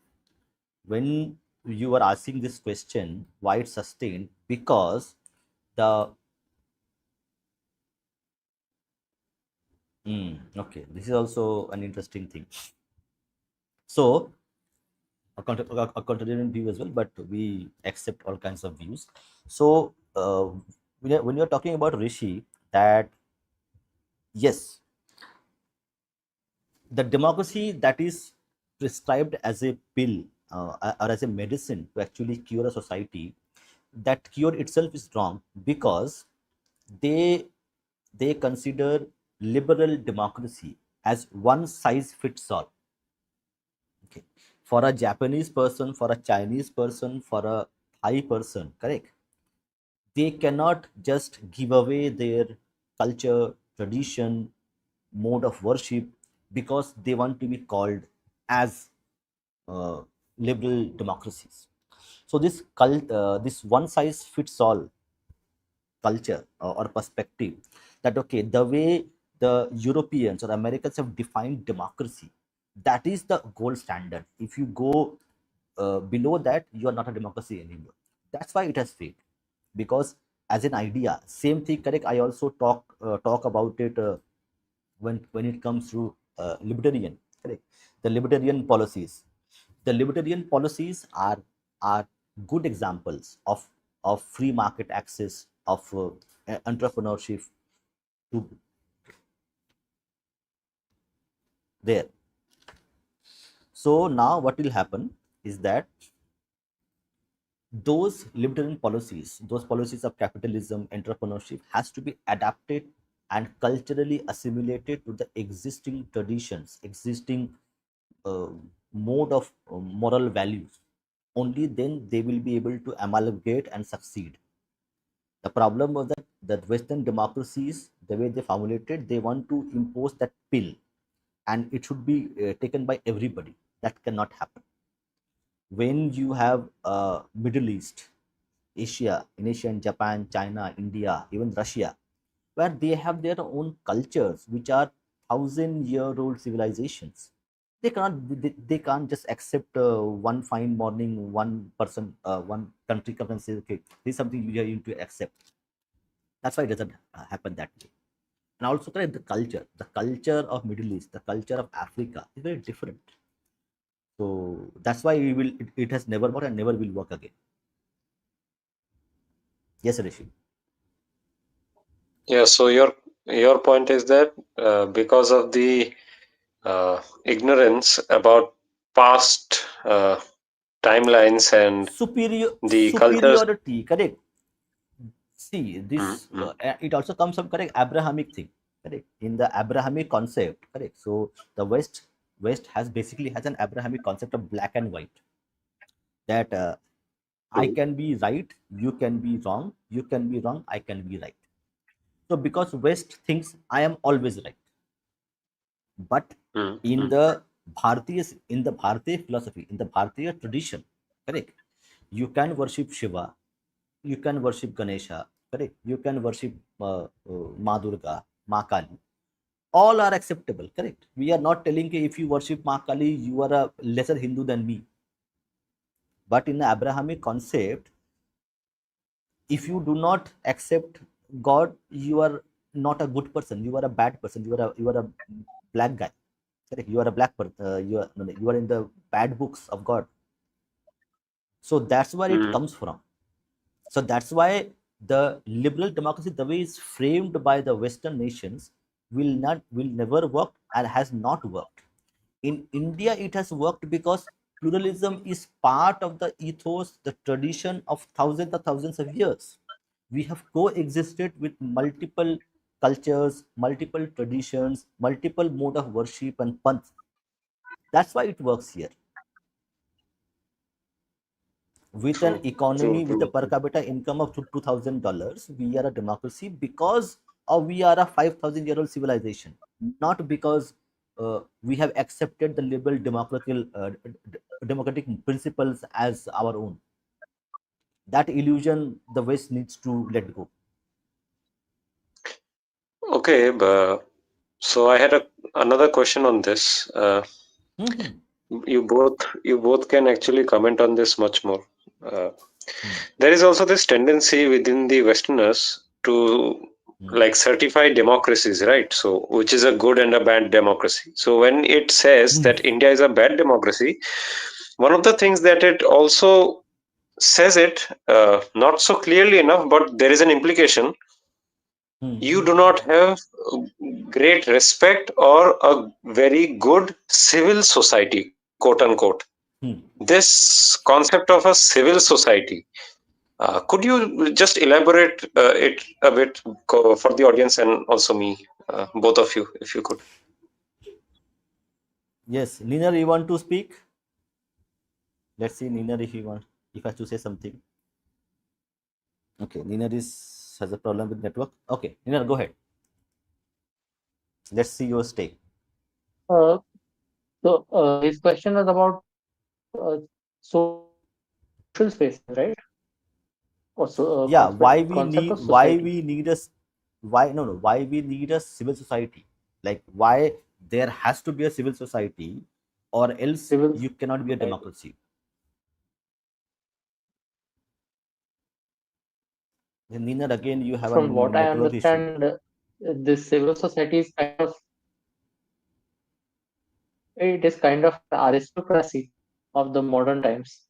when you are asking this question, why it's sustained? Because the okay, this is also an interesting thing. So, a contrarian view as well, but we accept all kinds of views. So when you're talking about Rishi, that yes, the democracy that is prescribed as a pill or as a medicine to actually cure a society, that cure itself is wrong, because they they consider liberal democracy as one size fits all. Okay, for a Japanese person, for a Chinese person, for a Thai person, correct, they cannot just give away their culture, tradition, mode of worship, because they want to be called as uh, liberal democracies. So this one size fits all culture or perspective, that okay, the way the Europeans or Americans have defined democracy, that is the gold standard. If you go below that, you are not a democracy anymore. That's why it has failed, because as an idea, same thing, correct. I also talk about it when it comes to libertarian, correct. The libertarian policies are good examples of free market access, of entrepreneurship to there. So now what will happen is that those libertarian policies, those policies of capitalism, entrepreneurship, has to be adapted and culturally assimilated to the existing traditions, existing uh, mode of moral values. Only then they will be able to amalgamate and succeed. The problem was that Western democracies, the way they formulated, they want to impose that pill, and it should be taken by everybody. That cannot happen. When you have Middle East, Asia, in Asia and Japan, China, India, even Russia, where they have their own cultures, which are 1,000-year-old civilizations. They can't just accept one fine morning, one person, one country comes and says, okay, this is something you need to accept. That's why it doesn't happen that way. And also, correct, the culture of Middle East, the culture of Africa is very different. So that's why it has never worked and never will work again. Yes, Rishi. Yeah, so your point is that because of the ignorance about past timelines and the cultures. Superiority, correct. See, Mm, this mm, it also comes from, correct, Abrahamic thing, correct. In the Abrahamic concept, correct. So the West has an Abrahamic concept of black and white, that I mm, can be right, you can be wrong, you can be wrong, I can be right. So because West thinks I am always right, but mm, in mm, the Bharatiya philosophy, in the Bharatiya tradition, correct, you can worship Shiva, you can worship Ganesha, correct, you can worship Ma Durga, Ma Kali, all are acceptable, correct? We are not telling कि if you worship Ma Kali, you are a lesser Hindu than me. But in the Abrahamic concept, if you do not accept God, you are not a good person. You are a bad person. You are a black guy. Correct? You are a black person. You are in the bad books of God. So that's where it Mm. comes from. So that's why the liberal democracy, the way it's framed by the Western nations, will never work and has not worked. In India, it has worked because pluralism is part of the ethos, the tradition of thousands of years. We have coexisted with multiple cultures, multiple traditions, multiple mode of worship and panth. That's why it works here. With an True, true, economy with a true. per capita income of $2,000, we are a democracy because we are a 5,000-year-old civilization, not because we have accepted the liberal democratic principles as our own. That illusion the West needs to let go. Okay, so I had another question on this. Hmm. You both can actually comment on this much more. Uh, Hmm. there is also this tendency within the Westerners to Hmm. like certify democracies, right? So which is a good and a bad democracy. So when it says Hmm. that India is a bad democracy, one of the things that it also says it not so clearly enough, but there is an implication. Hmm. You do not have great respect or a very good civil society, quote unquote. Hmm. This concept of a civil society, could you just elaborate it a bit for the audience and also me, both of you, if you could? Yes, Nina, you want to speak? Let's see, Nina, if you want, if I have to say something. Okay, Nina is has a problem with network. Okay, Nina, go ahead. Let's see your stake. Uh, so his question was about social spaces, right? Or so Yeah, concept of society. why we need a why no no why we need a civil society, like why there has to be a civil society, or else Civil you cannot be a society. democracy. Then Nina, again you have a From what I network issue. understand, this civil society is it is kind of an aristocracy of the modern times,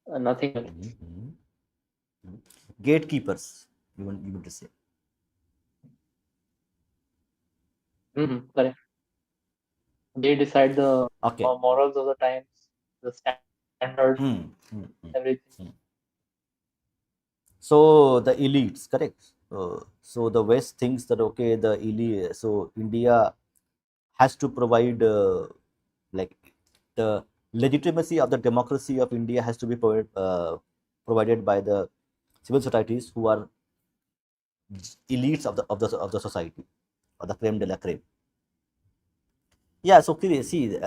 nothing else. Mhm. Gatekeepers, you want to say. Correct. They decide the Okay. morals of the times, the standards, Hmm. Hmm. everything. Hmm. Hmm. So the elites, correct. So the West thinks that okay, the elite, so India has to provide like the legitimacy of the democracy of India has to be provided by the civil societies who are elites of the society, or the creme de la creme. Yeah, so clearly, see,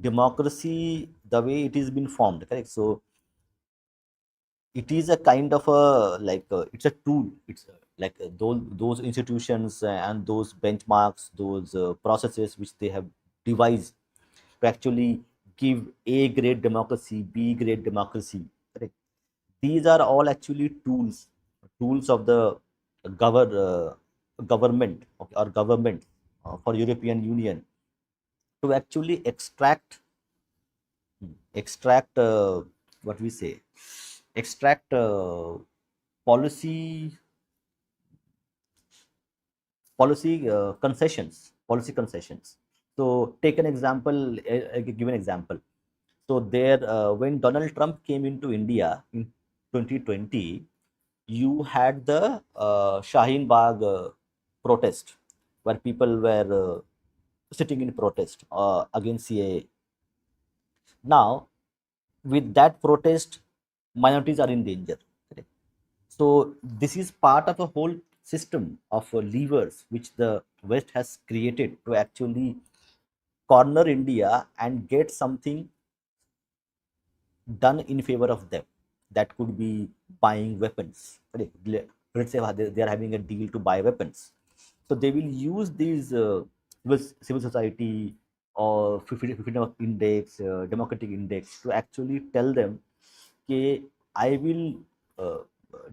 democracy, the way it is been formed, correct. So it is a kind of a like it's a tool. It's like those institutions and those benchmarks, those processes which they have devised to actually give A grade democracy, B grade democracy. Correct. These are all actually tools of the government, okay, or government for European Union to actually extract what we say, extract policy policy concessions. So take an example, give an example. So there, when Donald Trump came into India in 2020, you had the Shaheen Bagh protest, where people were sitting in protest against CAA. Now, with that protest, minorities are in danger. Correct? So this is part of a whole system of levers which the West has created to actually corner India and get something done in favor of them. That could be buying weapons. Correct? Let's say they are having a deal to buy weapons. So they will use these civil society or freedom of index, democratic index to actually tell them, okay, I will uh,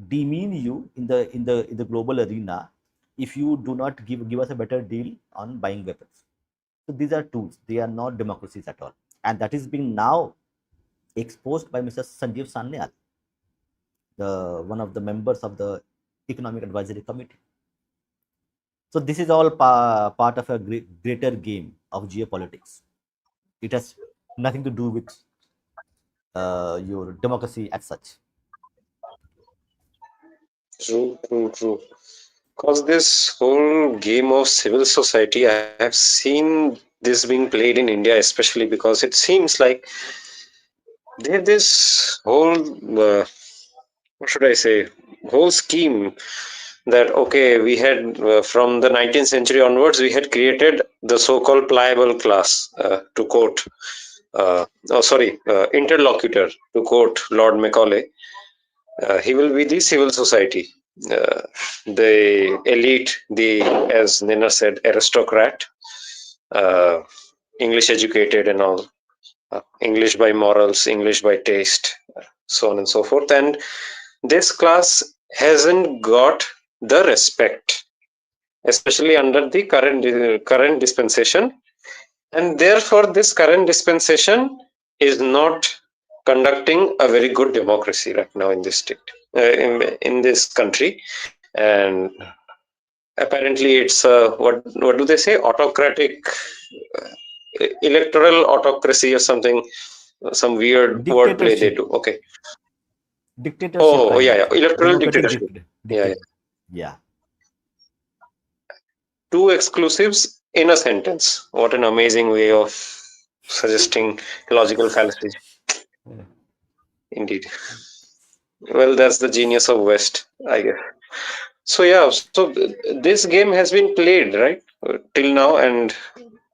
demean you in the global arena if you do not give us a better deal on buying weapons. So these are tools. They are not democracies at all, and that is being now exposed by Mr. Sanjeev Sanyal, the one of the members of the Economic Advisory Committee. So this is all part of a greater game of geopolitics. It has nothing to do with your democracy as such. True, true, true. Because this whole game of civil society, I have seen this being played in India, especially because it seems like they have this whole, what should I say, whole scheme that, okay, we had from the 19th century onwards, we had created the so called pliable class, to quote, interlocutor, to quote Lord Macaulay. He will be the civil society, uh, the elite, the, as Nina said, aristocrat, uh, English educated and all, English by morals, English by taste, so on and so forth. And this class hasn't got the respect, especially under the current dispensation, and therefore this current dispensation is not conducting a very good democracy right now in this state, in this country. And apparently it's what do they say, autocratic, electoral autocracy or something, some weird wordplay they Dictatorship, do. Okay. dictatorship Oh kind yeah, of yeah, electoral democratic dictatorship. Yeah, yeah. dictator. Yeah. Two exclusives in a sentence. What an amazing way of suggesting logical fallacies. Indeed. Well, that's the genius of West, I guess. So yeah, so this game has been played, right, till now, and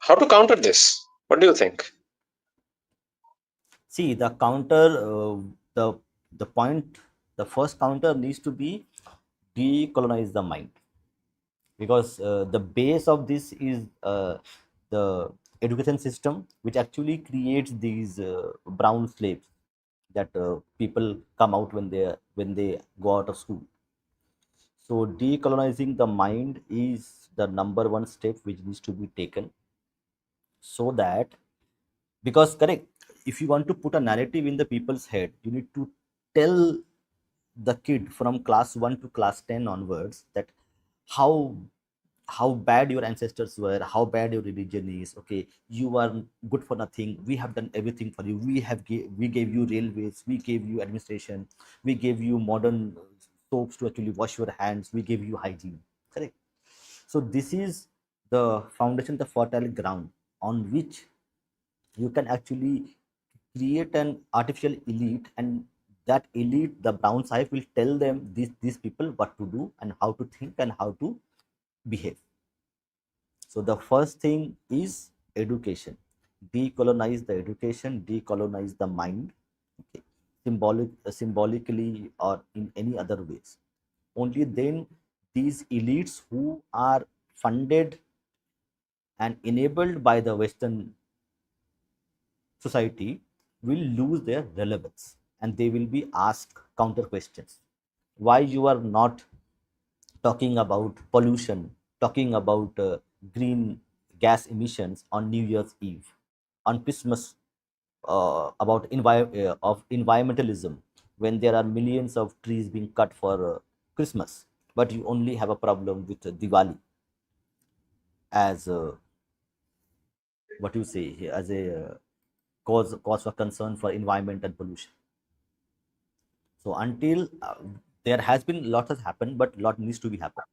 how to counter this? What do you think? See, the counter, the the point, the first counter needs to be decolonize the mind, because the base of this is the education system, which actually creates these brown slaves that people come out when they go out of school. So decolonizing the mind is the number one step which needs to be taken, so that, because correct, if you want to put a narrative in the people's head, you need to tell the kid from class 1 to class 10 onwards that how how bad your ancestors were, how bad your religion is. Okay, you are good for nothing, we have done everything for you, we gave you railways, we gave you administration, we gave you modern soaps to actually wash your hands, we gave you hygiene. Correct. So this is the foundation, the fertile ground on which you can actually create an artificial elite, and that elite, the brown side, will tell them these people what to do and how to think and how to behave. So the first thing is education. Decolonize the education, decolonize the mind. Okay. Symbolically or in any other ways. Only then these elites who are funded and enabled by the Western society will lose their relevance, and they will be asked counter questions. Why you are not talking about pollution, talking about green gas emissions on New Year's Eve, on Christmas, about of environmentalism, when there are millions of trees being cut for Christmas, but you only have a problem with Diwali as what you say here, as a cause for concern for environment and pollution. So until there has been lot has happened, but lot needs to be happen.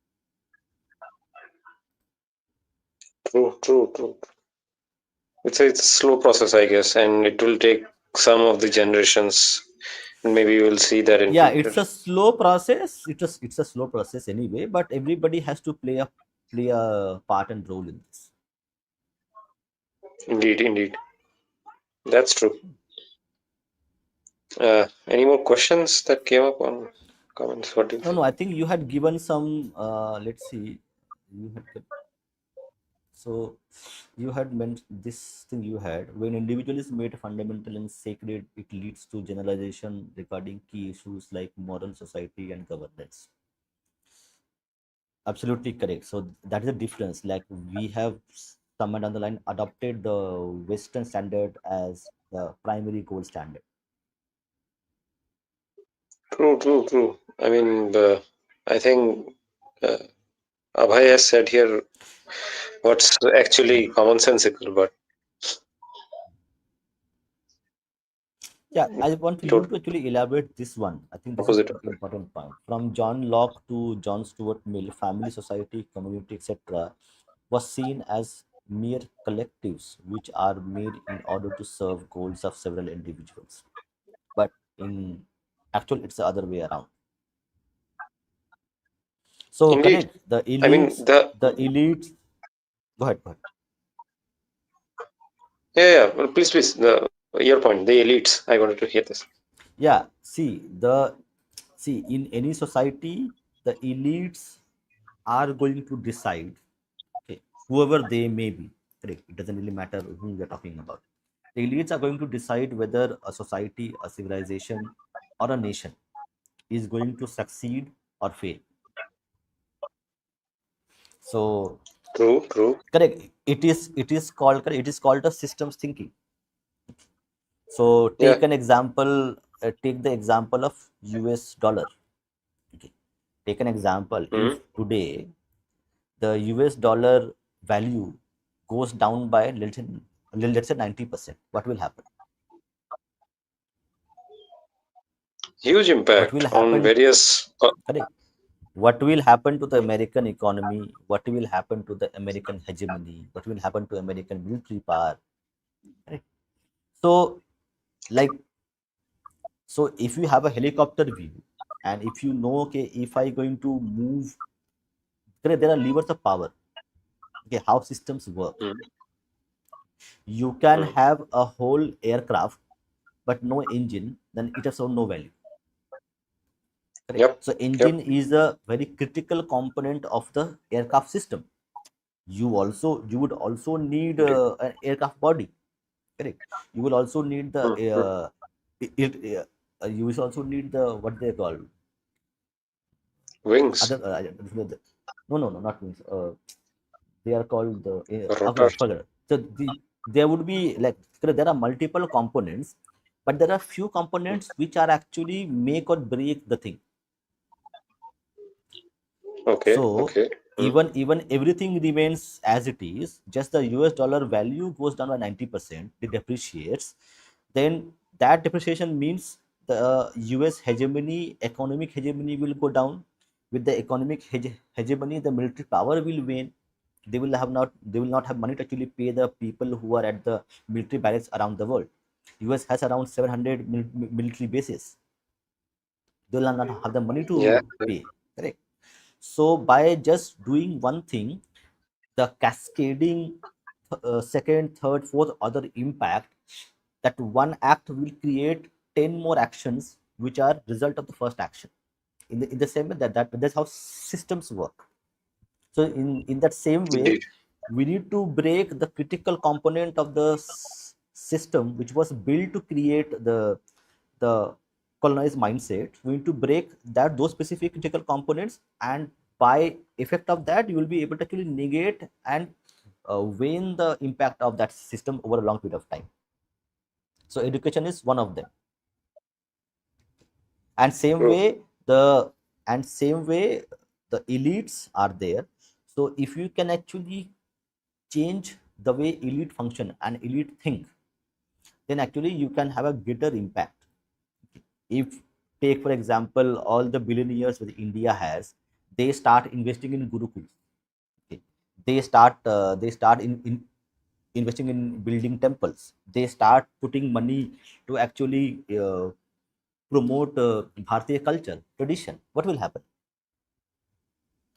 True, true, true. It's a slow process, I guess, and it will take some of the generations, and maybe we will see that in Yeah, future. it's a slow process. It's a slow process anyway, but everybody has to play a part and role in this. Indeed, indeed, that's true. Any more questions that came up on comments? What do you No, think? no, I think you had given some. Let's see. you had so you had mentioned this thing you had when individual is made fundamental and sacred, it leads to generalization regarding key issues like moral society and governance. Absolutely correct. So that is the difference. Like we have somewhere down the line adopted the Western standard as the primary gold standard. True, true, true. I mean, I think uh, Abhay has said here what's actually commonsensical, but Yeah, I want you totally to actually elaborate this one. I think this is opposite of an it. important point. From John Locke to John Stuart Mill, family, society, community, etc., was seen as mere collectives which are made in order to serve goals of several individuals. But in actual, it's the other way around. So Indeed. correct, the I mean, elites, the the elites. Go ahead, go ahead. yeah, yeah. Well, please, please. Your point. The elites. I wanted to hear this. Yeah, see in any society, the elites are going to decide. Okay, whoever they may be, correct. It doesn't really matter whom we are talking about. The elites are going to decide whether a society, a civilization, or a nation is going to succeed or fail. So True, true. correct. It is called a systems thinking. So Yeah. take an example. Take the example of U.S. dollar. Okay. Take an example. Hmm. If today the US dollar value goes down by let's say 90%, what will happen? Huge What will impact on happen? various. Correct. What will happen to the American economy? What will happen to the American hegemony? What will happen to American military power? Correct. So, like, so if you have a helicopter view, and if you know, okay, if I going to move, correct, there are levers of power. Okay, how systems work. Hmm, You can hmm. have a whole aircraft, but no engine, then it has no value. Correct. Yep, So yep. engine is a very critical component of the aircraft system. You would also need Indeed. an aircraft body. Correct. You will also need the Hmm, hmm. you will also need the what they call Wings, other no, not wings. They are called the okay, rotors. forget. So there would be like correct, there are multiple components, but there are few components which are actually make or break the thing. Okay, So okay. Hmm. even everything remains as it is, just the US dollar value goes down by 90%, it depreciates, then that depreciation means the US hegemony, economic hegemony will go down. With the economic hegemony, the military power will wane. They will not have money to actually pay the people who are at the military barracks around the world. US has around 700 military bases. They will not have the money Yeah, to yeah. pay. Correct. So by just doing one thing, the cascading second, third, fourth other impact, that one act will create 10 more actions which are result of the first action. In the same way that's how systems work. So in that same way, Indeed. we need to break the critical component of the system which was built to create the colonized mindset. We need to break that those specific critical components, and by effect of that you will be able to actually negate and wane the impact of that system over a long period of time. So education is one of them. And same True. way the same way the elites are there. So if you can actually change the way elite function and elite think, then actually you can have a greater impact. If take for example all the billionaires that India has, they start investing in gurukuls. Okay. They start in investing in building temples. They start putting money to actually promote Bharatiya culture tradition. What will happen?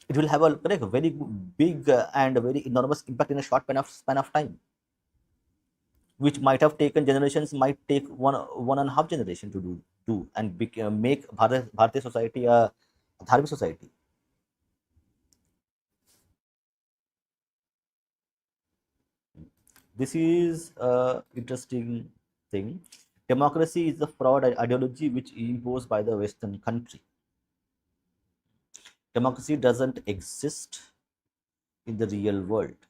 It will have a correct very big and a very enormous impact in a short span of time, which might have taken generations, might take one and a half generation to do and make Bharatiya society a dharmic society. This is a interesting thing. Democracy is a fraud ideology which is imposed by the Western country. Democracy doesn't exist in the real world.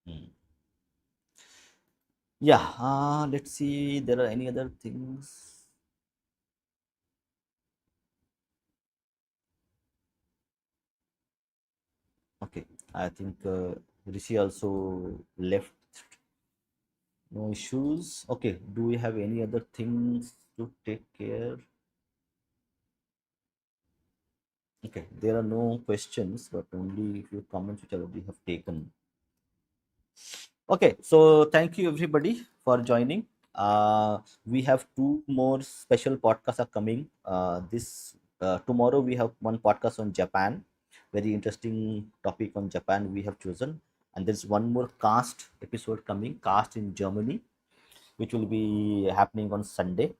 Hmm. Yeah, let's see. There are any other things? Okay, I think Rishi also left. No issues. Okay, do we have any other things to take care? Okay, there are no questions, but only a few comments which we have taken. Okay, so thank you everybody for joining. We have two more special podcasts are coming. This tomorrow we have one podcast on Japan, very interesting topic on Japan we have chosen, and there's one more cast episode coming, cast in Germany, which will be happening on Sunday.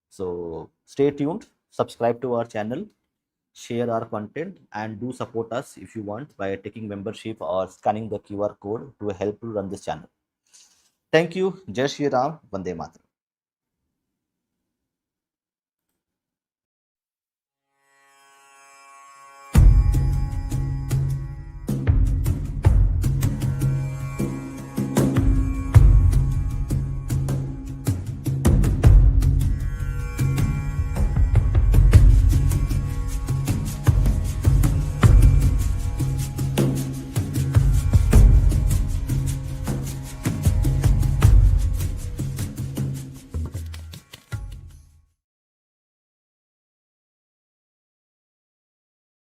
So stay tuned, subscribe to our channel, share our content, and do support us if you want by taking membership or scanning the QR code to help to run this channel. Thank you. Jai Shri Ram. Vande Mataram.